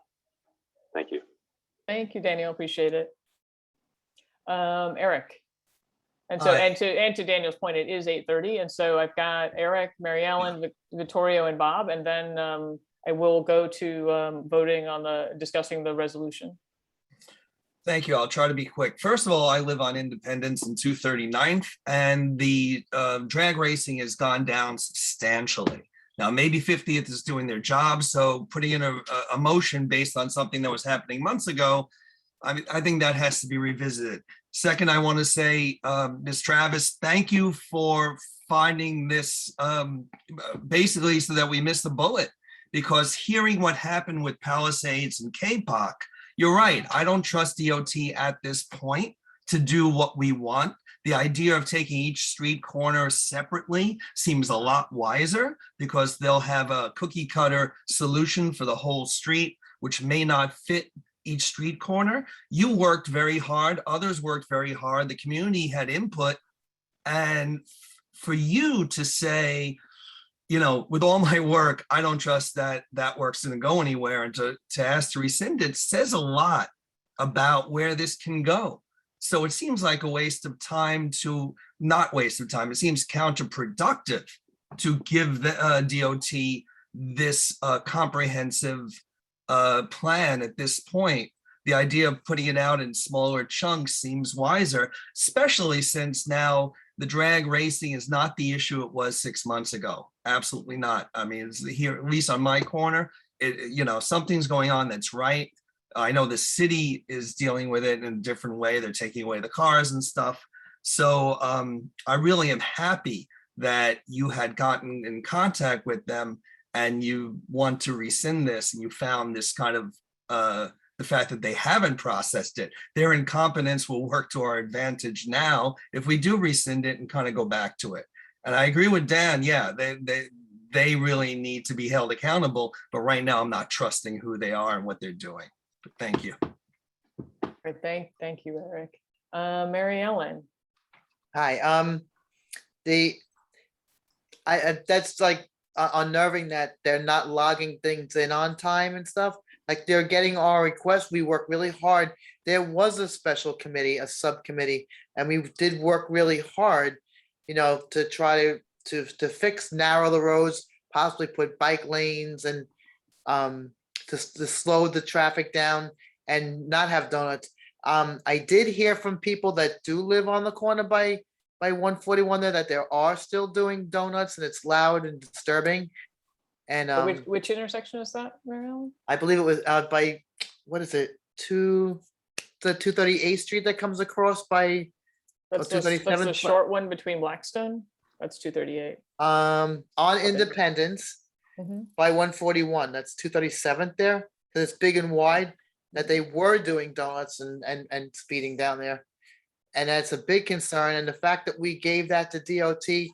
Thank you. Thank you, Daniel. Appreciate it. Eric. And so, and to Daniel's point, it is 8:30, and so I've got Eric, Mary Ellen, Vittorio, and Bob, and then I will go to voting on discussing the resolution. Thank you. I'll try to be quick. First of all, I live on Independence and 239th, and the drag racing has gone down substantially. Now, maybe 50th is doing their job, so putting in a motion based on something that was happening months ago, I think that has to be revisited. Second, I want to say, Ms. Travis, thank you for finding this basically so that we missed the bullet, because hearing what happened with Palisades and KPOC, you're right. I don't trust DOT at this point to do what we want. The idea of taking each street corner separately seems a lot wiser, because they'll have a cookie cutter solution for the whole street, which may not fit each street corner. You worked very hard. Others worked very hard. The community had input. And for you to say, with all my work, I don't trust that work's going to go anywhere, and to ask to rescind it says a lot about where this can go. So it seems like a waste of time not waste of time. It seems counterproductive to give the DOT this comprehensive plan at this point. The idea of putting it out in smaller chunks seems wiser, especially since now the drag racing is not the issue it was 6 months ago. Absolutely not. I mean, it's here, at least on my corner, something's going on that's right. I know the city is dealing with it in a different way. They're taking away the cars and stuff. So I really am happy that you had gotten in contact with them and you want to rescind this, and you found this kind of the fact that they haven't processed it. Their incompetence will work to our advantage now if we do rescind it and kind of go back to it. And I agree with Dan. Yeah, they really need to be held accountable. But right now, I'm not trusting who they are and what they're doing. But thank you. Great, thank you, Eric. Mary Ellen. Hi, that's like unnerving that they're not logging things in on time and stuff. Like they're getting our requests. We work really hard. There was a special committee, a subcommittee, and we did work really hard, to try to fix, narrow the roads, possibly put bike lanes and to slow the traffic down and not have donuts. I did hear from people that do live on the corner by 141 there that there are still doing donuts and it's loud and disturbing. And Which intersection is that, Mary Ellen? I believe it was by, what is it, the 238th Street that comes across by That's the short one between Blackstone. That's 238. on Independence by 141. That's 237th there. Because it's big and wide. That they were doing donuts and speeding down there. And that's a big concern. And the fact that we gave that to DOT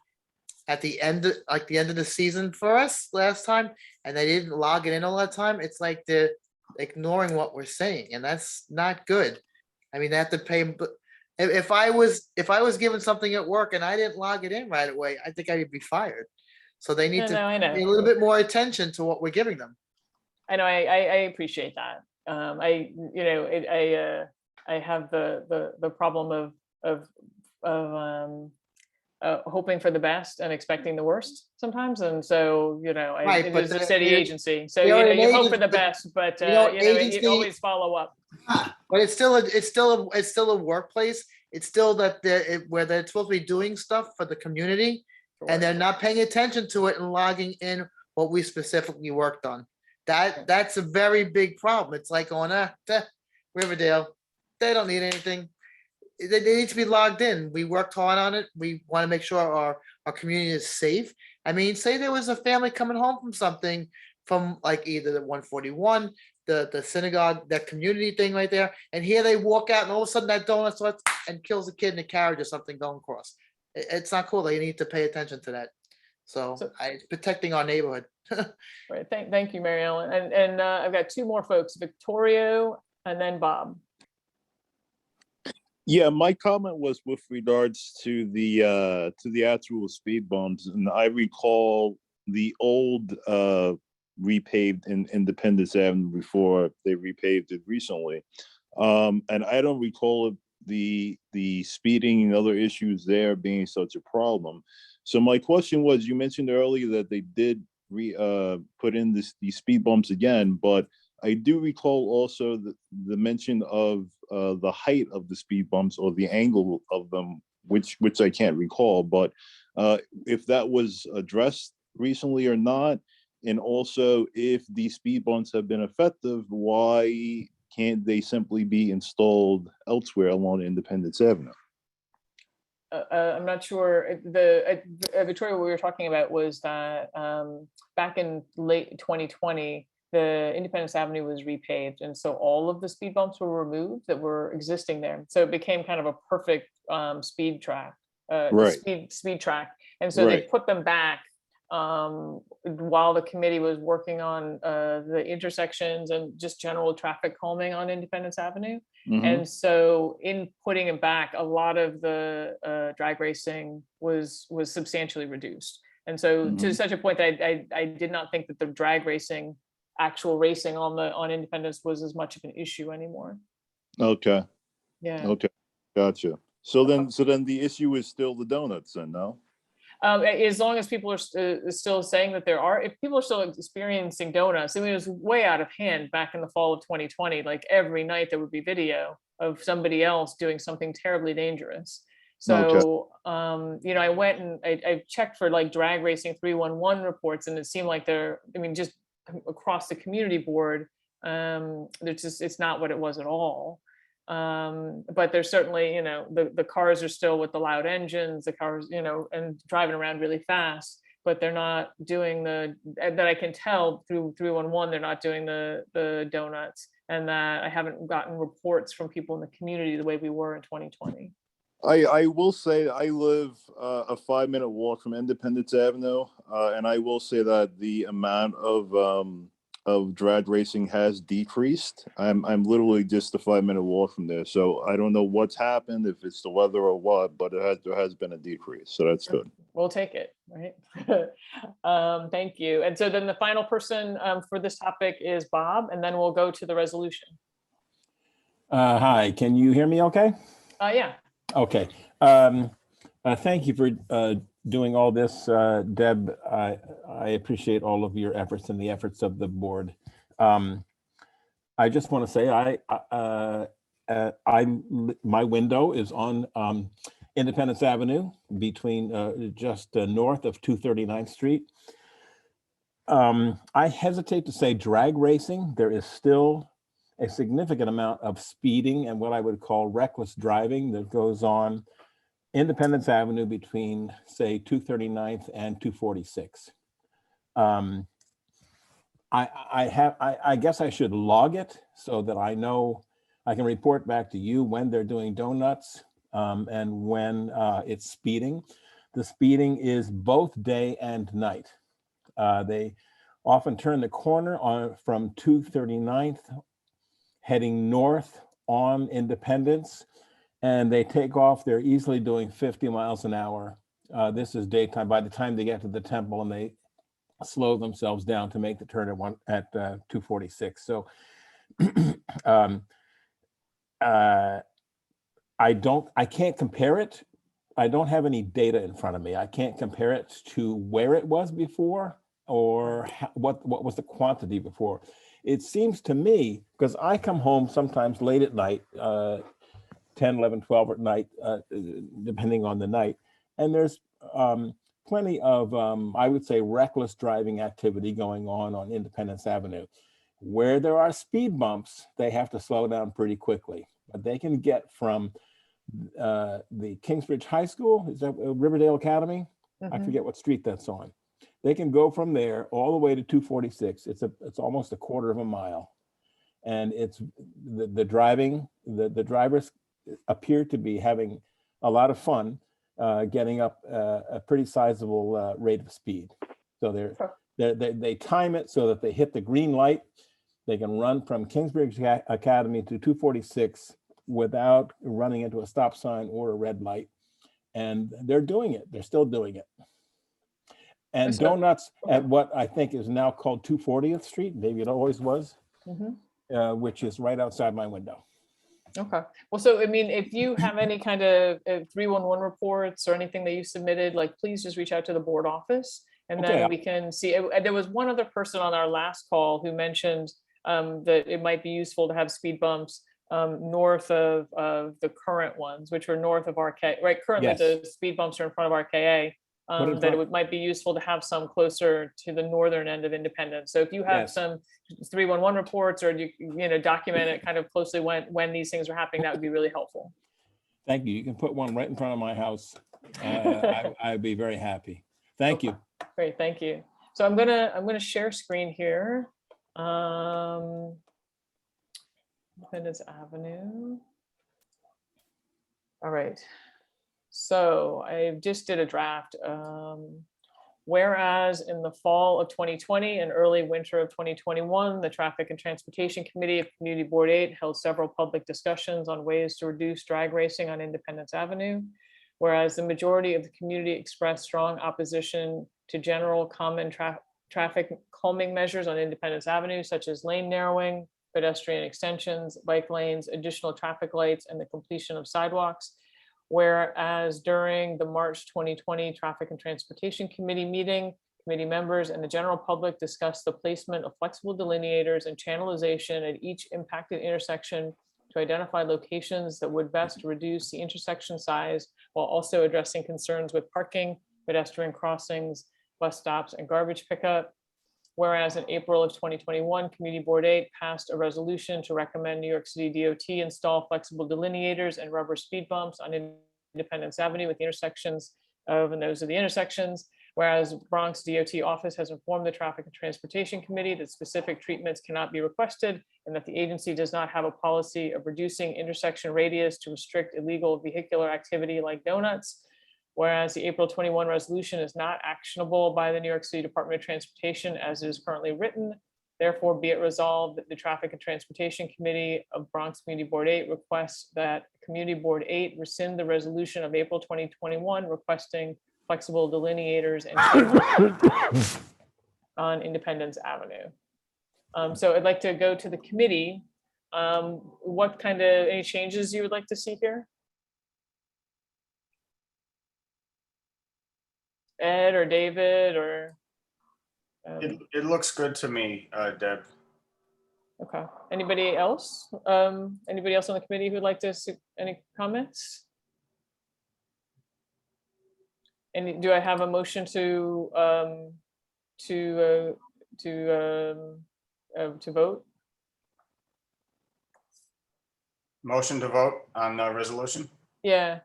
at the end, like the end of the season for us last time, and they didn't log it in all that time, it's like they're ignoring what we're saying, and that's not good. I mean, they have to pay. But if I was given something at work and I didn't log it in right away, I think I would be fired. So they need to I know. pay a little bit more attention to what we're giving them. I know. I appreciate that. I have the problem of hoping for the best and expecting the worst sometimes, and so Right, it but is a the- city you're- agency, so you're an you hope for agent, the but- best, but you agency- always follow up. But it's still a workplace. It's still that where they're supposed to be doing stuff for the community, and they're not paying attention to it and logging in what we specifically worked on. That's a very big problem. It's like going, Riverdale, they don't need anything. They need to be logged in. We worked hard on it. We want to make sure our community is safe. I mean, say there was a family coming home from something from like either the 141, the synagogue, that community thing right there, and here they walk out and all of a sudden that donut starts and kills a kid in a carriage or something going across. It's not cool. They need to pay attention to that. So it's protecting our neighborhood. Right. Thank you, Mary Ellen. And I've got two more folks, Victorio and then Bob. Yeah, my comment was with regards to the actual speed bumps, and I recall the old repaved in Independence Avenue before they repaved it recently, and I don't recall the speeding and other issues there being such a problem. So my question was, you mentioned earlier that they did put in these speed bumps again, but I do recall also the mention of the height of the speed bumps or the angle of them, which I can't recall, but if that was addressed recently or not, and also if these speed bumps have been effective, why can't they simply be installed elsewhere along Independence Avenue? I'm not sure. Victoria, what we were talking about was that back in late 2020, the Independence Avenue was repaved, and so all of the speed bumps were removed that were existing there. So it became kind of a perfect speed track, speed track. And so they put them back while the committee was working on the intersections and just general traffic calming on Independence Avenue. And so in putting it back, a lot of the drag racing was substantially reduced. And so to such a point that I did not think that the drag racing, actual racing on Independence was as much of an issue anymore. Okay. Yeah. Okay. Gotcha. So then the issue is still the donuts then, no? As long as people are still saying that if people are still experiencing donuts, I mean, it was way out of hand back in the fall of 2020. Like every night there would be video of somebody else doing something terribly dangerous. So, I went and I checked for like drag racing 311 reports, and it seemed like just across the community board, it's not what it was at all. But there's certainly, the cars are still with the loud engines, the cars, and driving around really fast, but they're not doing that I can tell through 311, they're not doing the donuts, and that I haven't gotten reports from people in the community the way we were in 2020. I will say I live a 5-minute walk from Independence Avenue, and I will say that the amount of drag racing has decreased. I'm literally just a 5-minute walk from there, so I don't know what's happened, if it's the weather or what, but there has been a decrease, so that's good. We'll take it, right? Thank you. And so then the final person for this topic is Bob, and then we'll go to the resolution. Hi, can you hear me okay? Yeah. Okay. Thank you for doing all this, Deb. I appreciate all of your efforts and the efforts of the board. I just want to say my window is on Independence Avenue between just north of 239th Street. I hesitate to say drag racing. There is still a significant amount of speeding and what I would call reckless driving that goes on Independence Avenue between, say, 239th and 246. I guess I should log it so that I know I can report back to you when they're doing donuts and when it's speeding. The speeding is both day and night. They often turn the corner from 239th heading north on Independence, and they take off. They're easily doing 50 miles an hour. This is daytime. By the time they get to the temple, and they slow themselves down to make the turn at 246. So I can't compare it. I don't have any data in front of me. I can't compare it to where it was before or what was the quantity before. It seems to me, because I come home sometimes late at night, 10, 11, 12 at night, depending on the night. And there's plenty of, I would say, reckless driving activity going on Independence Avenue. Where there are speed bumps, they have to slow down pretty quickly. But they can get from the Kingsbridge High School, is that Riverdale Academy? I forget what street that's on. They can go from there all the way to 246. It's almost a quarter of a mile. And it's the drivers appear to be having a lot of fun getting up a pretty sizable rate of speed. So they time it so that they hit the green light. They can run from Kingsbridge Academy to 246 without running into a stop sign or a red light. And they're doing it. They're still doing it. And donuts at what I think is now called 240th Street, maybe it always was, which is right outside my window. Okay. Well, so, I mean, if you have any kind of 311 reports or anything that you submitted, like, please just reach out to the board office and then we can see. There was one other person on our last call who mentioned that it might be useful to have speed bumps north of the current ones, which are north of RK, right? Currently, the speed bumps are in front of RKA. That it might be useful to have some closer to the northern end of Independence. So if you have some 311 reports, or you document it kind of closely when these things are happening, that would be really helpful. Thank you. You can put one right in front of my house. I'd be very happy. Thank you. Great, thank you. So I'm gonna share screen here. Independence Avenue. All right. So I just did a draft. Whereas in the fall of 2020 and early winter of 2021, the Traffic and Transportation Committee of Community Board 8 held several public discussions on ways to reduce drag racing on Independence Avenue. Whereas the majority of the community expressed strong opposition to general common traffic calming measures on Independence Avenue, such as lane narrowing, pedestrian extensions, bike lanes, additional traffic lights, and the completion of sidewalks. Whereas during the March 2020 Traffic and Transportation Committee meeting, committee members and the general public discussed the placement of flexible delineators and channelization at each impacted intersection to identify locations that would best reduce the intersection size while also addressing concerns with parking, pedestrian crossings, bus stops, and garbage pickup. Whereas in April of 2021, Community Board 8 passed a resolution to recommend New York City DOT install flexible delineators and rubber speed bumps on Independence Avenue with the intersections of, and those are the intersections. Whereas Bronx DOT office has informed the Traffic and Transportation Committee that specific treatments cannot be requested and that the agency does not have a policy of reducing intersection radius to restrict illegal vehicular activity like donuts. Whereas the April 21 resolution is not actionable by the New York City Department of Transportation as it is currently written. Therefore, be it resolved that the Traffic and Transportation Committee of Bronx Community Board 8 requests that Community Board 8 rescind the resolution of April 2021 requesting flexible delineators and on Independence Avenue. So I'd like to go to the committee. What kind of, any changes you would like to see here? Ed or David or? It looks good to me, Deb. Okay, anybody else? Anybody else on the committee who'd like to, any comments? And do I have a motion to vote? Motion to vote on the resolution? Yeah.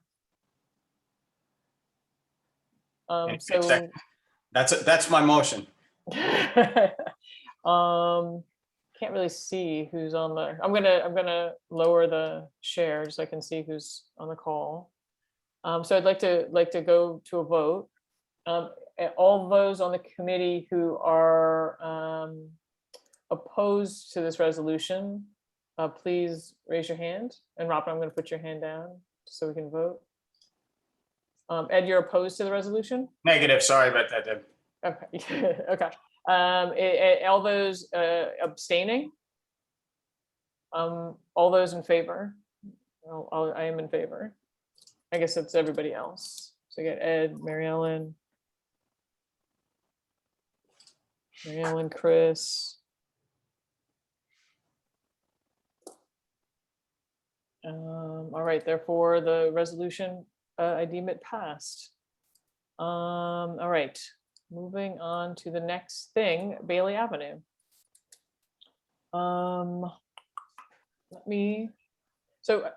So That's my motion. Can't really see who's on the, I'm gonna lower the share so I can see who's on the call. So I'd like to go to a vote. All those on the committee who are opposed to this resolution, please raise your hand. And Robin, I'm going to put your hand down so we can vote. Ed, you're opposed to the resolution? Negative, sorry about that, Deb. Okay. Okay. All those abstaining? All those in favor? Well, I am in favor. I guess it's everybody else. So you get Ed, Mary Ellen, Chris. All right, therefore the resolution, I deem it passed. All right, moving on to the next thing, Bailey Avenue. So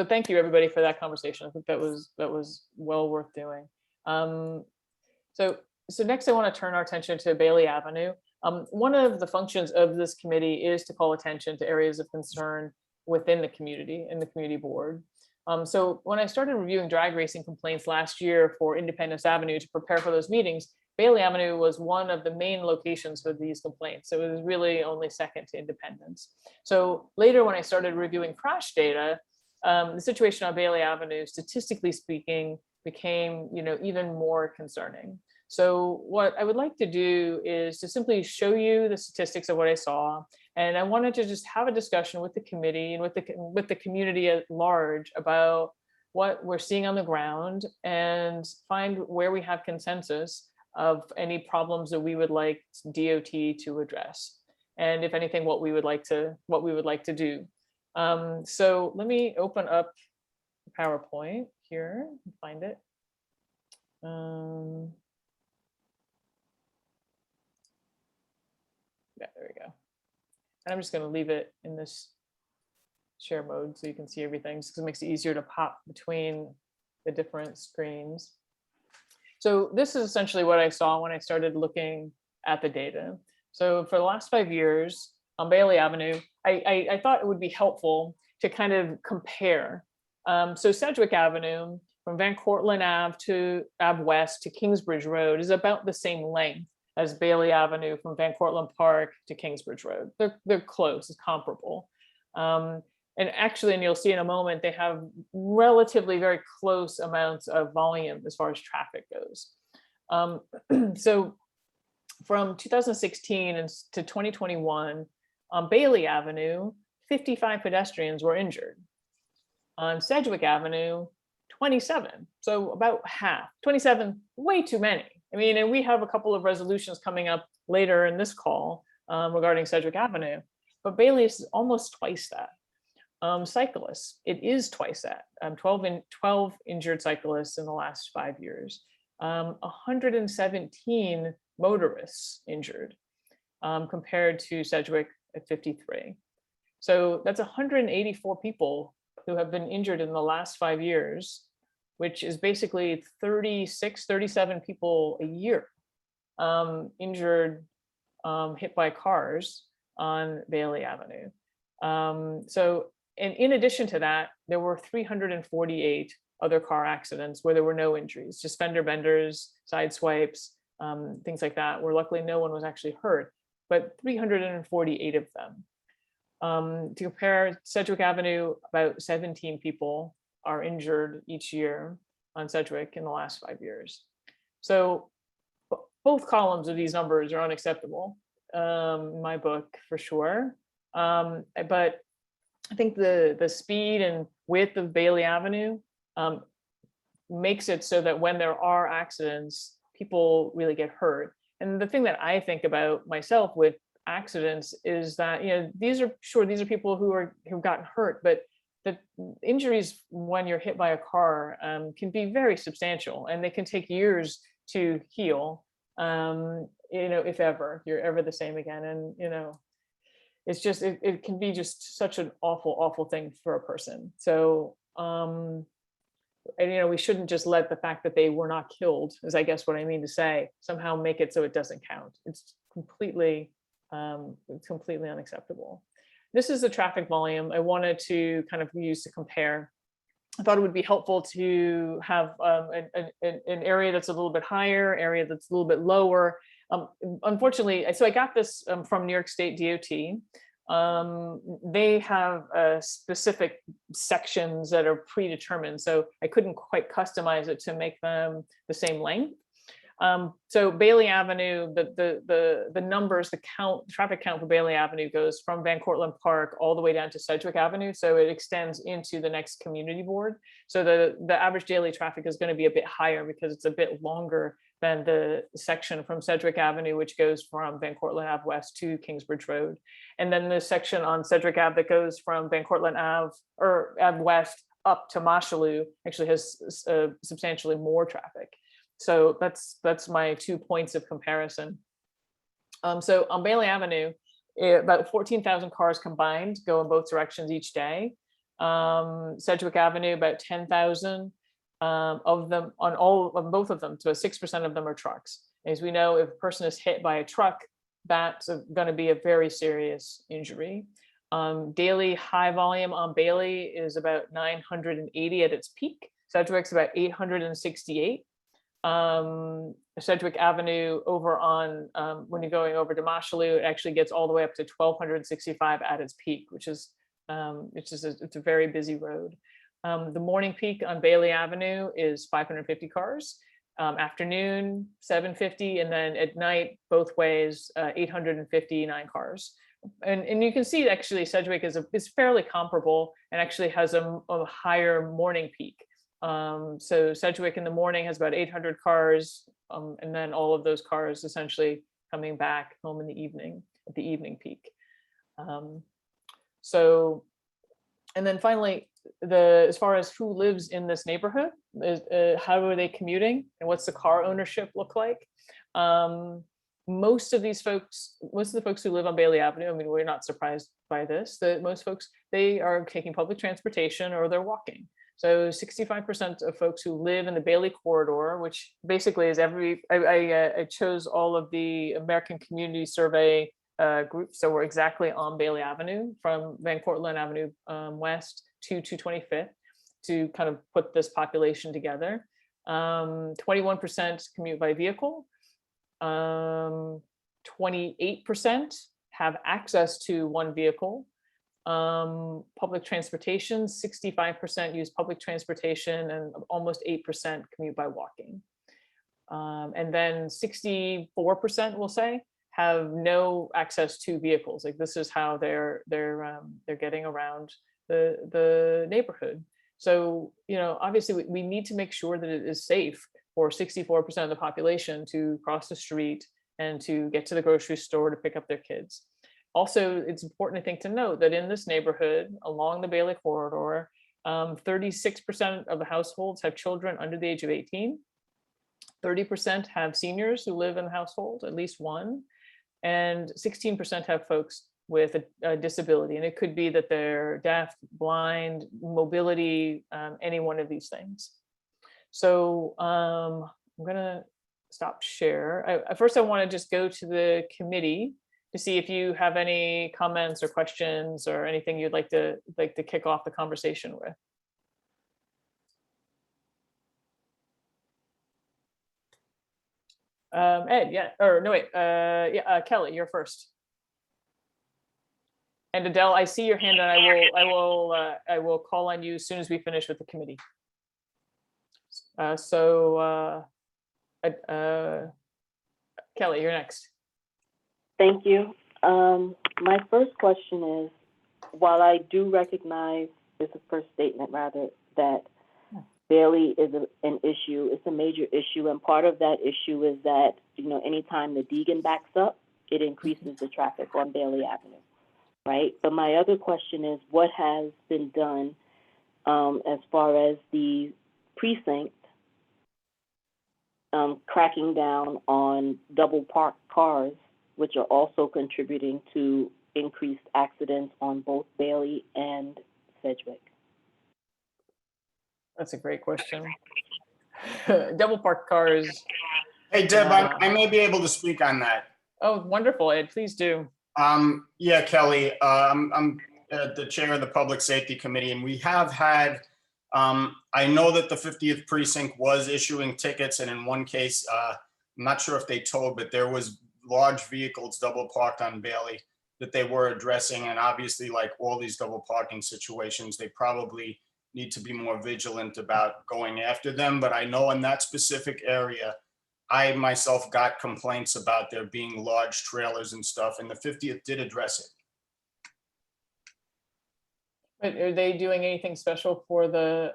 thank you everybody for that conversation. I think that was well worth doing. So next I want to turn our attention to Bailey Avenue. One of the functions of this committee is to call attention to areas of concern within the community and the community board. So when I started reviewing drag racing complaints last year for Independence Avenue to prepare for those meetings, Bailey Avenue was one of the main locations for these complaints. So it was really only second to Independence. So later when I started reviewing crash data, the situation on Bailey Avenue, statistically speaking, became even more concerning. So what I would like to do is to simply show you the statistics of what I saw. And I wanted to just have a discussion with the committee and with the community at large about what we're seeing on the ground and find where we have consensus of any problems that we would like DOT to address. And if anything, what we would like to do. So let me open up PowerPoint here and find it. Yeah, there we go. And I'm just going to leave it in this share mode so you can see everything, just because it makes it easier to pop between the different screens. So this is essentially what I saw when I started looking at the data. So for the last 5 years on Bailey Avenue, I thought it would be helpful to kind of compare. So Sedgwick Avenue from Van Cortlandt Ave to Ave West to Kingsbridge Road is about the same length as Bailey Avenue from Van Cortlandt Park to Kingsbridge Road. They're close, it's comparable. And actually, and you'll see in a moment, they have relatively very close amounts of volume as far as traffic goes. So from 2016 to 2021, on Bailey Avenue, 55 pedestrians were injured. On Sedgwick Avenue, 27, so about half. 27, way too many. I mean, and we have a couple of resolutions coming up later in this call regarding Sedgwick Avenue, but Bailey is almost twice that. Cyclists, it is twice that. 12 injured cyclists in the last 5 years. 117 motorists injured compared to Sedgwick at 53. So that's 184 people who have been injured in the last 5 years which is basically 36, 37 people a year injured, hit by cars on Bailey Avenue. And in addition to that, there were 348 other car accidents where there were no injuries, just fender benders, side swipes, things like that, where luckily no one was actually hurt, but 348 of them. To compare, Sedgwick Avenue, about 17 people are injured each year on Sedgwick in the last 5 years. So both columns of these numbers are unacceptable, in my book, for sure. But I think the speed and width of Bailey Avenue makes it so that when there are accidents, people really get hurt. And the thing that I think about myself with accidents is that, these are people who've gotten hurt, but the injuries when you're hit by a car can be very substantial, and they can take years to heal. If ever you're ever the same again. And, it's just, it can be just such an awful, awful thing for a person. So, we shouldn't just let the fact that they were not killed, is I guess what I mean to say, somehow make it so it doesn't count. It's completely unacceptable. This is the traffic volume I wanted to kind of use to compare. I thought it would be helpful to have an area that's a little bit higher, area that's a little bit lower. Unfortunately, so I got this from New York State DOT. They have specific sections that are predetermined, so I couldn't quite customize it to make them the same length. So Bailey Avenue, the numbers, the traffic count for Bailey Avenue goes from Van Cortlandt Park all the way down to Sedgwick Avenue. So it extends into the next community board. So the average daily traffic is going to be a bit higher because it's a bit longer than the section from Sedgwick Avenue, which goes from Van Cortlandt Ave West to Kingsbridge Road. And then the section on Sedgwick Ave that goes from Van Cortlandt Ave West up to Mosholu actually has substantially more traffic. So that's my 2 points of comparison. So on Bailey Avenue, about 14,000 cars combined go in both directions each day. Sedgwick Avenue, about 10,000 of them on both of them. So 6% of them are trucks. As we know, if a person is hit by a truck, that's going to be a very serious injury. Daily high volume on Bailey is about 980 at its peak. Sedgwick's about 868. Sedgwick Avenue over on when you're going over to Mosholu, it actually gets all the way up to 1,265 at its peak, which is it's a very busy road. The morning peak on Bailey Avenue is 550 cars. Afternoon 750, and then at night both ways 859 cars. And you can see actually Sedgwick is fairly comparable and actually has a higher morning peak. So Sedgwick in the morning has about 800 cars, and then all of those cars essentially coming back home in the evening at the evening peak. And then finally, as far as who lives in this neighborhood, how are they commuting and what's the car ownership look like? Most of the folks who live on Bailey Avenue, I mean, we're not surprised by this, that most folks, they are taking public transportation or they're walking. So 65% of folks who live in the Bailey corridor, which basically is I chose all of the American Community Survey groups, so we're exactly on Bailey Avenue from Van Cortlandt Avenue West to 225th to kind of put this population together. 21% commute by vehicle. 28% have access to one vehicle. Public transportation, 65% use public transportation, and almost 8% commute by walking. And then 64%, we'll say, have no access to vehicles. Like this is how they're getting around the neighborhood. So, obviously we need to make sure that it is safe for 64% of the population to cross the street and to get to the grocery store to pick up their kids. Also, it's important, I think, to note that in this neighborhood along the Bailey corridor, 36% of the households have children under the age of 18. 30% have seniors who live in the household, at least one, and 16% have folks with a disability. And it could be that they're deaf, blind, mobility, any one of these things. So I'm gonna stop share. First, I want to just go to the committee to see if you have any comments or questions or anything you'd like to kick off the conversation with. Ed, yeah, or no, wait, yeah, Kelly, you're first. And Adele, I see your hand, and I will call on you as soon as we finish with the committee. Kelly, you're next. Thank you. My first question is, while I do recognize, this is first statement rather, that Bailey is an issue, it's a major issue, and part of that issue is that, you know, anytime the Deegan backs up, it increases the traffic on Bailey Avenue, right? But my other question is, what has been done as far as the precinct cracking down on double parked cars, which are also contributing to increased accidents on both Bailey and Sedgwick? That's a great question. Double parked cars. Hey, Deb, I may be able to speak on that. Oh, wonderful, Ed, please do. Yeah, Kelly, I'm the chair of the Public Safety Committee, and we have had, I know that the 50th precinct was issuing tickets, and in one case, I'm not sure if they told, but there was large vehicles double parked on Bailey that they were addressing, and obviously, like all these double parking situations, they probably need to be more vigilant about going after them. But I know in that specific area, I myself got complaints about there being large trailers and stuff, and the 50th did address it. But are they doing anything special for the,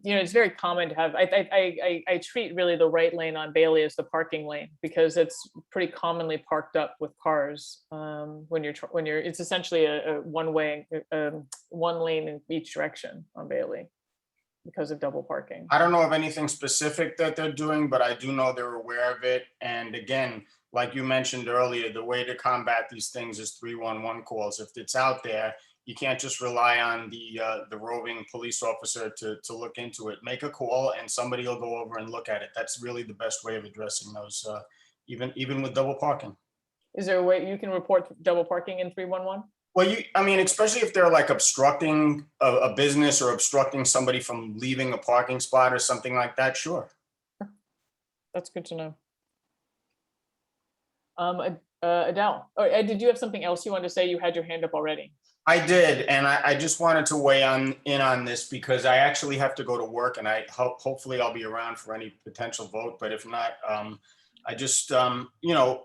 you know, it's very common to have, I treat really the right lane on Bailey as the parking lane, because it's pretty commonly parked up with cars when you're, it's essentially a one-way, one lane in each direction on Bailey because of double parking. I don't know of anything specific that they're doing, but I do know they're aware of it. And again, like you mentioned earlier, the way to combat these things is 311 calls. If it's out there, you can't just rely on the roving police officer to look into it. Make a call and somebody will go over and look at it. That's really the best way of addressing those, even with double parking. Is there a way you can report double parking in 311? Well, I mean, especially if they're like obstructing a business or obstructing somebody from leaving a parking spot or something like that, sure. That's good to know. Adele, or Ed, did you have something else you wanted to say? You had your hand up already. I did, and I just wanted to weigh in on this because I actually have to go to work, and hopefully I'll be around for any potential vote. But if not, I just you know,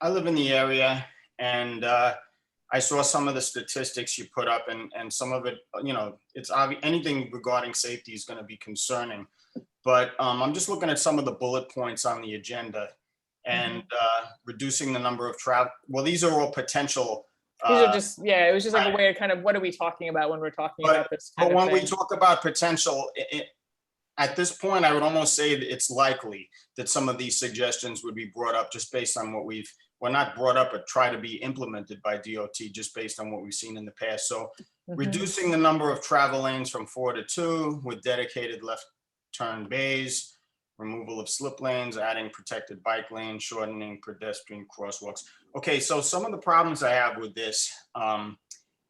I live in the area, and I saw some of the statistics you put up, and some of it, you know, it's obvious anything regarding safety is going to be concerning. But I'm just looking at some of the bullet points on the agenda, and reducing the number of travel. Well, these are all potential. These are just, yeah, it was just like a way of kind of, what are we talking about when we're talking about this? But when we talk about potential, at this point, I would almost say that it's likely that some of these suggestions would be brought up just based on what well, not brought up, but try to be implemented by DOT just based on what we've seen in the past. So reducing the number of travel lanes from 4 to 2 with dedicated left turn bays, removal of slip lanes, adding protected bike lanes, shortening pedestrian crosswalks. Okay, so some of the problems I have with this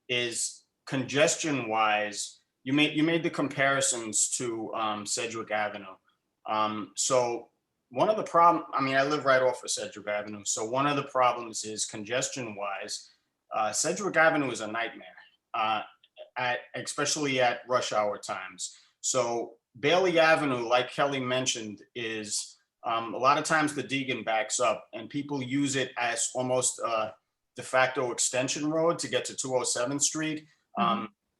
is congestion-wise. You made the comparisons to Sedgwick Avenue. So one of the problems, I mean, I live right off of Sedgwick Avenue. So one of the problems is congestion-wise. Sedgwick Avenue is a nightmare, especially at rush hour times. So Bailey Avenue, like Kelly mentioned, is a lot of times the Deegan backs up and people use it as almost a de facto extension road to get to 207th Street.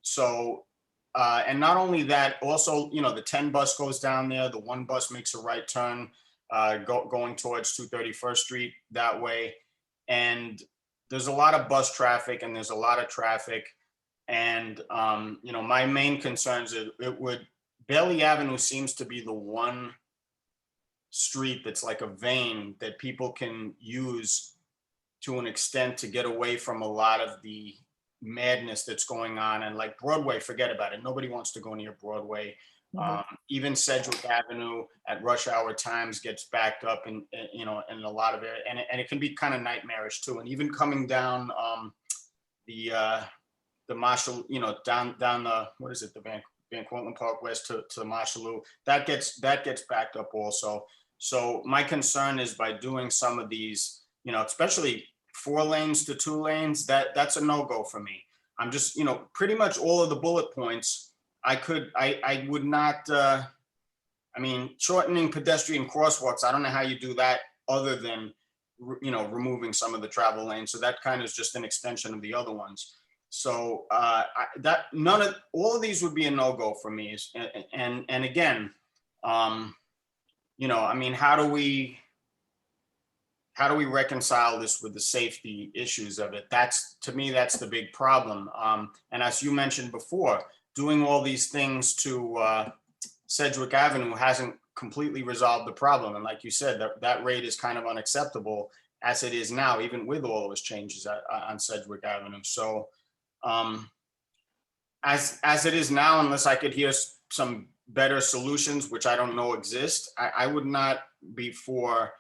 So, and not only that, also, you know, the 10 bus goes down there, the 1 bus makes a right turn going towards 231st Street that way. And there's a lot of bus traffic and there's a lot of traffic. And, you know, my main concerns is Bailey Avenue seems to be the one street that's like a vein that people can use to an extent to get away from a lot of the madness that's going on. And like Broadway, forget about it. Nobody wants to go near Broadway Even Sedgwick Avenue at rush hour times gets backed up in a lot of it, and it can be kind of nightmarish too. And even coming down the Marshall, down the, what is it, the Van Cortlandt Park West to Marshalloo, that gets backed up also. So my concern is by doing some of these, especially 4 lanes to 2 lanes, that's a no-go for me. I'm just, pretty much all of the bullet points, I would not, shortening pedestrian crosswalks, I don't know how you do that other than, removing some of the travel lanes. So that kind of is just an extension of the other ones. So all of these would be a no-go for me. And again, how do we reconcile this with the safety issues of it? To me, that's the big problem. And as you mentioned before, doing all these things to Sedgwick Avenue hasn't completely resolved the problem. And like you said, that rate is kind of unacceptable as it is now, even with all those changes on Sedgwick Avenue. So as it is now, unless I could hear some better solutions, which I don't know exist, I would not be for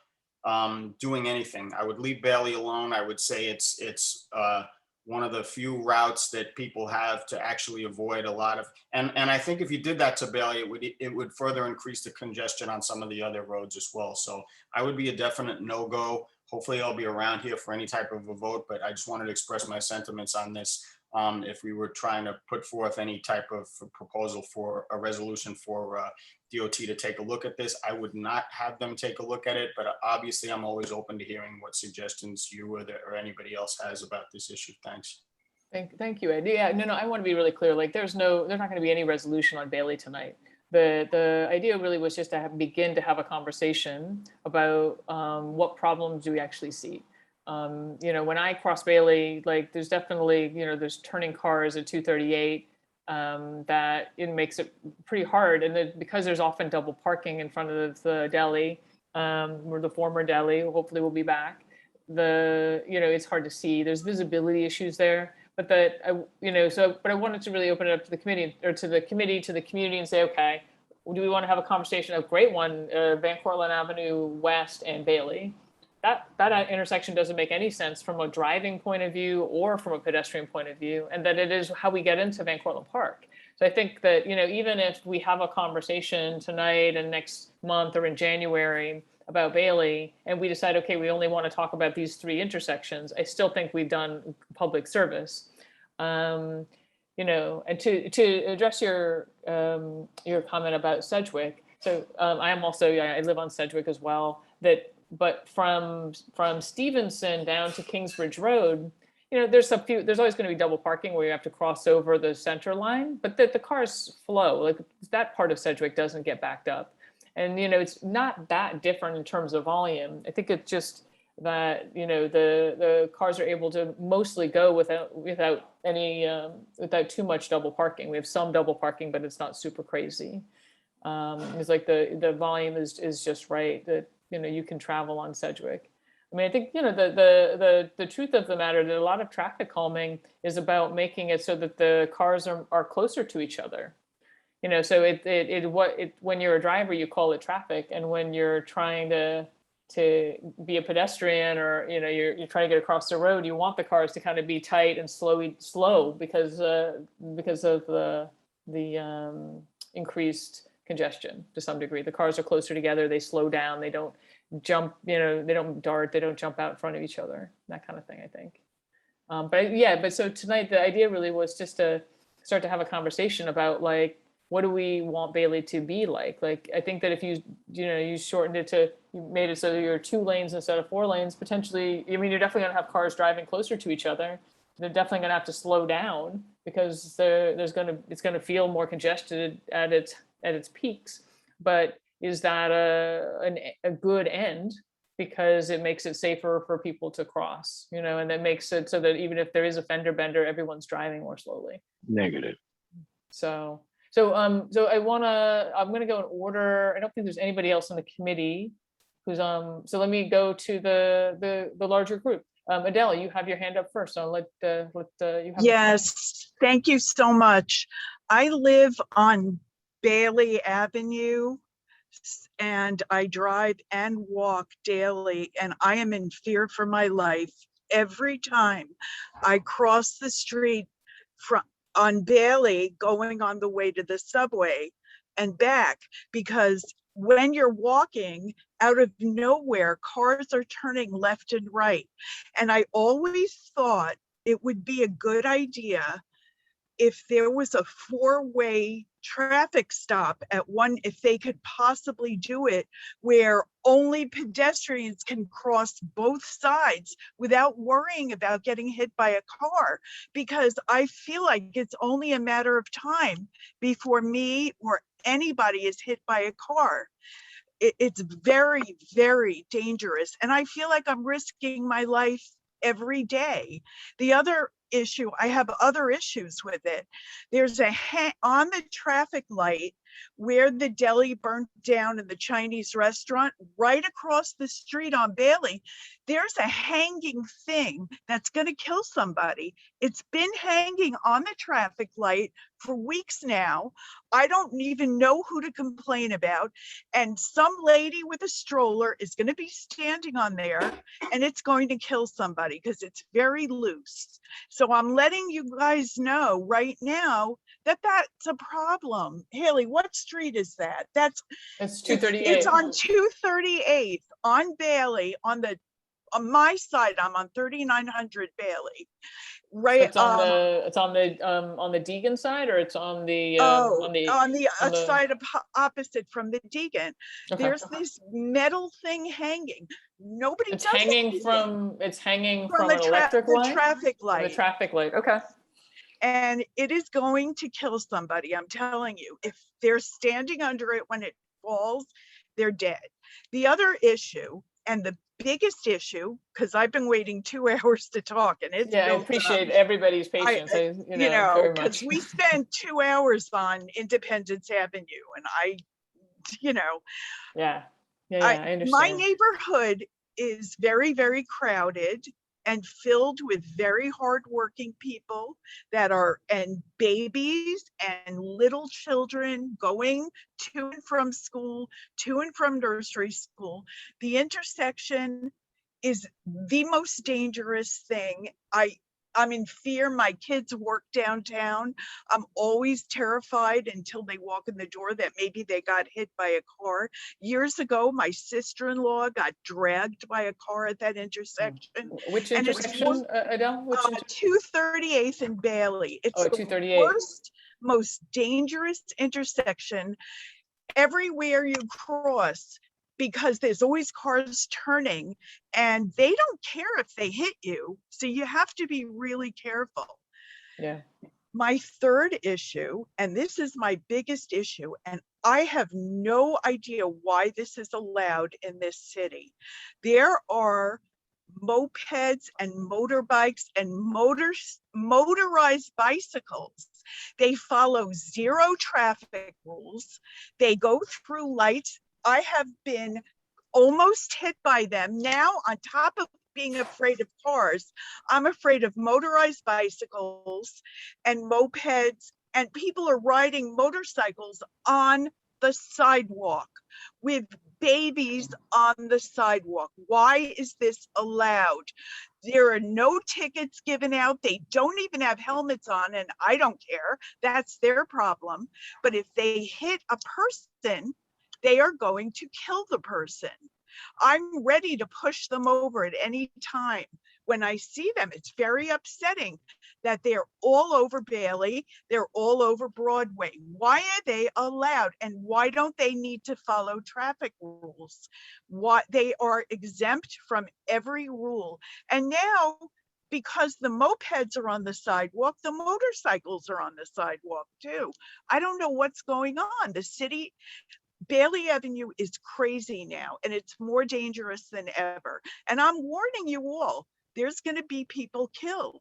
doing anything. I would leave Bailey alone. I would say it's one of the few routes that people have to actually avoid a lot of, and I think if you did that to Bailey, it would further increase the congestion on some of the other roads as well. So I would be a definite no-go. Hopefully I'll be around here for any type of a vote, but I just wanted to express my sentiments on this. If we were trying to put forth any type of proposal for a resolution for DOT to take a look at this, I would not have them take a look at it, but obviously I'm always open to hearing what suggestions you or anybody else has about this issue. Thanks. Thank you, Ed. Yeah, no, I want to be really clear. Like, there's not going to be any resolution on Bailey tonight. The idea really was just to begin to have a conversation about what problems do we actually see. When I cross Bailey, like there's definitely, there's turning cars at 238 that it makes it pretty hard. And then because there's often double parking in front of the deli, or the former deli, hopefully we'll be back. It's hard to see. There's visibility issues there. But but I wanted to really open it up to the committee or to the community and say, okay, do we want to have a conversation? A great one, Van Cortlandt Avenue West and Bailey. That intersection doesn't make any sense from a driving point of view or from a pedestrian point of view, and that it is how we get into Van Cortlandt Park. So I think that, even if we have a conversation tonight and next month or in January about Bailey, and we decide, okay, we only want to talk about these 3 intersections, I still think we've done public service. And to address your comment about Sedgwick. So I live on Sedgwick as well. But from Stevenson down to Kingsbridge Road, there's always going to be double parking where you have to cross over the center line, but the cars flow. Like that part of Sedgwick doesn't get backed up. And, it's not that different in terms of volume. I think it's just that, the cars are able to mostly go without too much double parking. We have some double parking, but it's not super crazy. It's like the volume is just right that, you can travel on Sedgwick. I mean, I think, the truth of the matter that a lot of traffic calming is about making it so that the cars are closer to each other. So when you're a driver, you call it traffic. And when you're trying to be a pedestrian or, you're trying to get across the road, you want the cars to kind of be tight and slow because of the increased congestion to some degree. The cars are closer together, they slow down, they don't jump, they don't dart, they don't jump out in front of each other, that kind of thing, I think. But so tonight, the idea really was just to start to have a conversation about like, what do we want Bailey to be like? Like, I think that if you shortened it you made it so you're 2 lanes instead of 4 lanes, potentially, you're definitely gonna have cars driving closer to each other. They're definitely gonna have to slow down because it's gonna feel more congested at its peaks. But is that a good end? Because it makes it safer for people to cross, and that makes it so that even if there is a fender bender, everyone's driving more slowly. Negative. So I'm gonna go in order. I don't think there's anybody else on the committee who's so let me go to the larger group. Adele, you have your hand up first. So I'll let you have. Yes, thank you so much. I live on Bailey Avenue, and I drive and walk daily, and I am in fear for my life every time I cross the street on Bailey going on the way to the subway and back, because when you're walking, out of nowhere, cars are turning left and right. And I always thought it would be a good idea if there was a 4-way traffic stop at one, if they could possibly do it, where only pedestrians can cross both sides without worrying about getting hit by a car. Because I feel like it's only a matter of time before me or anybody is hit by a car. It's very, very dangerous. And I feel like I'm risking my life every day. The other issue, I have other issues with it. There's on the traffic light where the deli burnt down in the Chinese restaurant, right across the street on Bailey, there's a hanging thing that's going to kill somebody. It's been hanging on the traffic light for weeks now. I don't even know who to complain about. And some lady with a stroller is going to be standing on there, and it's going to kill somebody because it's very loose. So I'm letting you guys know right now that that's a problem. Haley, what street is that? It's 238. It's on 238 on Bailey, on my side. I'm on 3900 Bailey. Right. So it's on the Deegan side, or it's on the side opposite from the Deegan. Okay. There's this metal thing hanging. Nobody. It's hanging from an electric the light. Traffic light. The traffic light. Okay. And it is going to kill somebody. I'm telling you, if they're standing under it when it falls, they're dead. The other issue, and the biggest issue, because I've been waiting 2 hours to talk, and it's I appreciate everybody's patience. Very because much. we spent 2 hours on Independence Avenue, and I understand. My neighborhood is very, very crowded and filled with very hardworking people and babies and little children going to and from school, to and from nursery school. The intersection is the most dangerous thing. I'm in fear. My kids work downtown. I'm always terrified until they walk in the door that maybe they got hit by a car. Years ago, my sister-in-law got dragged by a car at that intersection. Which intersection, Adele? 238th and Bailey. It's the worst, most dangerous intersection everywhere you cross, because there's always cars turning and they don't care if they hit you. So you have to be really careful. Yeah. My third issue, and this is my biggest issue, and I have no idea why this is allowed in this city. There are mopeds and motorbikes and motorized bicycles. They follow zero traffic rules. They go through lights. I have been almost hit by them. Now, on top of being afraid of cars, I'm afraid of motorized bicycles and mopeds, and people are riding motorcycles on the sidewalk with babies on the sidewalk. Why is this allowed? There are no tickets given out. They don't even have helmets on, and I don't care. That's their problem. But if they hit a person, they are going to kill the person. I'm ready to push them over at any time. When I see them, it's very upsetting that they're all over Bailey, they're all over Broadway. Why are they allowed? And why don't they need to follow traffic rules? Why they are exempt from every rule. And now, because the mopeds are on the sidewalk, the motorcycles are on the sidewalk too. I don't know what's going on. The city, Bailey Avenue is crazy now, and it's more dangerous than ever. And I'm warning you all, there's going to be people killed.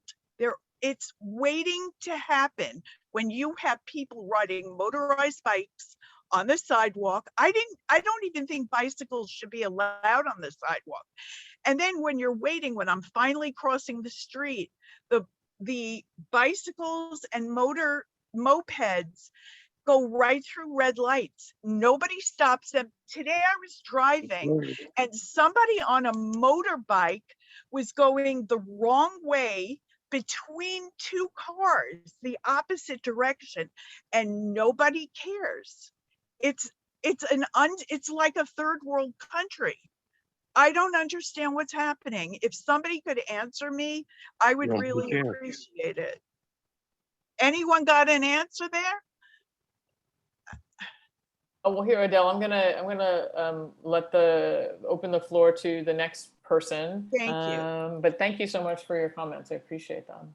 It's waiting to happen when you have people riding motorized bikes on the sidewalk. I don't even think bicycles should be allowed on the sidewalk. And then when you're waiting, when I'm finally crossing the street, the bicycles and mopeds go right through red lights. Nobody stops them. Today I was driving and somebody on a motorbike was going the wrong way between two cars, the opposite direction, and nobody cares. It's like a third world country. I don't understand what's happening. If somebody could answer me, I would really appreciate it. Anyone got an answer there? Oh, well, here, Adele, I'm gonna open the floor to the next person. Thank you. But thank you so much for your comments. I appreciate them.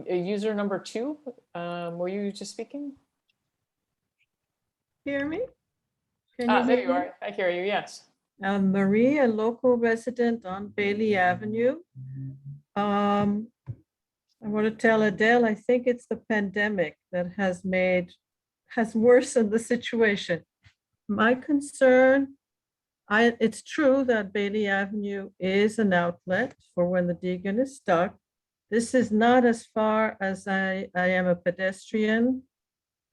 User number 2, were you just speaking? Hear me? Can There hear you me? are. I hear you, yes. Marie, a local resident on Bailey Avenue. I want to tell Adele, I think it's the pandemic that has worsened the situation. My concern, it's true that Bailey Avenue is an outlet for when the Deegan is stuck. This is not as far as I am a pedestrian.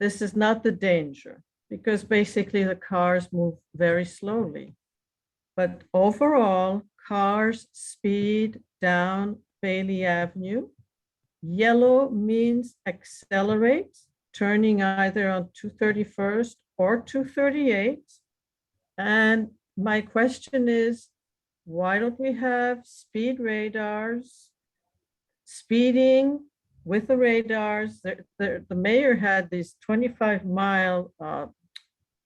This is not the danger, because basically the cars move very slowly. But overall, cars speed down Bailey Avenue. Yellow means accelerate, turning either on 231st or 238. And my question is, why don't we have speed radars, speeding with the radars? The mayor had these 25-mile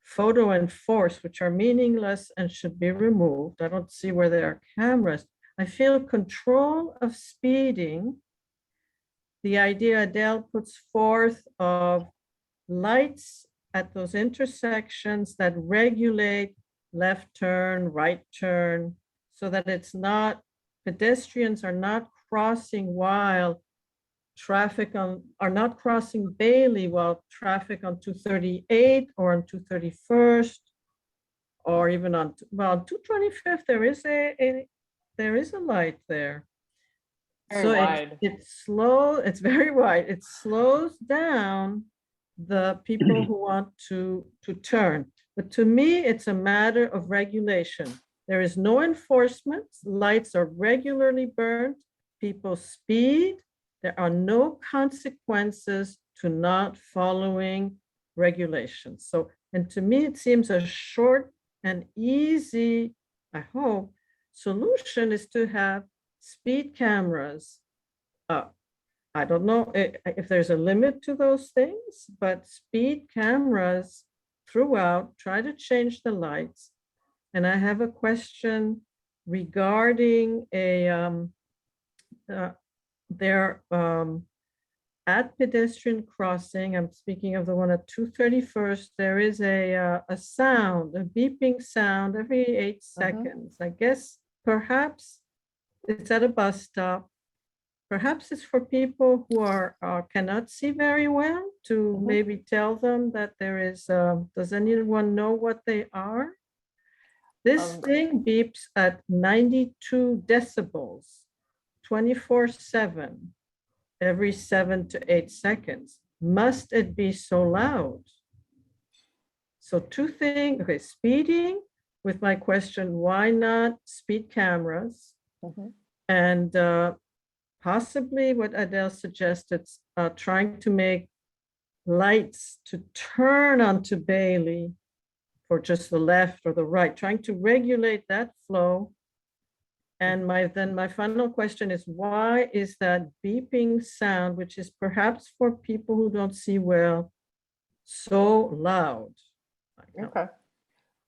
photo enforced, which are meaningless and should be removed. I don't see where there are cameras. I feel control of speeding, the idea Adele puts forth of lights at those intersections that regulate left turn, right turn, so that it's not, pedestrians are not crossing while are not crossing Bailey while traffic on 238 or on 231st, or even on 225th, there is a light there. Very So wide. it's very wide. It slows down the people who want to turn. But to me, it's a matter of regulation. There is no enforcement. Lights are regularly burned. People speed. There are no consequences to not following regulations. So, and to me, it seems a short and easy, I hope, solution is to have speed cameras. I don't know if there's a limit to those things, but speed cameras throughout, try to change the lights. And I have a question regarding at pedestrian crossing, I'm speaking of the one at 231st, there is a sound, a beeping sound every 8 seconds. I guess perhaps it's at a bus stop. Perhaps it's for people who cannot see very well, to maybe tell them that there is, does anyone know what they are? This thing beeps at 92 decibels, 24/7, every 7 to 8 seconds. Must it be so loud? So two things, okay, speeding with my question, why not speed cameras? And possibly what Adele suggested, trying to make lights to turn onto Bailey for just the left or the right, trying to regulate that flow. And my final question is, why is that beeping sound, which is perhaps for people who don't see well, so loud? Okay.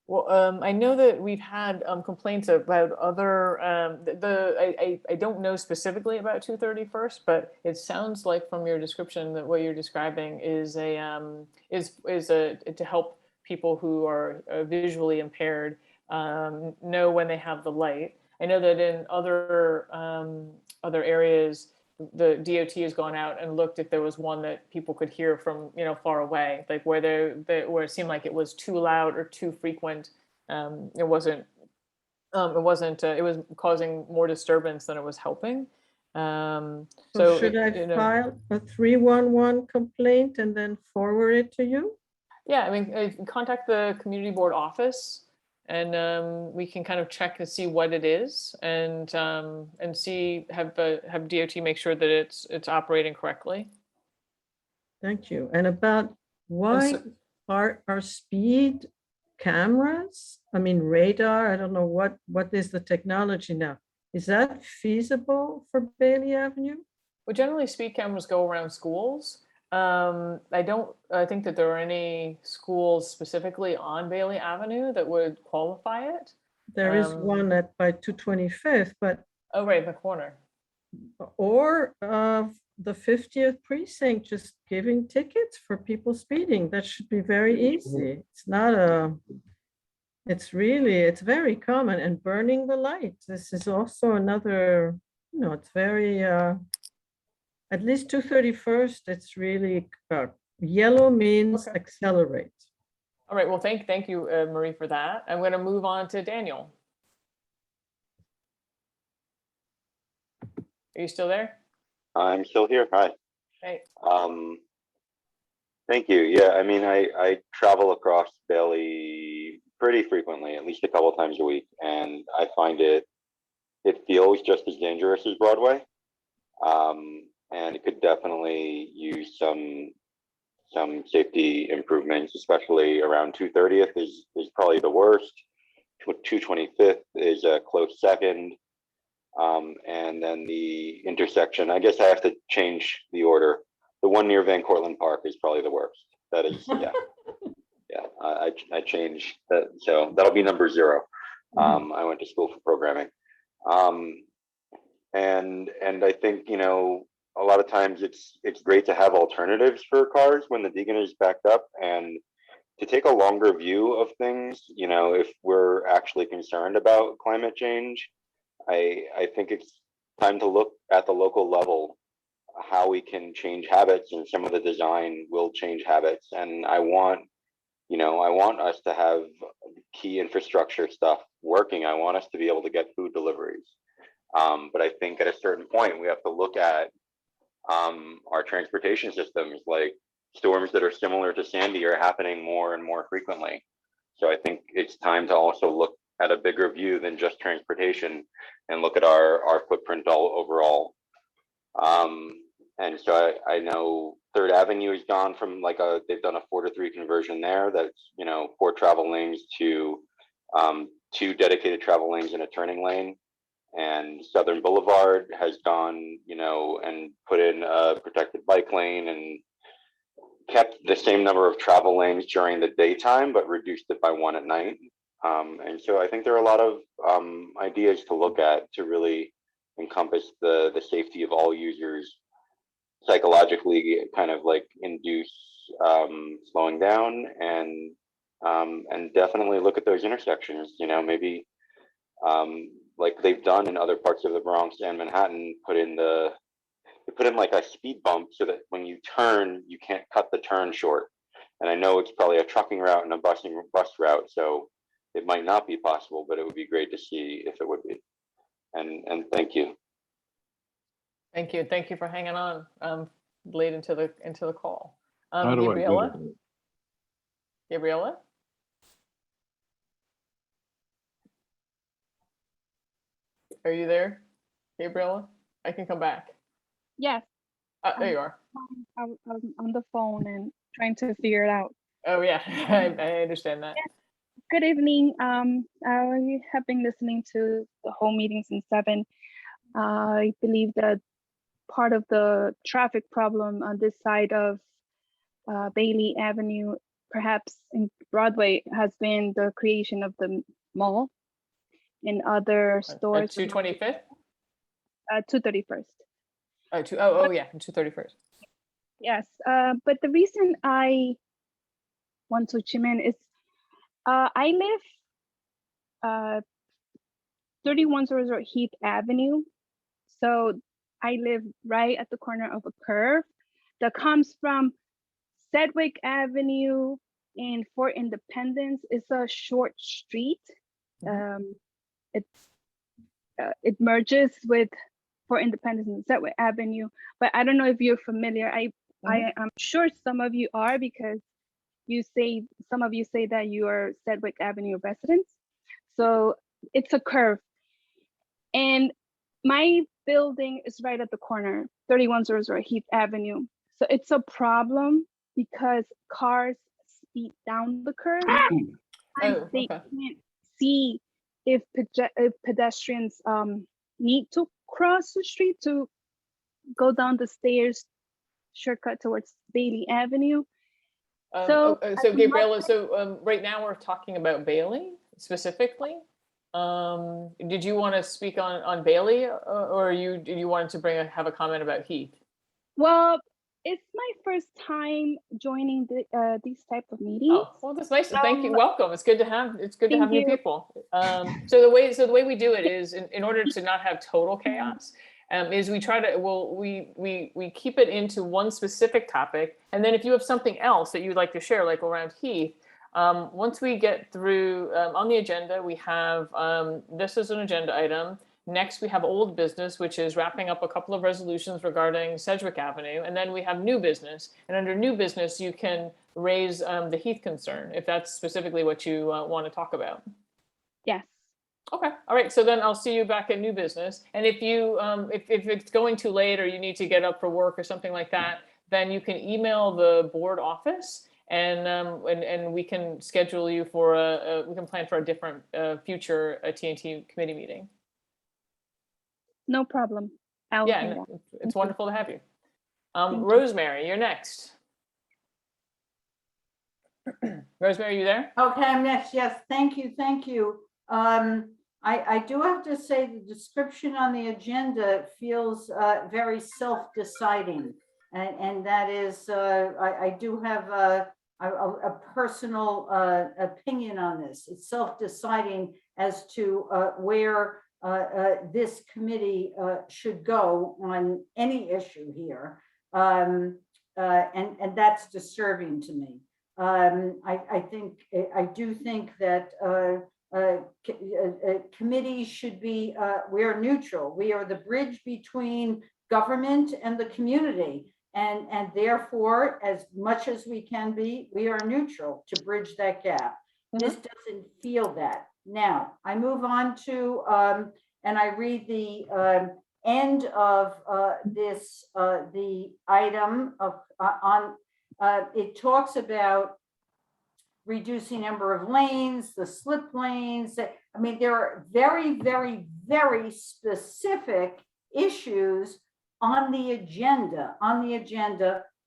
Well, I know that we've had complaints about other, I don't know specifically about 231st, but it sounds like from your description that what you're describing is to help people who are visually impaired know when they have the light. I know that in other areas, the DOT has gone out and looked if there was one that people could hear from, far away, like where it seemed like it was too loud or too frequent. It was causing more disturbance than it was helping. So should I you know, file a 311 complaint and then forward it to you? yeah, I mean, contact the community board office and we can kind of check and see what it is and see, have DOT make sure that it's operating correctly. Thank you. And about why are speed cameras, I mean radar, I don't know what is the technology now. Is that feasible for Bailey Avenue? Well, generally speed cameras go around schools. I think that there are any schools specifically on Bailey Avenue that would qualify it. There is one by 225th, but. Oh, right, the corner. Or the 50th precinct, just giving tickets for people speeding. That should be very easy. It's not it's very common. And burning the lights. This is also another, it's very, at least 231st, it's really, yellow means accelerate. All right, well, thank you, Marie, for that. I'm going to move on to Daniel. Are you still there? I'm still here. Hi. Hey. Thank you. Yeah, I mean, I travel across Bailey pretty frequently, at least a couple of times a week, and I find it feels just as dangerous as Broadway, and it could definitely use some safety improvements, especially around 230th is probably the worst. 225th is a close second. And then the intersection, I guess I have to change the order. The one near Van Cortlandt Park is probably the worst. That is, yeah. Yeah, I changed that. So that'll be number 0. I went to school for programming. And I think, a lot of times it's great to have alternatives for cars when the Deegan is backed up and to take a longer view of things, if we're actually concerned about climate change. I think it's time to look at the local level, how we can change habits, and some of the design will change habits. And I want us to have key infrastructure stuff working. I want us to be able to get food deliveries. But I think at a certain point, we have to look at our transportation systems, like storms that are similar to Sandy are happening more and more frequently. So I think it's time to also look at a bigger view than just transportation and look at our footprint overall. And so I know 3rd Avenue has gone from they've done a 4-to-3 conversion there. That's, 4 travel lanes to 2 dedicated travel lanes and a turning lane. And Southern Boulevard has gone, and put in a protected bike lane and kept the same number of travel lanes during the daytime, but reduced it by 1 at night. And so I think there are a lot of ideas to look at to really encompass the safety of all users, psychologically kind of induce slowing down and definitely look at those intersections, maybe like they've done in other parts of the Bronx and Manhattan, put in like a speed bump so that when you turn, you can't cut the turn short. And I know it's probably a trucking route and a bus route, so it might not be possible, but it would be great to see if it would be. And thank you. Thank you. Thank you for hanging on late into the call. How do I Gabriella? do Gabriella? Are you there, Gabriella? I can come back. Yes. There you are. I'm on the phone and trying to figure it out. Oh yeah, I understand that. Yes. Good evening. I have been listening to the whole meeting since 7. I believe that part of the traffic problem on this side of Bailey Avenue, perhaps in Broadway, has been the creation of the mall and other stores. 225th? 231st. Oh yeah, 231st. Yes, but the reason I want to chime in is I live 3100 Heath Avenue. So I live right at the corner of a curve that comes from Sedgwick Avenue in Fort Independence. It's a short street. It merges with for Independence and Sedgwick Avenue, but I don't know if you're familiar. I'm sure some of you are, because some of you say that you are Sedgwick Avenue residents. So it's a curve. And my building is right at the corner, 3100 Heath Avenue. So it's a problem because cars speed down the curve. And they can't see if pedestrians need to cross the street to go down the stairs, shortcut towards Bailey Avenue. So Gabriela, right now we're talking about Bailey specifically. Did you want to speak on Bailey, or you wanted to have a comment about Heath? Well, it's my first time joining these type of meetings. Oh, well, that's nice. Thank you. Welcome. It's good to have new you. people. So the way we do it is in order to not have total chaos. Is we try to we keep it into one specific topic, and then if you have something else that you'd like to share, like around Heath, once we get through on the agenda, we have this is an agenda item. Next, we have old business, which is wrapping up a couple of resolutions regarding Sedgwick Avenue, and then we have new business. And under new business, you can raise the Heath concern if that's specifically what you want to talk about. Yes. Okay. All right. So then I'll see you back at new business. And if you if it's going too late or you need to get up for work or something like that, then you can email the board office and we can schedule you for we can plan for a different future TNT committee meeting. No problem. Yeah, it's wonderful to have you. Rosemary, you're next. Rosemary, you there? Okay, I'm next. Yes, thank you, thank you. I do have to say the description on the agenda feels very self-deciding, and that is I do have a personal opinion on this. It's self-deciding as to where this committee should go on any issue here, and that's disturbing to me. I do think that committees should be, we are neutral. We are the bridge between government and the community. And therefore, as much as we can be, we are neutral to bridge that gap. This doesn't feel that. Now, I move on to, and I read the end of this, the item of, it talks about reducing number of lanes, the slip lanes. I mean, there are very, very, very specific issues on the agenda,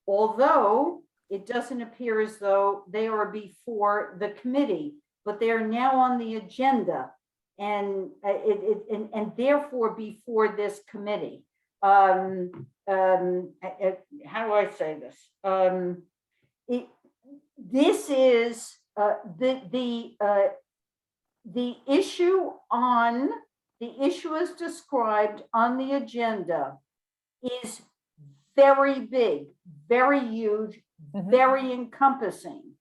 although it doesn't appear as though they are before the committee, but they are now on the agenda and therefore before this committee. How do I say this? This is the issue as described on the agenda is very big, very huge, very encompassing.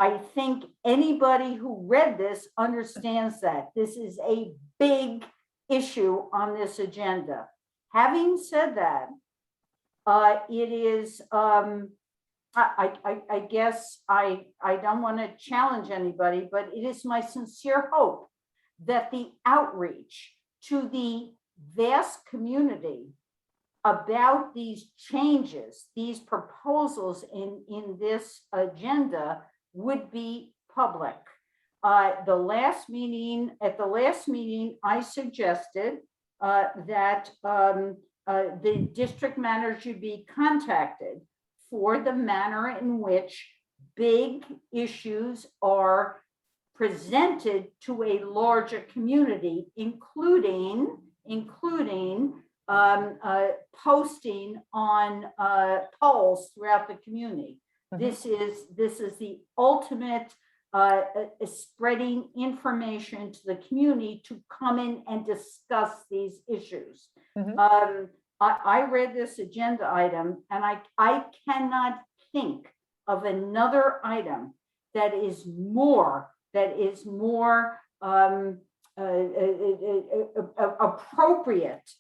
I think anybody who read this understands that this is a big issue on this agenda. Having said that, it is, I guess I don't want to challenge anybody, but it is my sincere hope that the outreach to the vast community about these changes, these proposals in this agenda would be public. At the last meeting, I suggested that the district manager should be contacted for the manner in which big issues are presented to a larger community, including posting on polls throughout the community. This is the ultimate spreading information to the community to come in and discuss these issues. I read this agenda item and I cannot think of another item that is more appropriate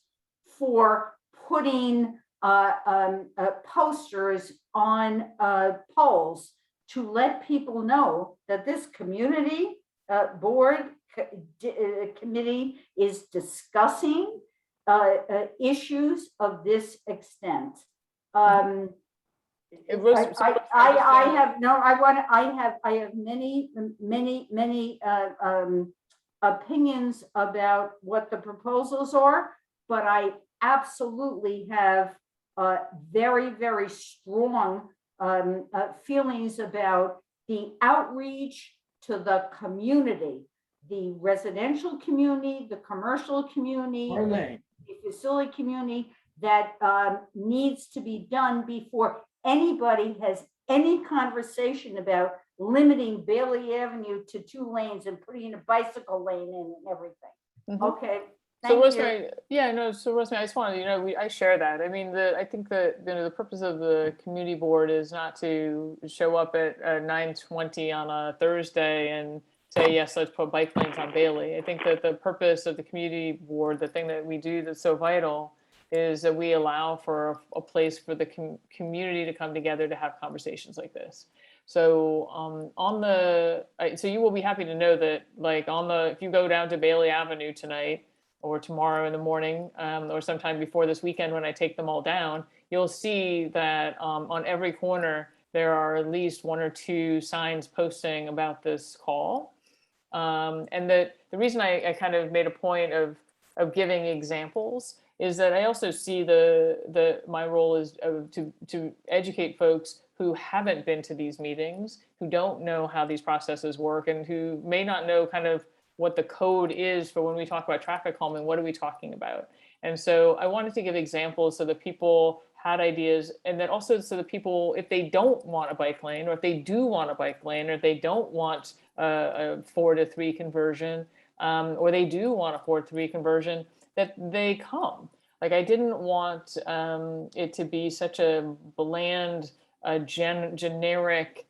for putting posters on poles to let people know that this community board committee is discussing issues of this extent. I have many opinions about what the proposals are, but I absolutely have very, very strong feelings about the outreach to the community, the residential community, the commercial community, the facility community, that needs to be done before anybody has any conversation about limiting Bailey Avenue to 2 lanes and putting a bicycle lane in and everything. Okay. So Thank you. Rosemary, yeah, no, so Rosemary, I just wanted, I share that. I mean, I think that, the purpose of the community board is not to show up at 9:20 on a Thursday and say, yes, let's put bike lanes on Bailey. I think that the purpose of the community board, the thing that we do that's so vital, is that we allow for a place for the community to come together to have conversations like this. So so you will be happy to know that, like, if you go down to Bailey Avenue tonight, or tomorrow in the morning, or sometime before this weekend when I take them all down, you'll see that on every corner, there are at least 1 or 2 signs posting about this call. And the reason I kind of made a point of giving examples is that I also see my role is to educate folks who haven't been to these meetings, who don't know how these processes work, and who may not know kind of what the code is for when we talk about traffic calming, what are we talking about? And so I wanted to give examples so that people had ideas, and then also so that people, if they don't want a bike lane, or if they do want a bike lane, or if they don't want a 4-to-3 conversion, or they do want a 4-to-3 conversion, that they come. Like, I didn't want it to be such a bland, generic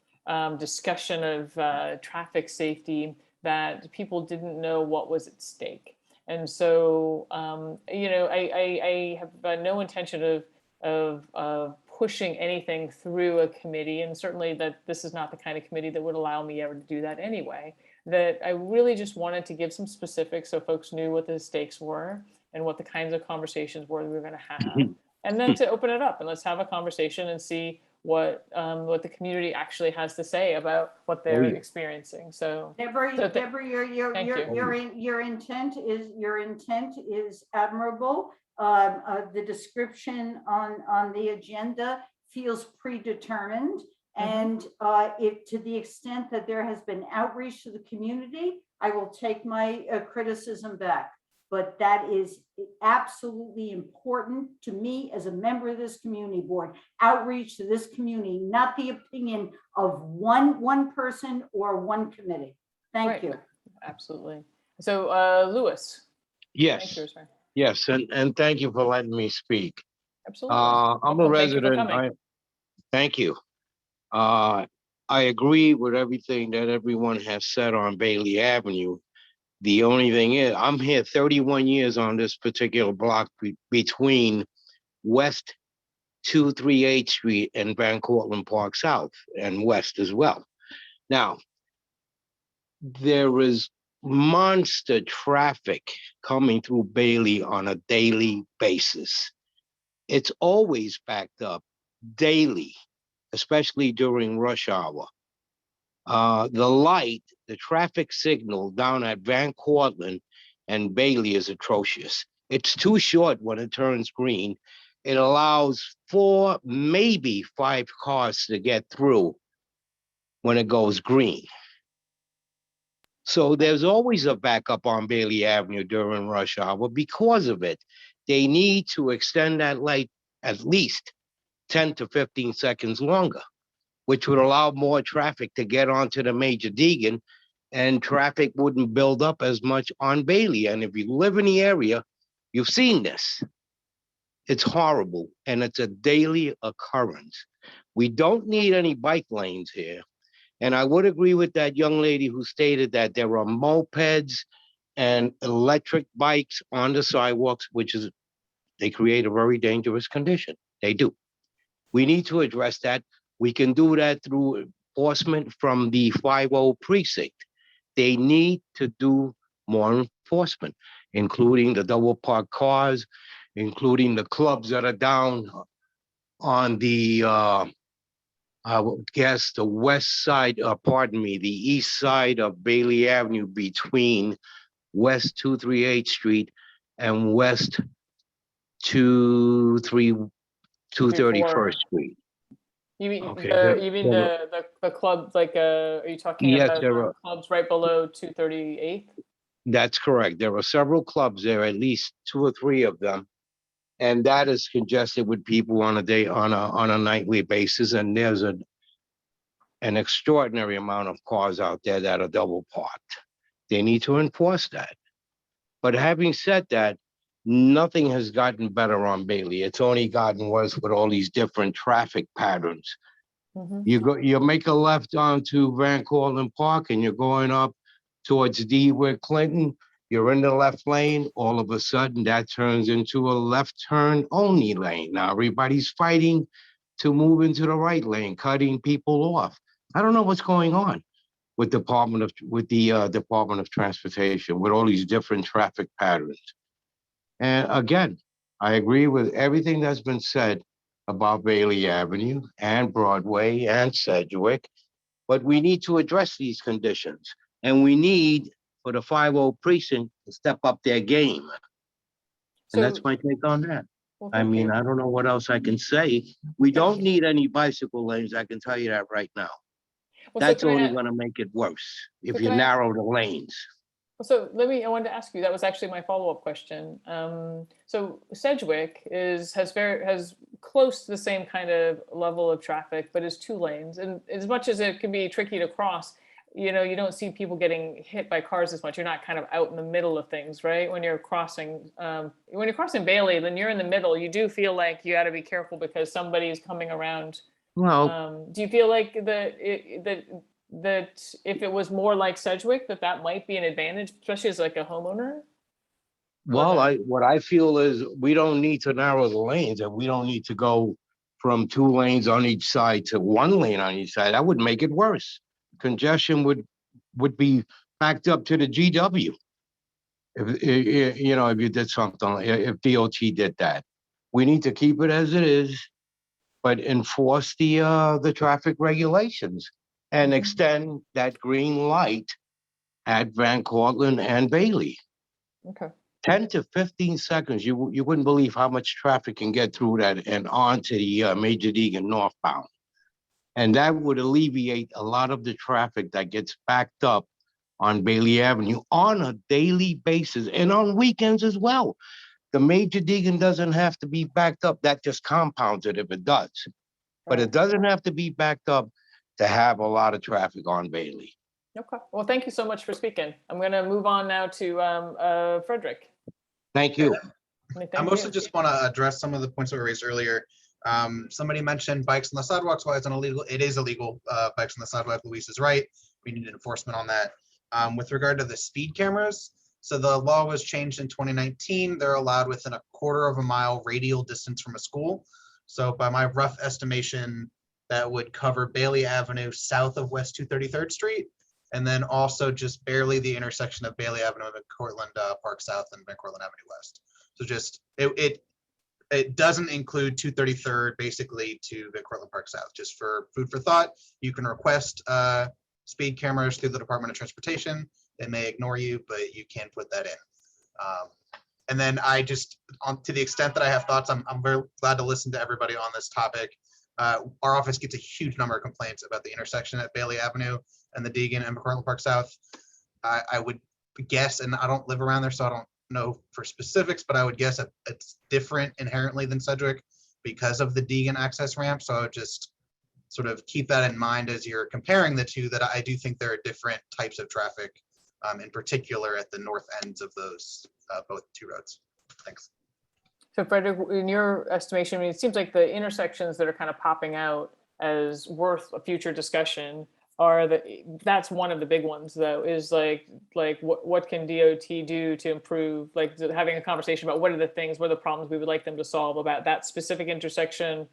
discussion of traffic safety that people didn't know what was at stake. And so, I have no intention of pushing anything through a committee, and certainly that this is not the kind of committee that would allow me ever to do that anyway. That I really just wanted to give some specifics so folks knew what the stakes were and what the kinds of conversations were that we were going to have, and then to open it up and let's have a conversation and see what the community actually has to say about what they're experiencing. So Deborah, your intent is admirable. The description on the agenda feels predetermined, and if to the extent that there has been outreach to the community, I will take my criticism back. But that is absolutely important to me as a member of this community board. Outreach to this community, not the opinion of one person or one committee. Thank you. Absolutely. So Louis. Yes. Thank you, Rosemary. Yes, and thank you for letting me speak. Absolutely. I'm a resident. Thank you. I agree with everything that everyone has said on Bailey Avenue. The only thing is, I'm here 31 years on this particular block between West 238 Street and Van Cortlandt Park South, and West as well. Now, there is monster traffic coming through Bailey on a daily basis. It's always backed up daily, especially during rush hour. The traffic signal down at Van Cortlandt and Bailey is atrocious. It's too short when it turns green. It allows 4, maybe 5 cars to get through when it goes green. So there's always a backup on Bailey Avenue during rush hour because of it. They need to extend that light at least 10 to 15 seconds longer, which would allow more traffic to get onto the Major Deegan, and traffic wouldn't build up as much on Bailey. And if you live in the area, you've seen this. It's horrible, and it's a daily occurrence. We don't need any bike lanes here. And I would agree with that young lady who stated that there are mopeds and electric bikes on the sidewalks, which is They create a very dangerous condition. They do. We need to address that. We can do that through enforcement from the 50 precinct. They need to do more enforcement, including the double parked cars, including the clubs that are down on the, I would guess the west side, the east side of Bailey Avenue between West 238th Street and West 231st Street. You mean Okay, the club, like, are you talking Yes, about there the are. clubs right below 238th? That's correct. There are several clubs there, at least 2 or 3 of them. And that is congested with people on a nightly basis. And there's an extraordinary amount of cars out there that are double parked. They need to enforce that. But having said that, nothing has gotten better on Bailey. It's only gotten worse with all these different traffic patterns. You make a left onto Van Cortlandt Park and you're going up towards DeWitt Clinton. You're in the left lane. All of a sudden, that turns into a left turn only lane. Now everybody's fighting to move into the right lane, cutting people off. I don't know what's going on with the Department of Transportation with all these different traffic patterns. And again, I agree with everything that's been said about Bailey Avenue and Broadway and Sedgwick, but we need to address these conditions. And we need for the 50 precinct to step up their game. And that's my take on that. Well, I thank mean, you. I don't know what else I can say. We don't need any bicycle lanes. I can tell you that right now. Well, so That's can I only a- going to make it worse if so you can I- narrow the lanes. So I wanted to ask you, that was actually my follow-up question. So Sedgwick has close to the same kind of level of traffic, but is 2 lanes. And as much as it can be tricky to cross, you don't see people getting hit by cars as much. You're not kind of out in the middle of things, right? When you're crossing Bailey, then you're in the middle. You do feel like you got to be careful because somebody's coming around. Well, Do you feel like that if it was more like Sedgwick, that might be an advantage, especially as like a homeowner? well, what I feel is we don't need to narrow the lanes and we don't need to go from 2 lanes on each side to 1 lane on each side. That would make it worse. Congestion would be backed up to the GW. If you did something, if DOT did that, we need to keep it as it is, but enforce the traffic regulations and extend that green light at Van Cortlandt and Bailey. Okay. 10 to 15 seconds, you wouldn't believe how much traffic can get through that and onto the Major Deegan northbound. And that would alleviate a lot of the traffic that gets backed up on Bailey Avenue on a daily basis and on weekends as well. The Major Deegan doesn't have to be backed up. That just compounds it if it does. But it doesn't have to be backed up to have a lot of traffic on Bailey. Okay. Well, thank you so much for speaking. I'm going to move on now to Frederick. Thank you. I mostly just want to address some of the points that were raised earlier. Somebody mentioned bikes on the sidewalks. Why it's illegal? It is illegal. Bikes on the sidewalk. Luis is right. We need enforcement on that. With regard to the speed cameras, so the law was changed in 2019. They're allowed within a 1/4 mile radial distance from a school. So by my rough estimation, that would cover Bailey Avenue south of West 233rd Street, and then also just barely the intersection of Bailey Avenue and Cortlandt Park South and Van Cortlandt Avenue West. So just it doesn't include 233rd basically to Van Cortlandt Park South. Just for food for thought, you can request speed cameras through the Department of Transportation. They may ignore you, but you can put that in. And then I just, to the extent that I have thoughts, I'm very glad to listen to everybody on this topic. Our office gets a huge number of complaints about the intersection at Bailey Avenue and the Deegan and Cortlandt Park South. I would guess, and I don't live around there, so I don't know for specifics, but I would guess that it's different inherently than Sedgwick because of the Deegan access ramp. So I would just sort of keep that in mind as you're comparing the two, that I do think there are different types of traffic, in particular at the north ends of those both 2 roads. Thanks. So Frederick, in your estimation, I mean, it seems like the intersections that are kind of popping out as worth a future discussion that's one of the big ones though, is like what can DOT do to improve, like having a conversation about what are the things, what are the problems we would like them to solve about that specific intersection,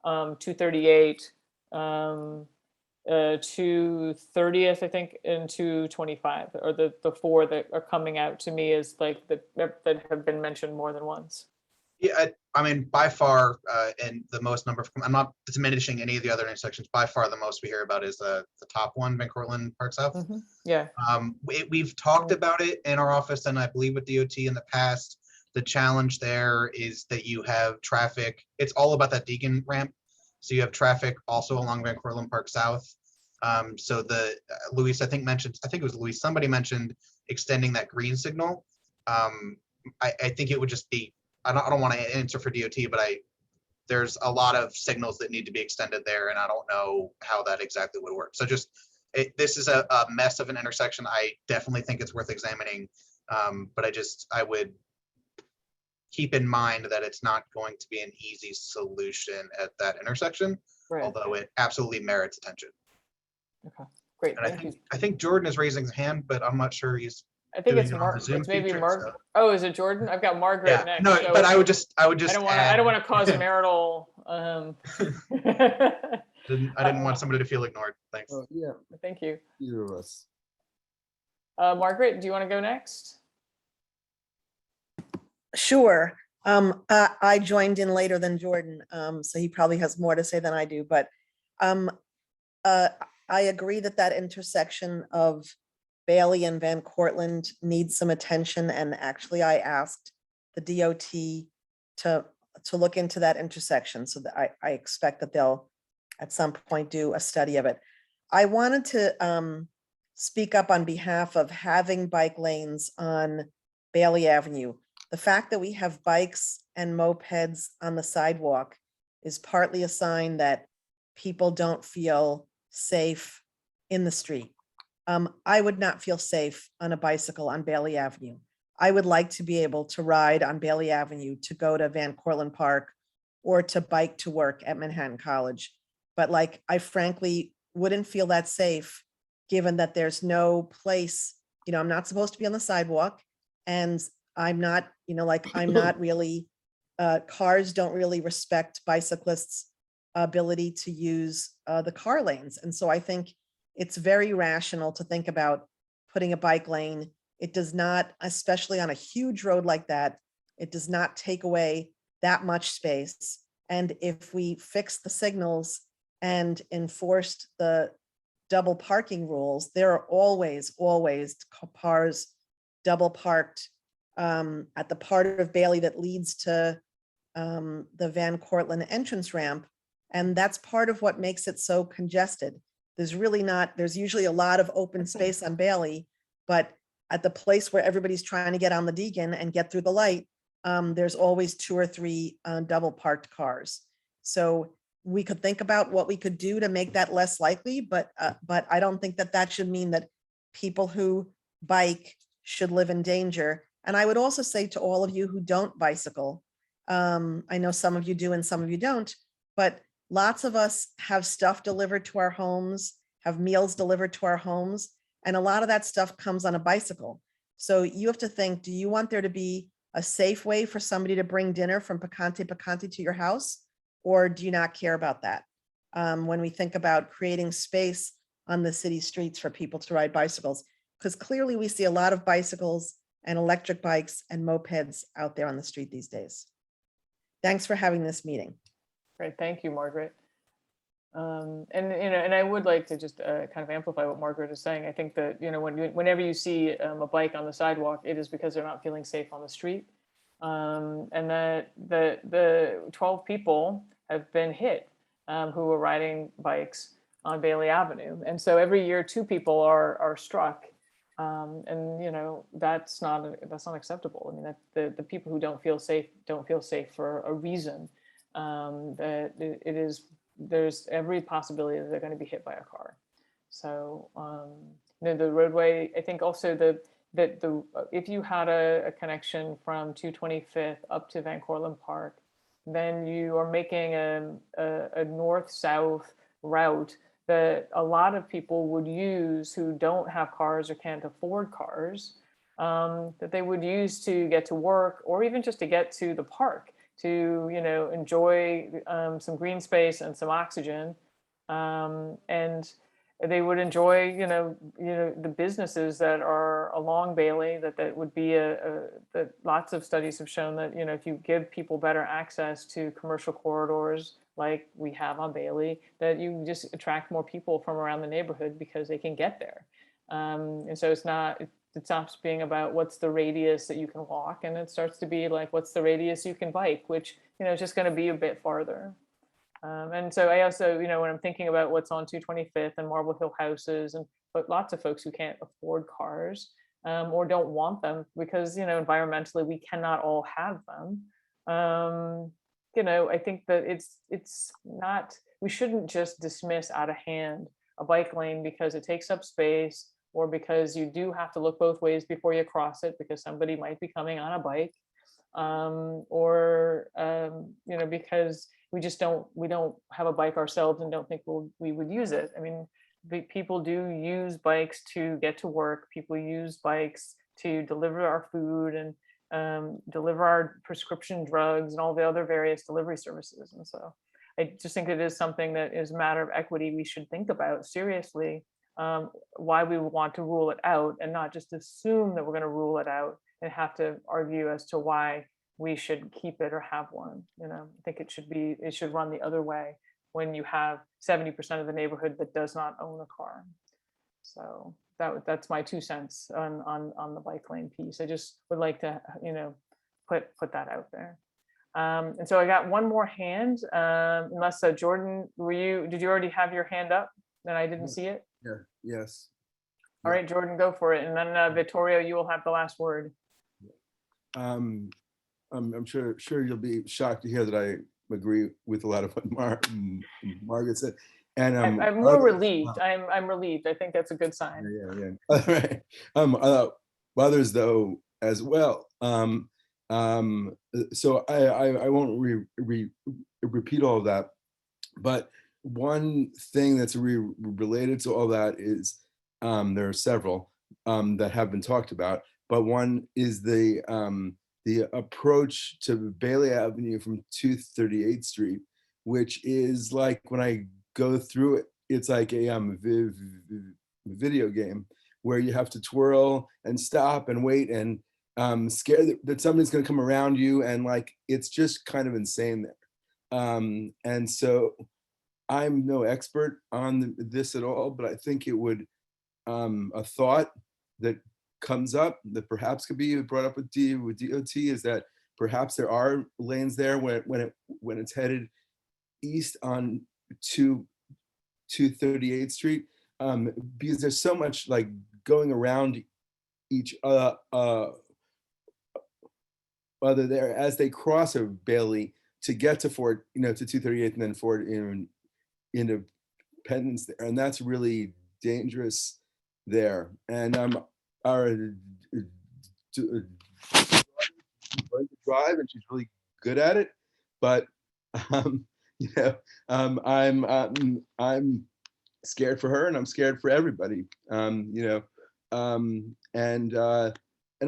238, 230th, I think, and 225, or the four that are coming out to me as like that have been mentioned more than once. Yeah, I mean, by far, and the most number of, I'm not diminishing any of the other intersections, by far the most we hear about is the top one, Van Cortlandt Park South. Yeah. We've talked about it in our office, and I believe with DOT in the past. The challenge there is that you have traffic. It's all about that Deacon ramp. So you have traffic also along Van Cortlandt Park South. So the Luis, I think it was Luis, somebody mentioned extending that green signal. I think it would just be, I don't want to answer for DOT, but there's a lot of signals that need to be extended there, and I don't know how that exactly would work. So just, this is a mess of an intersection. I definitely think it's worth examining, but I would keep in mind that it's not going to be an easy solution at that intersection, although it absolutely merits attention. Okay, great. And I think Jordan is raising his hand, but I'm not sure he's. I think doing it's it on Mark. the Zoom It's maybe feature, Mark. so- Oh, is it Jordan? I've got Margaret Yeah, next. no, so but I would just. I don't want to cause a marital. I didn't want somebody to feel ignored. Thanks. Yeah. Thank you. Either of us. Margaret, do you want to go next? Sure. I joined in later than Jordan, so he probably has more to say than I do, but I agree that intersection of Bailey and Van Cortlandt needs some attention, and actually I asked the DOT to look into that intersection, so that I expect that they'll at some point do a study of it. I wanted to speak up on behalf of having bike lanes on Bailey Avenue. The fact that we have bikes and mopeds on the sidewalk is partly a sign that people don't feel safe in the street. I would not feel safe on a bicycle on Bailey Avenue. I would like to be able to ride on Bailey Avenue to go to Van Cortlandt Park or to bike to work at Manhattan College. But I frankly wouldn't feel that safe, given that there's no place, I'm not supposed to be on the sidewalk, and I'm not, I'm not really, cars don't really respect bicyclists' ability to use the car lanes. And so I think it's very rational to think about putting a bike lane. It does not, especially on a huge road like that, it does not take away that much space. And if we fix the signals and enforced the double parking rules, there are always cars double parked at the part of Bailey that leads to the Van Cortlandt entrance ramp. And that's part of what makes it so congested. There's usually a lot of open space on Bailey, but at the place where everybody's trying to get on the Deacon and get through the light, there's always 2 or 3 double parked cars. So we could think about what we could do to make that less likely, but I don't think that should mean that people who bike should live in danger. And I would also say to all of you who don't bicycle, I know some of you do and some of you don't, but lots of us have stuff delivered to our homes, have meals delivered to our homes, and a lot of that stuff comes on a bicycle. So you have to think, do you want there to be a safe way for somebody to bring dinner from Picante to your house? Or do you not care about that? When we think about creating space on the city streets for people to ride bicycles, because clearly we see a lot of bicycles and electric bikes and mopeds out there on the street these days. Thanks for having this meeting. Great, thank you, Margaret. And I would like to just kind of amplify what Margaret is saying. I think that whenever you see a bike on the sidewalk, it is because they're not feeling safe on the street, and that the 12 people have been hit who were riding bikes on Bailey Avenue, and so every year 2 people are struck, and that's not acceptable. I mean, the people who don't feel safe for a reason. That there's every possibility that they're going to be hit by a car. So the roadway, I think also if you had a connection from 225th up to Van Cortlandt Park, then you are making a north-south route that a lot of people would use who don't have cars or can't afford cars, that they would use to get to work or even just to get to the park to, you know, enjoy some green space and some oxygen. And they would enjoy, you know, the businesses that are along Bailey, that would be that lots of studies have shown that, you know, if you give people better access to commercial corridors like we have on Bailey, that you just attract more people from around the neighborhood because they can get there. And so it stops being about what's the radius that you can walk, and it starts to be like, what's the radius you can bike, which, you know, is just going to be a bit farther. And so I also, you know, when I'm thinking about what's on 225th and Marble Hill houses, and but lots of folks who can't afford cars or don't want them because, you know, environmentally we cannot all have them. You know, I think that it's not, we shouldn't just dismiss out of hand a bike lane because it takes up space or because you do have to look both ways before you cross it because somebody might be coming on a bike, or you know, because we don't have a bike ourselves and don't think we would use it. I mean, people do use bikes to get to work. People use bikes to deliver our food and deliver our prescription drugs and all the other various delivery services. And so I just think it is something that is a matter of equity we should think about seriously, why we want to rule it out and not just assume that we're going to rule it out and have to argue as to why we should keep it or have one. You know, I think it should run the other way when you have 70% of the neighborhood that does not own a car. So that's my 2 cents on the bike lane piece. I just would like to, you know, put that out there. And so I got one more hand, unless Jordan, did you already have your hand up and I didn't see it? Yeah, yes. All right, Jordan, go for it. And then Vittorio, you will have the last word. I'm sure you'll be shocked to hear that I agree with a lot of what Margaret said. And I'm more relieved. I'm relieved. I think that's a good sign. Yeah. All right. Others though as well. So I won't repeat all of that, but one thing that's related to all that is there are several that have been talked about, but one is the approach to Bailey Avenue from 238th Street, which is like when I go through it, it's like a video game where you have to twirl and stop and wait and scared that somebody's going to come around you, and like it's just kind of insane there. And so I'm no expert on this at all, but I think it would a thought that comes up that perhaps could be brought up with DOT is that perhaps there are lanes there when it's headed east on 238th Street, because there's so much like going around each other there as they cross a Bailey to get to Fort, you know, to 238th and then Fort in Independence there, and that's really dangerous there. And our drive and she's really good at it, but you know, I'm scared for her and I'm scared for everybody, you know, and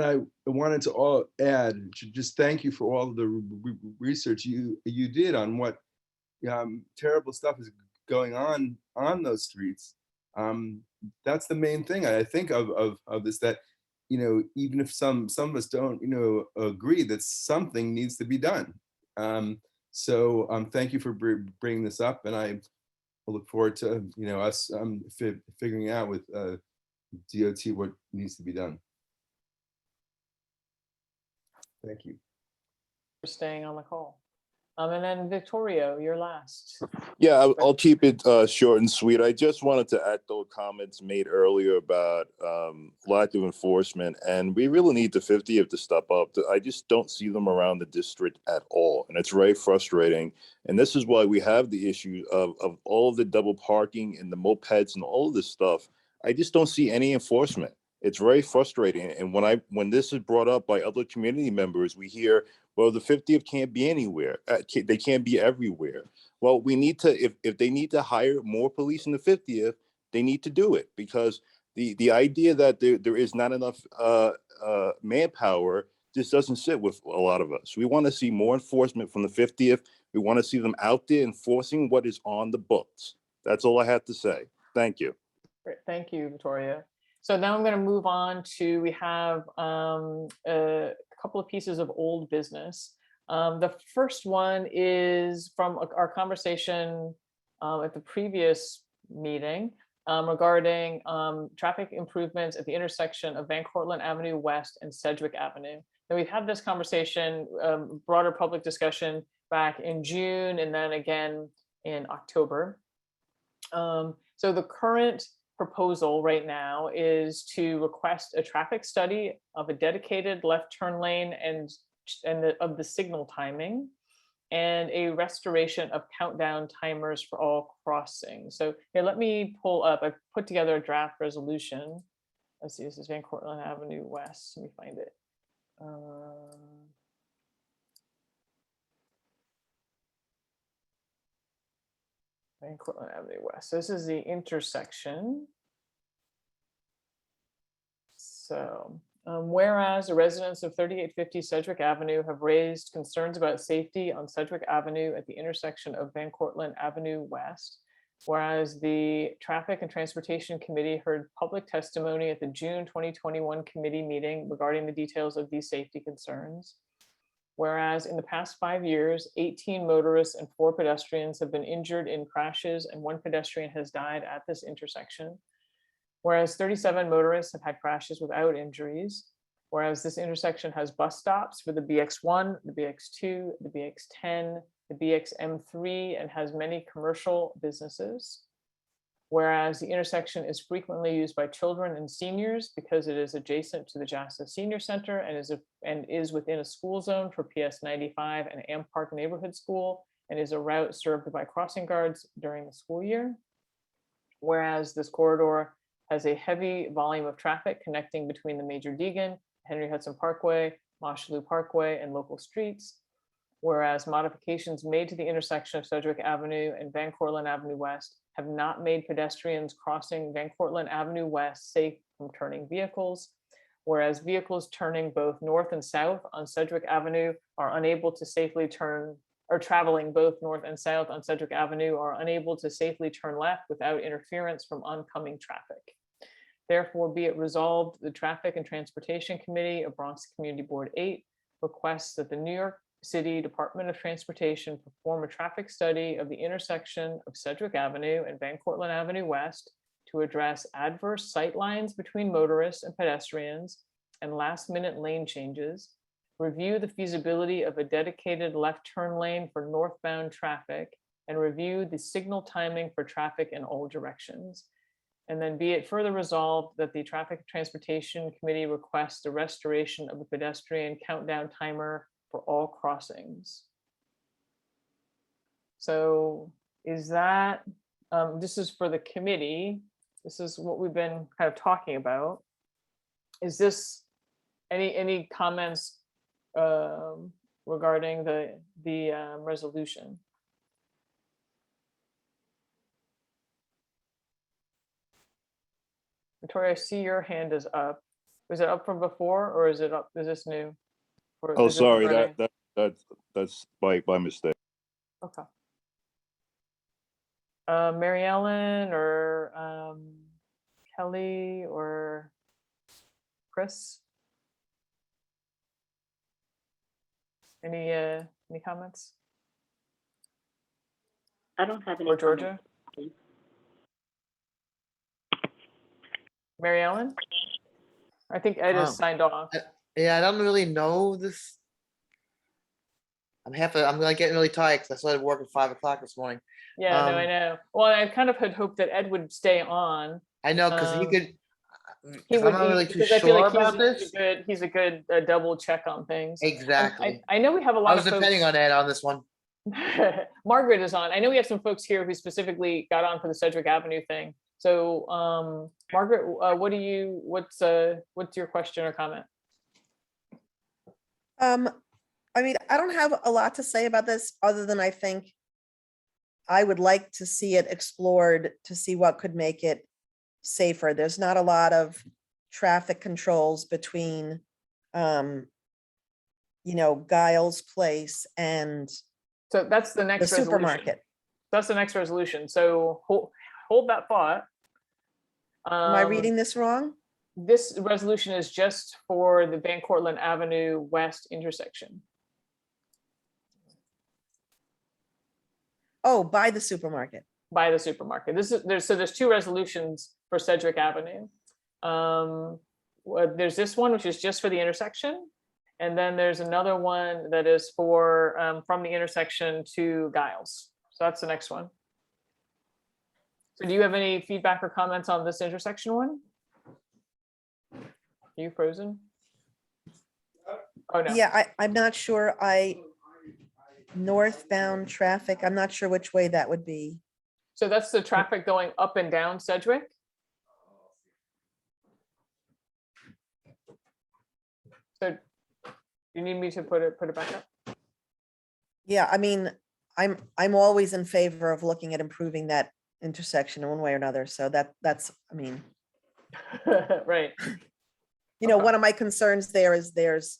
I wanted to all add, just thank you for all of the research you did on what terrible stuff is going on those streets. That's the main thing I think of this, that, you know, even if some of us don't, you know, agree that something needs to be done. So thank you for bringing this up, and I look forward to, you know, us figuring out with DOT what needs to be done. Thank you for staying on the call. And then Vittorio, you're last. Yeah, I'll keep it short and sweet. I just wanted to echo comments made earlier about lack of enforcement, and we really need the 50th to step up. I just don't see them around the district at all, and it's very frustrating. And this is why we have the issue of all of the double parking and the mopeds and all of this stuff. I just don't see any enforcement. It's very frustrating. And when this is brought up by other community members, we hear, well, the 50th can't be anywhere. They can't be everywhere. Well, we need to, if they need to hire more police in the 50th, they need to do it, because the idea that there is not enough manpower just doesn't sit with a lot of us. We want to see more enforcement from the 50th. We want to see them out there enforcing what is on the books. That's all I have to say. Thank you. Great, thank you, Victoria. So now I'm going to move on to, we have a couple of pieces of old business. The first one is from our conversation at the previous meeting regarding traffic improvements at the intersection of Van Cortlandt Avenue West and Sedgwick Avenue. And we've had this conversation, broader public discussion back in June and then again in October. So the current proposal right now is to request a traffic study of a dedicated left turn lane and of the signal timing, and a restoration of countdown timers for all crossings. So here, let me pull up, I put together a draft resolution. Let's see, this is Van Cortlandt Avenue West. Let me find it. Van Cortlandt Avenue West. So this is the intersection. So, whereas the residents of 3850 Sedgwick Avenue have raised concerns about safety on Sedgwick Avenue at the intersection of Van Cortlandt Avenue West, whereas the Traffic and Transportation Committee heard public testimony at the June 2021 committee meeting regarding the details of these safety concerns. Whereas in the past 5 years, 18 motorists and 4 pedestrians have been injured in crashes and 1 pedestrian has died at this intersection. Whereas 37 motorists have had crashes without injuries. Whereas this intersection has bus stops for the BX1, the BX2, the BX10, the BXM3, and has many commercial businesses. Whereas the intersection is frequently used by children and seniors because it is adjacent to the JASA Senior Center and is within a school zone for PS 95 and Am Park Neighborhood School, and is a route served by crossing guards during the school year. Whereas this corridor has a heavy volume of traffic connecting between the Major Deegan, Henry Hudson Parkway, Mosholu Parkway, and local streets. Whereas modifications made to the intersection of Sedgwick Avenue and Van Cortlandt Avenue West have not made pedestrians crossing Van Cortlandt Avenue West safe from turning vehicles. Whereas vehicles turning both north and south on Sedgwick Avenue are unable to safely turn, or traveling both north and south on Sedgwick Avenue are unable to safely turn left without interference from oncoming traffic. Therefore, be it resolved, the Traffic and Transportation Committee of Bronx Community Board 8 requests that the New York City Department of Transportation perform a traffic study of the intersection of Sedgwick Avenue and Van Cortlandt Avenue West to address adverse sight lines between motorists and pedestrians and last-minute lane changes, review the feasibility of a dedicated left turn lane for northbound traffic, and review the signal timing for traffic in all directions. And then be it further resolved that the Traffic and Transportation Committee requests the restoration of the pedestrian countdown timer for all crossings. So is that, this is for the committee. This is what we've been kind of talking about. Is this any comments regarding the resolution? Victoria, I see your hand is up. Was it up from before, or is it up? Is this new? Or Oh, is it sorry, running? that's by mistake. Okay. Mary Ellen or Kelly or Chris? Any comments? I don't have any. Or Georgia? comments. Mary Ellen? I think Ed is signed off. Yeah, I don't really know this. I'm like getting really tired because I started work at 5 o'clock this morning. Yeah, no, I know. Well, I kind of had hoped that Ed would stay on. I know because he could. He 'cause would I'm not really be, too because I feel sure like about this. he's a good double check on things. Exactly. I know we have a lot I was of depending folks. on Ed on this one. Margaret is on. I know we have some folks here who specifically got on for the Sedgwick Avenue thing. So, Margaret, what's your question or comment? I mean, I don't have a lot to say about this other than I think I would like to see it explored to see what could make it safer. There's not a lot of traffic controls between, Giles Place and So that's the the next resolution. supermarket. That's the next resolution. So hold that thought. Am I reading this wrong? This resolution is just for the Van Cortlandt Avenue West intersection. Oh, by the supermarket. By the supermarket. There's two resolutions for Sedgwick Avenue. There's this one, which is just for the intersection. And then there's another one that is for from the intersection to Giles. So that's the next one. So do you have any feedback or comments on this intersection one? Are you frozen? Oh, no. Yeah, I'm not sure. Northbound traffic, I'm not sure which way that would be. So that's the traffic going up and down Sedgwick? So you need me to put it back up? Yeah, I mean, I'm always in favor of looking at improving that intersection in one way or another. So that's, I mean, right. One of my concerns there is there's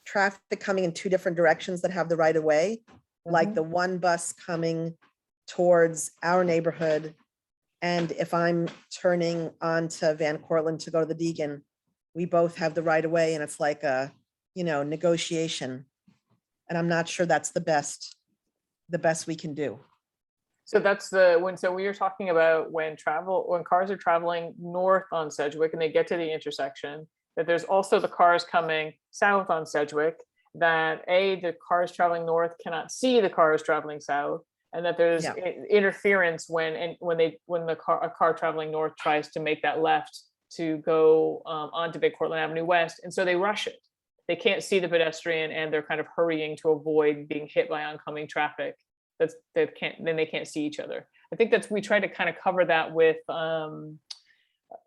traffic coming in two different directions that have the right of way. Like the one bus coming towards our neighborhood. And if I'm turning onto Van Cortlandt to go to the Deegan, we both have the right of way, and it's like a, negotiation. And I'm not sure that's the best we can do. So that's so we were talking about when cars are traveling north on Sedgwick and they get to the intersection, that there's also the cars coming south on Sedgwick, that the cars traveling north cannot see the cars traveling south, and that there's interference when a car traveling north tries to make that left to go onto Van Cortlandt Avenue West, and so they rush it. They can't see the pedestrian, and they're kind of hurrying to avoid being hit by oncoming traffic. They can't see each other. I think we try to kind of cover that with, and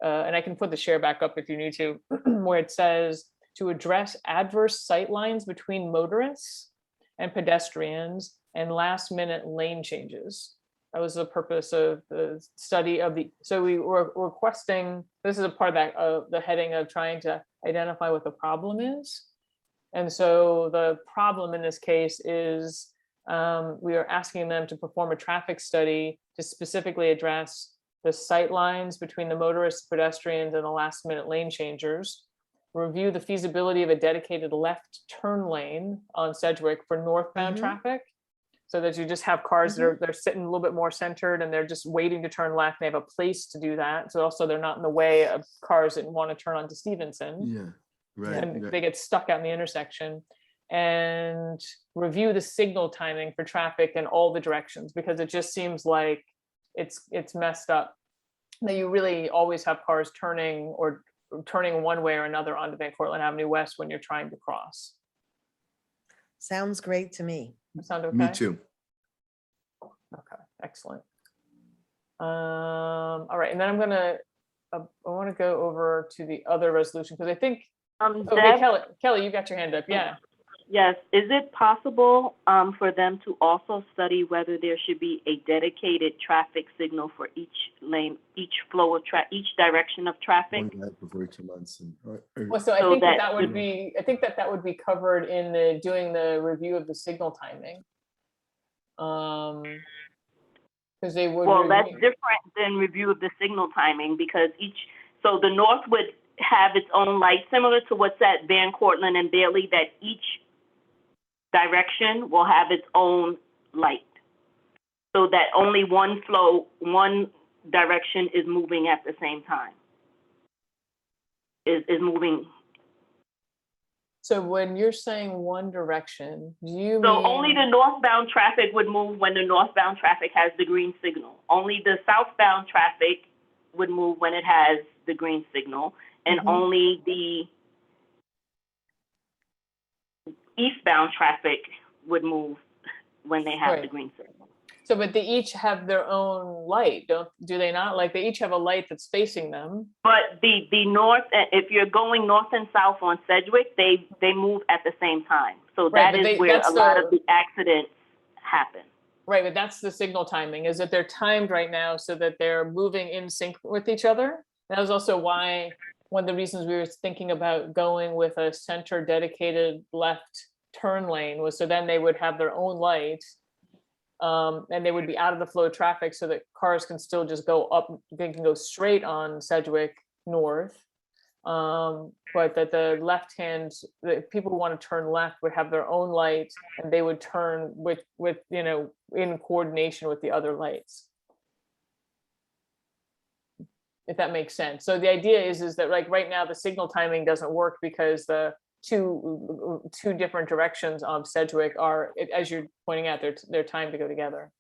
I can put the share back up if you need to, where it says to address adverse sight lines between motorists and pedestrians and last minute lane changes. That was the purpose of the study so we were requesting, this is a part of that, the heading of trying to identify what the problem is. And so the problem in this case is we are asking them to perform a traffic study to specifically address the sight lines between the motorists, pedestrians, and the last minute lane changers, review the feasibility of a dedicated left turn lane on Sedgwick for northbound traffic, so that you just have cars that they're sitting a little bit more centered and they're just waiting to turn left. They have a place to do that. So also they're not in the way of cars that want to turn onto Stevenson. Yeah, right. And they get stuck out in the intersection. And review the signal timing for traffic in all the directions, because it just seems like it's messed up that you really always have cars turning one way or another onto Van Cortlandt Avenue West when you're trying to cross. Sounds great to me. Sound okay? Me too. Okay, excellent. All right, and then I want to go over to the other resolution, because I think, Deb? Kelly, you got your hand up, yeah. Yes, is it possible for them to also study whether there should be a dedicated traffic signal for each lane, each flow of each direction of traffic? Before 2 months. Well, so I think that would be, that would be covered in doing the review of the signal timing. Because they would. Well, that's different than review of the signal timing, because so the north would have its own light, similar to what's at Van Cortlandt and Bailey, that each direction will have its own light, so that only one direction is moving at the same time, is moving. So when you're saying one direction, do you So mean only the northbound traffic would move when the northbound traffic has the green signal. Only the southbound traffic would move when it has the green signal, and only the eastbound traffic would move when they have the green signal. So, but they each have their own light, do they not? Like they each have a light that's facing them. But the north, if you're going north and south on Sedgwick, they move at the same time. So Right, that but is where a lot of the accidents happen. Right, but that's the signal timing, is that they're timed right now so that they're moving in sync with each other. That was also why, one of the reasons we were thinking about going with a center dedicated left turn lane was so then they would have their own light. And they would be out of the flow of traffic so that cars can still just go up, they can go straight on Sedgwick North. But that the left hand, the people who want to turn left would have their own light and they would turn with, you know, in coordination with the other lights. If that makes sense. So the idea is that like right now the signal timing doesn't work because the two different directions of Sedgwick are, as you're pointing out, they're timed to go together.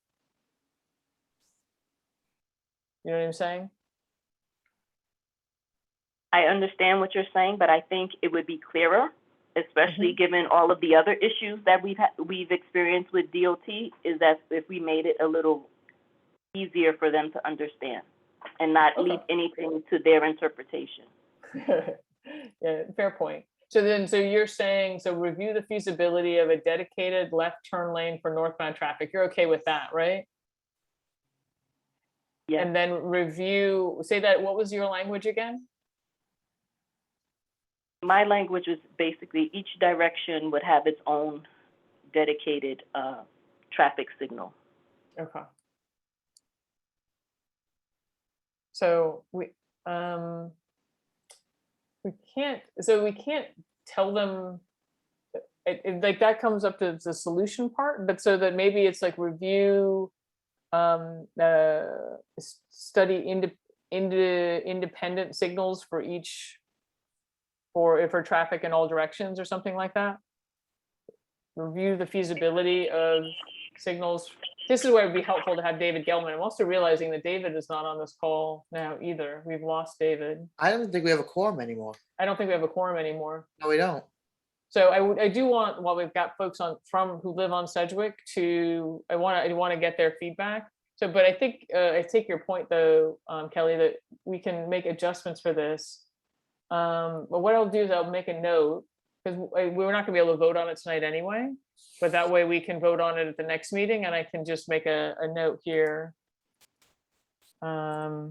You know what I'm saying? I understand what you're saying, but I think it would be clearer, especially given all of the other issues that we've experienced with DOT, is that if we made it a little easier for them to understand and not leave anything to their interpretation. Yeah, fair point. So you're saying, so review the feasibility of a dedicated left turn lane for northbound traffic. You're okay with that, right? Yeah. And then review, say that, what was your language again? My language was basically each direction would have its own dedicated traffic signal. Okay. So we can't tell them, like that comes up to the solution part, but so that maybe it's like review, study independent signals for each, for traffic in all directions or something like that. Review the feasibility of signals. This is where it'd be helpful to have David Gelman. I'm also realizing that David is not on this call now either. We've lost David. I don't think we have a quorum anymore. I don't think we have a quorum anymore. No, we don't. So I do want, while we've got folks on who live on Sedgwick, I want to get their feedback. So, but I think I take your point though, Kelly, that we can make adjustments for this. But what I'll do is I'll make a note, because we're not gonna be able to vote on it tonight anyway, but that way we can vote on it at the next meeting, and I can just make a note here. I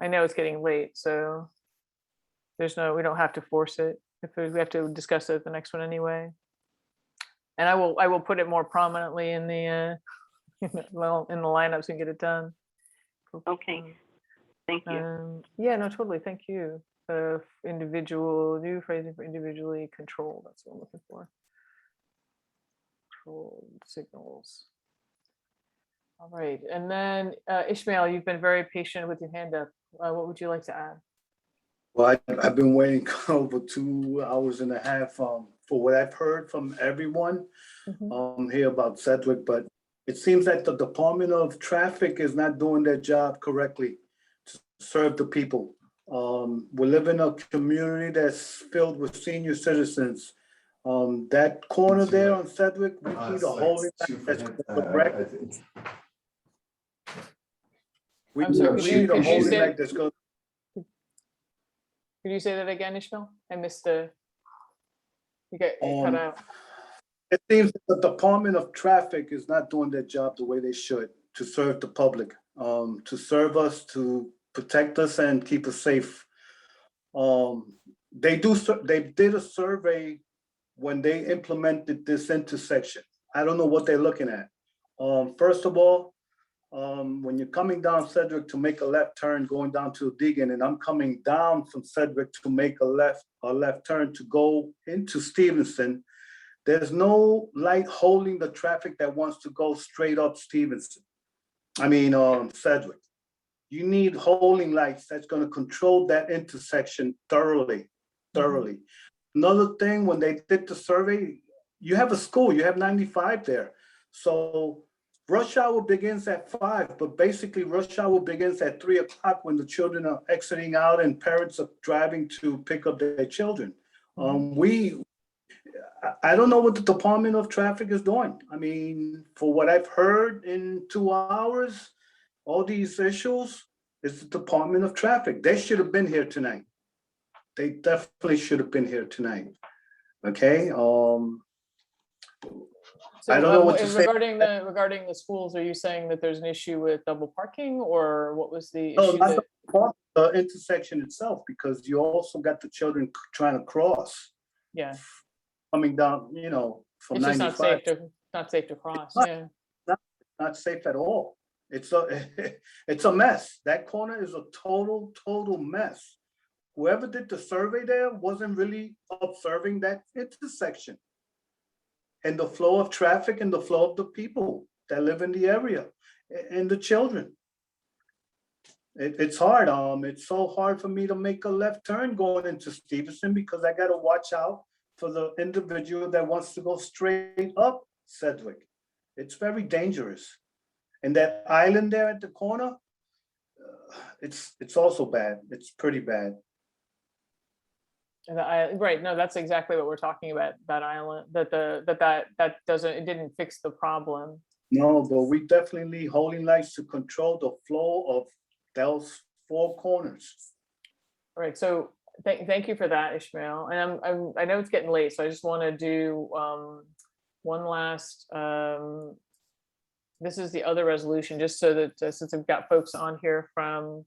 know it's getting late, so we don't have to force it. If we have to discuss it at the next one anyway. And I will put it more prominently in the in the lineup so we can get it done. Okay, thank you. Yeah, no, totally. Thank you. New phrasing for individually controlled. That's what I'm looking for. Controlled signals. All right, and then Ishmael, you've been very patient with your hand up. What would you like to add? Well, I've been waiting over 2 hours and a half for what I've heard from everyone here about Sedgwick, but it seems that the Department of Traffic is not doing their job correctly to serve the people. We live in a community that's filled with senior citizens. That corner there on Sedgwick, we need a whole that's correct. We need a whole that's going. Could you say that again, Ishmael? I missed the. You got cut out. It seems that the Department of Traffic is not doing their job the way they should to serve the public, to serve us, to protect us and keep us safe. They did a survey when they implemented this intersection. I don't know what they're looking at. First of all, when you're coming down Sedgwick to make a left turn going down to Deegan, and I'm coming down from Sedgwick to make a left turn to go into Stevenson, there's no light holding the traffic that wants to go straight up Stevenson. Sedgwick. You need holding lights that's going to control that intersection thoroughly. Another thing, when they did the survey, you have a school, you have 95 there. So rush hour begins at 5, but basically rush hour begins at 3 o'clock when the children are exiting out and parents are driving to pick up their children. I don't know what the Department of Traffic is doing. I mean, for what I've heard in 2 hours, all these issues, is the Department of Traffic. They should have been here tonight. They definitely should have been here tonight. Okay, I don't know what to say. Regarding the schools, are you saying that there's an issue with double parking, or what was the No, issue? not the intersection itself, because you also got the children trying to cross, Yeah, coming down, you know, from it's just not 95. safe to cross, Not- yeah. Not safe at all. It's a, it's a mess. That corner is a total mess. Whoever did the survey there wasn't really observing that intersection and the flow of traffic and the flow of the people that live in the area and the children. It's hard. It's so hard for me to make a left turn going into Stevenson because I got to watch out for the individual that wants to go straight up Sedgwick. It's very dangerous. And that island there at the corner, it's also bad. It's pretty bad. And right, no, that's exactly what we're talking about, that island, that doesn't, it didn't fix the problem. No, but we definitely need holding lights to control the flow of those four corners. All right, so thank you for that, Ishmael. And I know it's getting late, so I just want to do one last, this is the other resolution, just so that since I've got folks on here from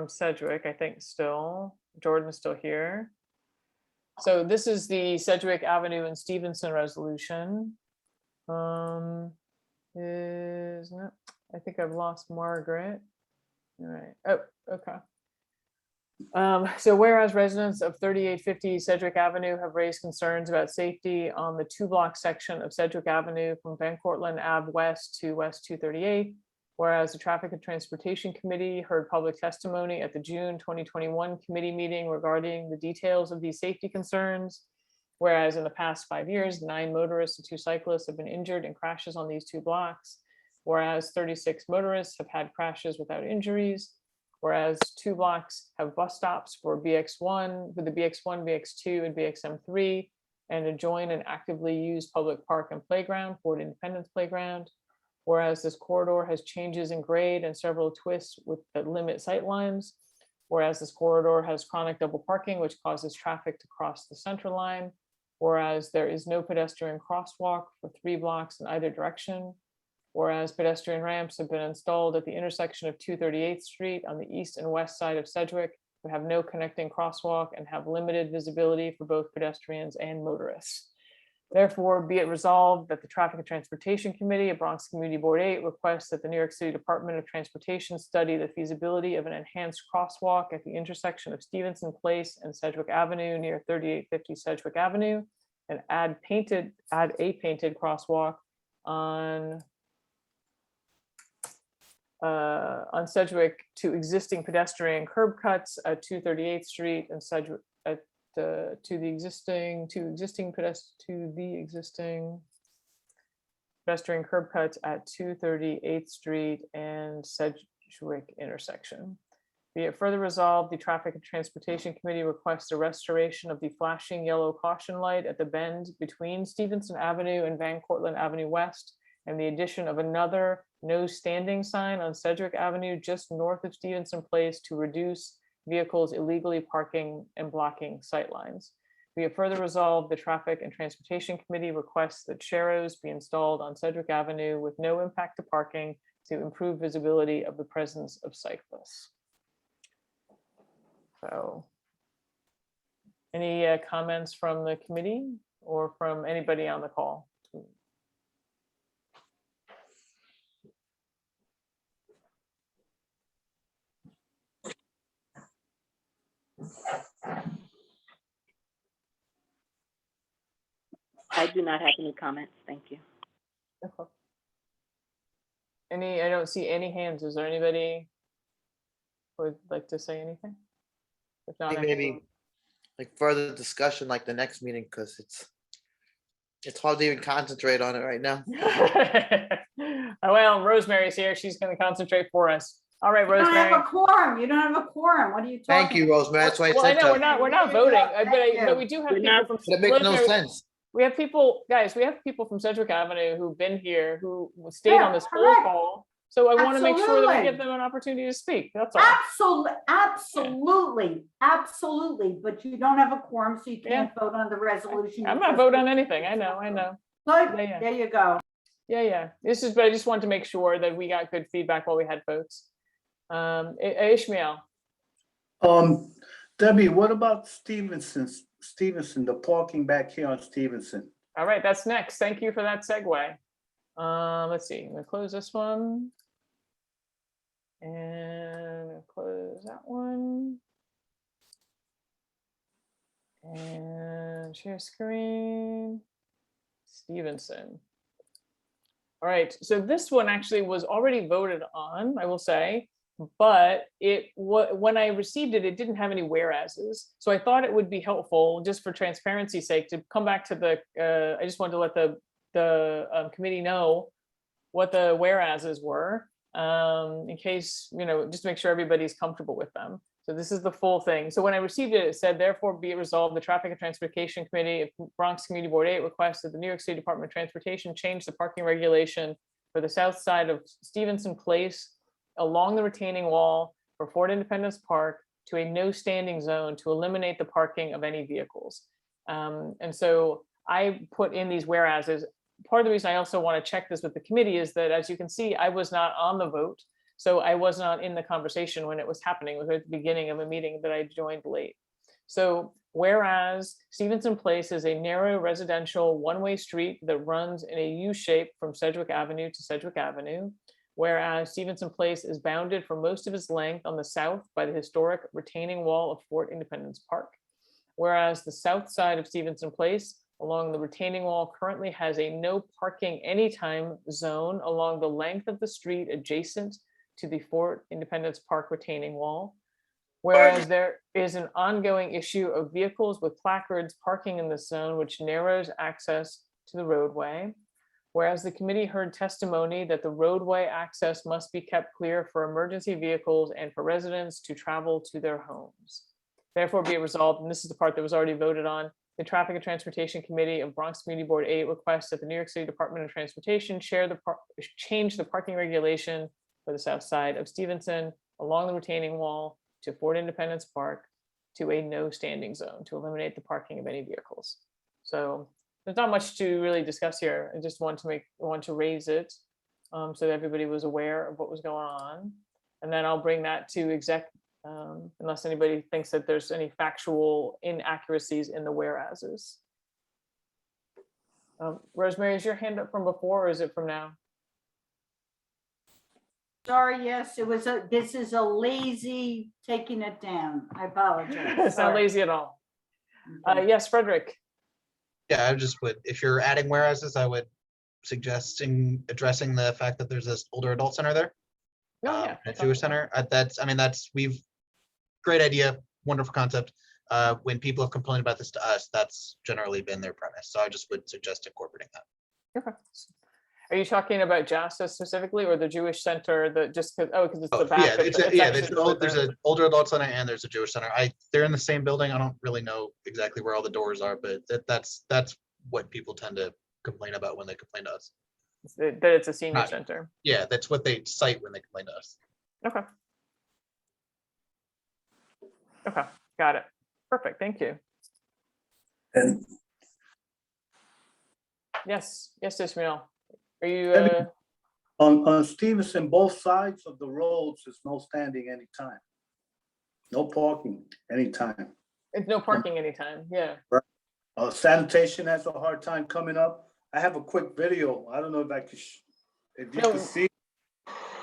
Sedgwick, I think still, Jordan's still here. So this is the Sedgwick Avenue and Stevenson resolution. Isn't it? I think I've lost Margaret. All right. Oh, okay. So whereas residents of 3850 Sedgwick Avenue have raised concerns about safety on the 2-block section of Sedgwick Avenue from Van Cortlandt Ave West to West 238, whereas the Traffic and Transportation Committee heard public testimony at the June 2021 committee meeting regarding the details of these safety concerns, whereas in the past 5 years, 9 motorists and 2 cyclists have been injured in crashes on these 2 blocks, whereas 36 motorists have had crashes without injuries, whereas 2 blocks have bus stops for BX1, with the BX1, BX2, and BXM3, and adjoin an actively used public park and playground, Ford Independence Playground, whereas this corridor has changes in grade and several twists that limit sight lines, whereas this corridor has chronic double parking, which causes traffic to cross the center line, whereas there is no pedestrian crosswalk for 3 blocks in either direction, whereas pedestrian ramps have been installed at the intersection of 238th Street on the east and west side of Sedgwick, but have no connecting crosswalk and have limited visibility for both pedestrians and motorists. Therefore, be it resolved that the Traffic and Transportation Committee of Bronx Community Board 8 requests that the New York City Department of Transportation study the feasibility of an enhanced crosswalk at the intersection of Stevenson Place and Sedgwick Avenue near 3850 Sedgwick Avenue, and add a painted crosswalk on Sedgwick to existing pedestrian curb cuts at 238th Street and Sedgwick to the existing pedestrian curb cuts at 238th Street and Sedgwick intersection. Be it further resolved, the Traffic and Transportation Committee requests a restoration of the flashing yellow caution light at the bend between Stevenson Avenue and Van Cortlandt Avenue West, and the addition of another no standing sign on Sedgwick Avenue just north of Stevenson Place to reduce vehicles illegally parking and blocking sightlines. We have further resolved, the Traffic and Transportation Committee requests that sharrows be installed on Sedgwick Avenue with no impact to parking to improve visibility of the presence of cyclists. So, any comments from the committee or from anybody on the call? I do not have any comments. Thank you. Okay. I don't see any hands. Is there anybody who would like to say anything? If not, I can Maybe like further discussion like the next meeting, because it's hard to even concentrate on it right now. Well, Rosemary's here. She's going to concentrate for us. All right, You don't Rosemary. have a quorum. You don't have a quorum. What are you talking? Thank you, Rosemary. That's why I Well, I said know that. we're not voting, but we do have people from. That makes no Rosemary, sense. We have people, guys. We have people from Sedgwick Avenue who've been here, who stayed on this whole call. So I want to make sure that we Absolutely. give them an opportunity to speak. That's all. Absolutely. But you don't have a quorum, so you can't vote on the resolution. I'm You not just- voting on anything. I know. Good, Yeah, yeah. there you go. Yeah. But I just wanted to make sure that we got good feedback while we had folks. Ishmael. Debbie, what about Stevenson, the parking back here on Stevenson? All right, that's next. Thank you for that segue. Let's see, I'm gonna close this one. And close that one. And share screen. Stevenson. All right, so this one actually was already voted on, I will say, but when I received it, it didn't have any whereases. So I thought it would be helpful, just for transparency's sake, to come back to the, I just wanted to let the committee know what the whereases were, in case, just to make sure everybody's comfortable with them. So this is the full thing. So when I received it, it said, therefore be it resolved, the Traffic and Transportation Committee of Bronx Community Board 8 requests that the New York City Department of Transportation change the parking regulation for the south side of Stevenson Place along the retaining wall for Fort Independence Park to a no standing zone to eliminate the parking of any vehicles. And so I put in these whereases. Part of the reason I also want to check this with the committee is that, as you can see, I was not on the vote. So I was not in the conversation when it was happening. It was at the beginning of a meeting that I joined late. So whereas Stevenson Place is a narrow residential one-way street that runs in a U shape from Sedgwick Avenue to Sedgwick Avenue, whereas Stevenson Place is bounded for most of its length on the south by the historic retaining wall of Fort Independence Park, whereas the south side of Stevenson Place along the retaining wall currently has a no parking anytime zone along the length of the street adjacent to the Fort Independence Park retaining wall, whereas there is an ongoing issue of vehicles with placards parking in this zone, which narrows access to the roadway, whereas the committee heard testimony that the roadway access must be kept clear for emergency vehicles and for residents to travel to their homes. Therefore be it resolved, and this is the part that was already voted on, the Traffic and Transportation Committee of Bronx Community Board 8 requests that the New York City Department of Transportation change the parking regulation for the south side of Stevenson along the retaining wall to Fort Independence Park to a no standing zone to eliminate the parking of any vehicles. So there's not much to really discuss here. I just want to raise it so that everybody was aware of what was going on. And then I'll bring that to exec, unless anybody thinks that there's any factual inaccuracies in the whereases. Rosemary, is your hand up from before or is it from now? Sorry, yes, this is a lazy taking it down. I apologize. It's not lazy at all. Yes, Frederick. Yeah, I just would, if you're adding whereases, I would suggesting addressing the fact that there's this older adult center there. Yeah. A Jewish center. Great idea, wonderful concept. When people have complained about this to us, that's generally been their premise. So I just would suggest incorporating that. Okay. Are you talking about JASTA specifically or the Jewish Center that just, because it's the back? Yeah, of there's an older adult center and there's a Jewish center. They're in the same building. I don't really know exactly where all the doors are, but that's what people tend to complain about when they complain to us. That it's a senior center. Yeah, that's what they cite when they complain to us. Okay. Okay, got it. Perfect, thank you. And yes, Ismail. Are you on Stevenson, both sides of the roads is no standing anytime. No parking anytime. It's no parking anytime, yeah. Sanitation has a hard time coming up. I have a quick video. I don't know if I could, if you can see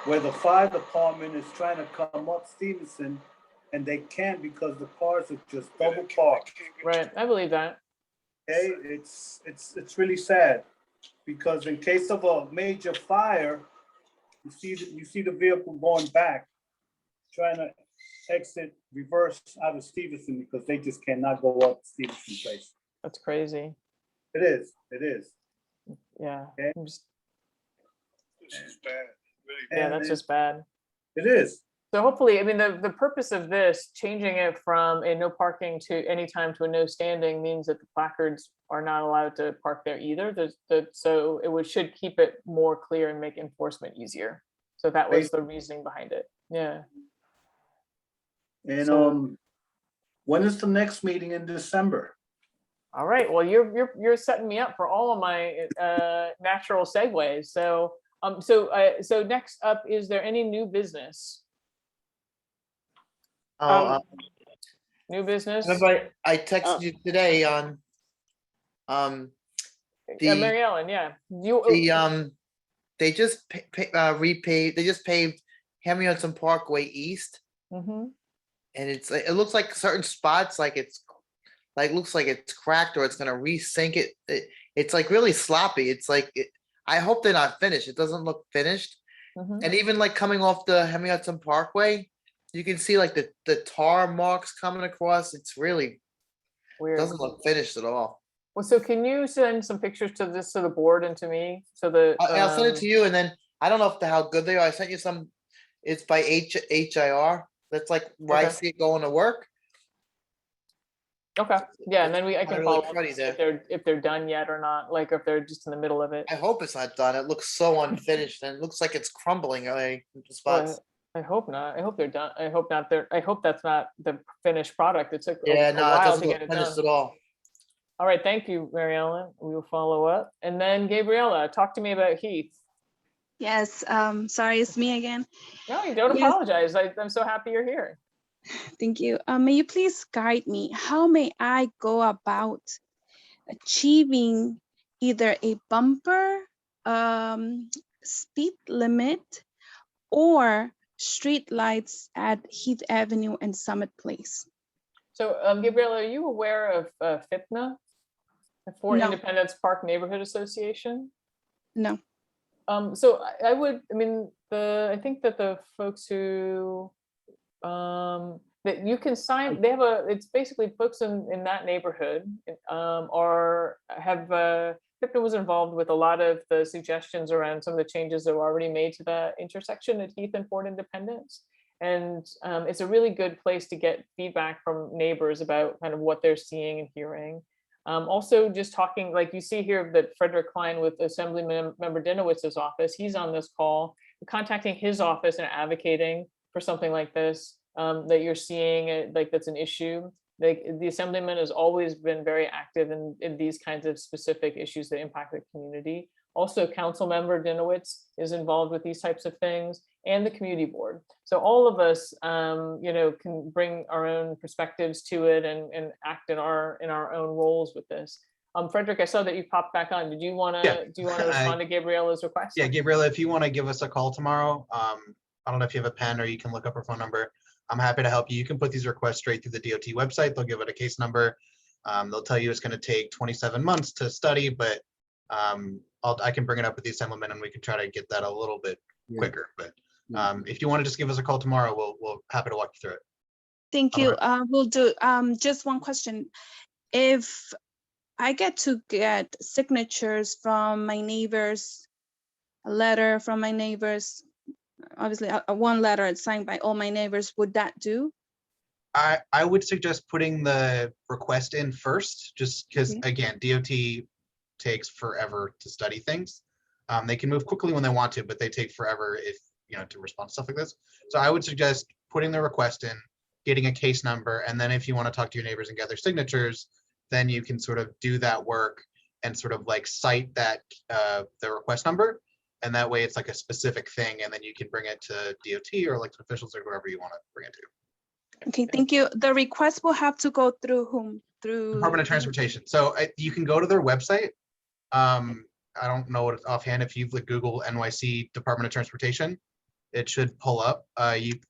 where the fire department is trying to come up Stevenson and they can't because the cars are just double parked. Right, I believe that. Okay, it's really sad because in case of a major fire, you see the vehicle going back, trying to exit, reverse out of Stevenson because they just cannot go up Stevenson Place. That's crazy. It is. It is. Yeah. Okay. This is bad. Really yeah, that's just bad. It is. So hopefully, I mean, the purpose of this, changing it from a no parking to anytime to a no standing means that the placards are not allowed to park there either. So it should keep it more clear and make enforcement easier. So that was the reasoning behind it. Yeah. And So- when is the next meeting in December? All right. Well, you're setting me up for all of my natural segues. So so next up, is there any new business? New business? Remember, I texted you today on Mary Ellen, yeah. They just repaved, they just paved Henry Hudson Parkway East, Mhm. and it's it looks like certain spots like looks like it's cracked or it's gonna resink it. It's like really sloppy. It's like I hope they're not finished. It doesn't look finished. Mhm. And even like coming off the Henry Hudson Parkway, you can see like the tar marks coming across. It's really Weird. doesn't look finished at all. Well, so can you send some pictures to the board and to me so that I'll send it to you, and then I don't know how good they are. I sent you some. It's by HIR. That's like where I Okay. see it going to work. Okay, yeah, and then I Not can really follow up pretty to see if they're done yet or not, like if they're just in the middle of it. I hope it's not done. It looks so unfinished, and it looks like it's crumbling away into spots. Well, I hope not. I hope they're done. I hope not. I hope that's not the finished product. It took Yeah, a no, it while doesn't to look get it finished done. at all. All right, thank you, Mary Ellen. We will follow up. And then Gabriella, talk to me about Heath. Yes, sorry, it's me again. No, you don't Yes. apologize. I'm so happy you're here. Thank you. May you please guide me? How may I go about achieving either a bumper speed limit or street lights at Heath Avenue and Summit Place? So Gabriella, are you aware of FIPNA, the Fort No. Independence Park Neighborhood Association? No. So I would, I mean, I think that the folks who, that you can sign, they have it's basically folks in that neighborhood FIPNA was involved with a lot of the suggestions around some of the changes that were already made to the intersection at Heath and Fort Independence. And it's a really good place to get feedback from neighbors about kind of what they're seeing and hearing. Also just talking, like you see here that Frederick Klein with Assemblyman Member Dinowitz's office, he's on this call, contacting his office and advocating for something like this, that you're seeing like that's an issue. Like the Assemblyman has always been very active in these kinds of specific issues that impact the community. Also, Council Member Dinowitz is involved with these types of things, and the community board. So all of us, can bring our own perspectives to it and act in our own roles with this. Frederick, I saw that you popped back on. Did you want to? Yeah. Do you want to respond to Gabriella's request? Yeah, Gabriella, if you want to give us a call tomorrow, I don't know if you have a pen or you can look up her phone number. I'm happy to help you. You can put these requests straight through the DOT website. They'll give it a case number. They'll tell you it's going to take 27 months to study, but I can bring it up with the Assemblyman and we can try to get that a little bit quicker. But if you want to just give us a call tomorrow, we'll happy to walk you through it. Thank you. We'll do just one question. If I get signatures from my neighbors, a letter from my neighbors, obviously one letter signed by all my neighbors, would that do? I would suggest putting the request in first, just because again, DOT takes forever to study things. They can move quickly when they want to, but they take forever to respond to stuff like this. So I would suggest putting the request in, getting a case number, and then if you want to talk to your neighbors and gather signatures, then you can sort of do that work and sort of like cite that the request number. And that way it's like a specific thing, and then you can bring it to DOT or elected officials or whoever you want to bring it to. Okay, thank you. The request will have to go through whom? Through Department of Transportation. So you can go to their website. I don't know what offhand. If you've Google NYC Department of Transportation, it should pull up.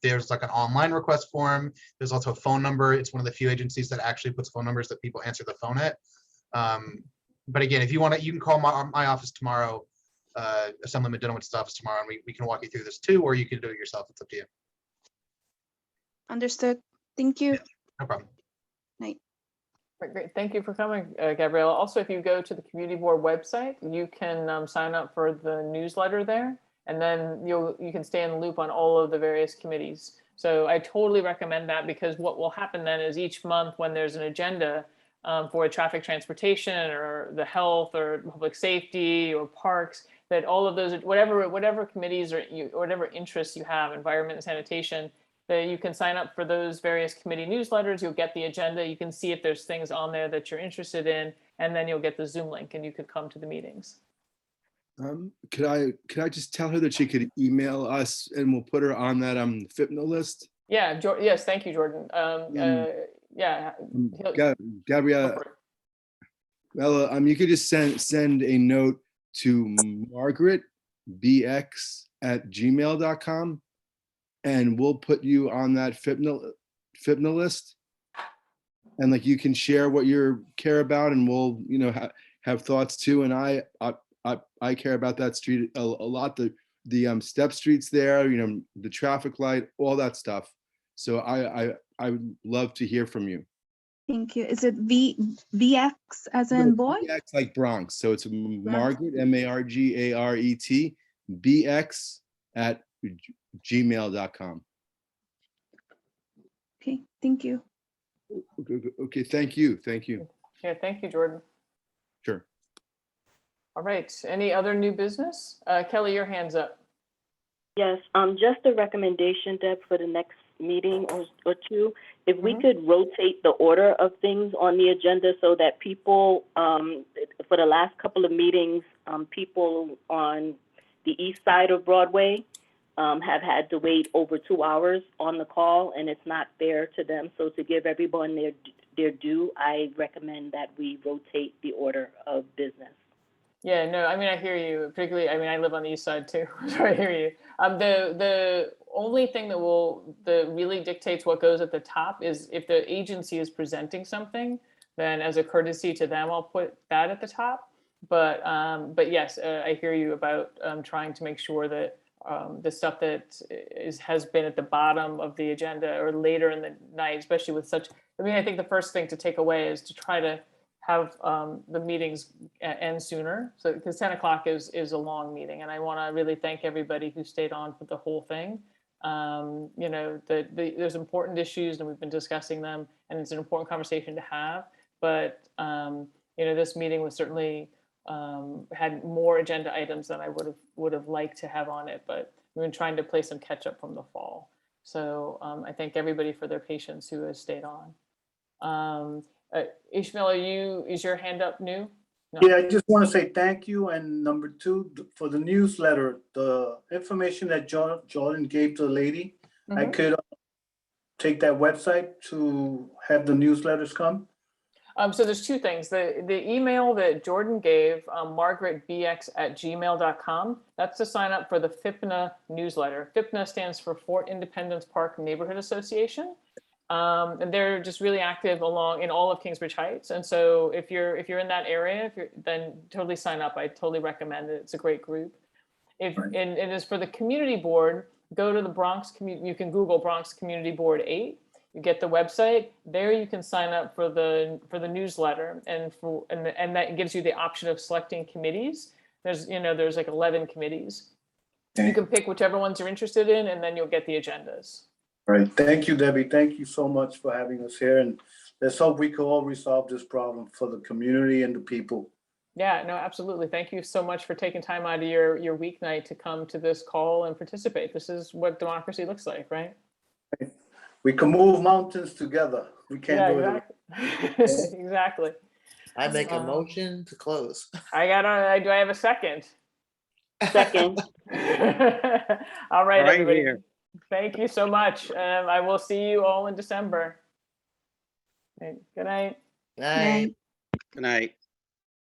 There's like an online request form. There's also a phone number. It's one of the few agencies that actually puts phone numbers that people answer the phone at. But again, if you want to, you can call my office tomorrow, Assemblyman Dinowitz's office tomorrow, and we can walk you through this too, or you can do it yourself. It's up to you. Understood. Thank you. No problem. Night. Great. Thank you for coming, Gabriella. Also, if you go to the community board website, you can sign up for the newsletter there, and then you can stay in the loop on all of the various committees. So I totally recommend that, because what will happen then is each month when there's an agenda for traffic transportation or the health or public safety or parks, that all of those, whatever committees or whatever interests you have, environment and sanitation, that you can sign up for those various committee newsletters. You'll get the agenda. You can see if there's things on there that you're interested in, and then you'll get the Zoom link and you could come to the meetings. Could I just tell her that she could email us and we'll put her on that FIPNA list? Yeah, yes, thank you, Jordan. Yeah. Gabriella, you could just send a note to margaretbx@gmail.com and we'll put you on that FIPNA list. And like you can share what you care about, and we'll have thoughts too. And I care about that street a lot. The step streets there, the traffic light, all that stuff. So I would love to hear from you. Thank you. Is it VX as in boy? BX like Bronx. So it's Margaret, MARGARET, BX@gmail.com. Okay, thank you. Okay, thank you. Yeah, thank you, Jordan. Sure. All right, any other new business? Kelly, your hand's up. Yes, just a recommendation, Deb, for the next meeting or two. If we could rotate the order of things on the agenda so that people, for the last couple of meetings, people on the east side of Broadway have had to wait over 2 hours on the call, and it's not fair to them. So to give everyone their due, I recommend that we rotate the order of business. Yeah, no, I mean, I hear you, particularly, I mean, I live on the east side too, so I hear you. The only thing that really dictates what goes at the top is if the agency is presenting something, then as a courtesy to them, I'll put that at the top. But yes, I hear you about trying to make sure that the stuff that has been at the bottom of the agenda or later in the night, especially with such, I mean, I think the first thing to take away is to try to have the meetings end sooner. So because 10 o'clock is a long meeting, and I want to really thank everybody who stayed on for the whole thing. There's important issues and we've been discussing them, and it's an important conversation to have. But this meeting was certainly had more agenda items than I would have liked to have on it, but we've been trying to play some catch up from the fall. So I thank everybody for their patience who has stayed on. Ishmael, is your hand up new? No. Yeah, I just want to say thank you. And number two, for the newsletter, the information that Jordan gave to the lady, I could take that website to have the newsletters come. So there's two things. The email that Jordan gave, margaretbx@gmail.com, that's to sign up for the FIPNA newsletter. FIPNA stands for Fort Independence Park Neighborhood Association. And they're just really active in all of Kingsbridge Heights. And so if you're in that area, then totally sign up. I totally recommend it. It's a great group. And as for the community board, go to the Bronx community. You can Google Bronx Community Board 8. You get the website there. You can sign up for the newsletter, and that gives you the option of selecting committees. There's like 11 committees. You can pick whichever ones you're interested in, and then you'll get the agendas. All right. Thank you, Debbie. Thank you so much for having us here. And let's hope we can all resolve this problem for the community and the people. Yeah, no, absolutely. Thank you so much for taking time out of your weeknight to come to this call and participate. This is what democracy looks like, right? We can move mountains together. We can't do it. Exactly. I make a motion to close. Do I have a second? Second. All right, everybody. Here. Thank you so much. I will see you all in December. Good night. Night. Good night.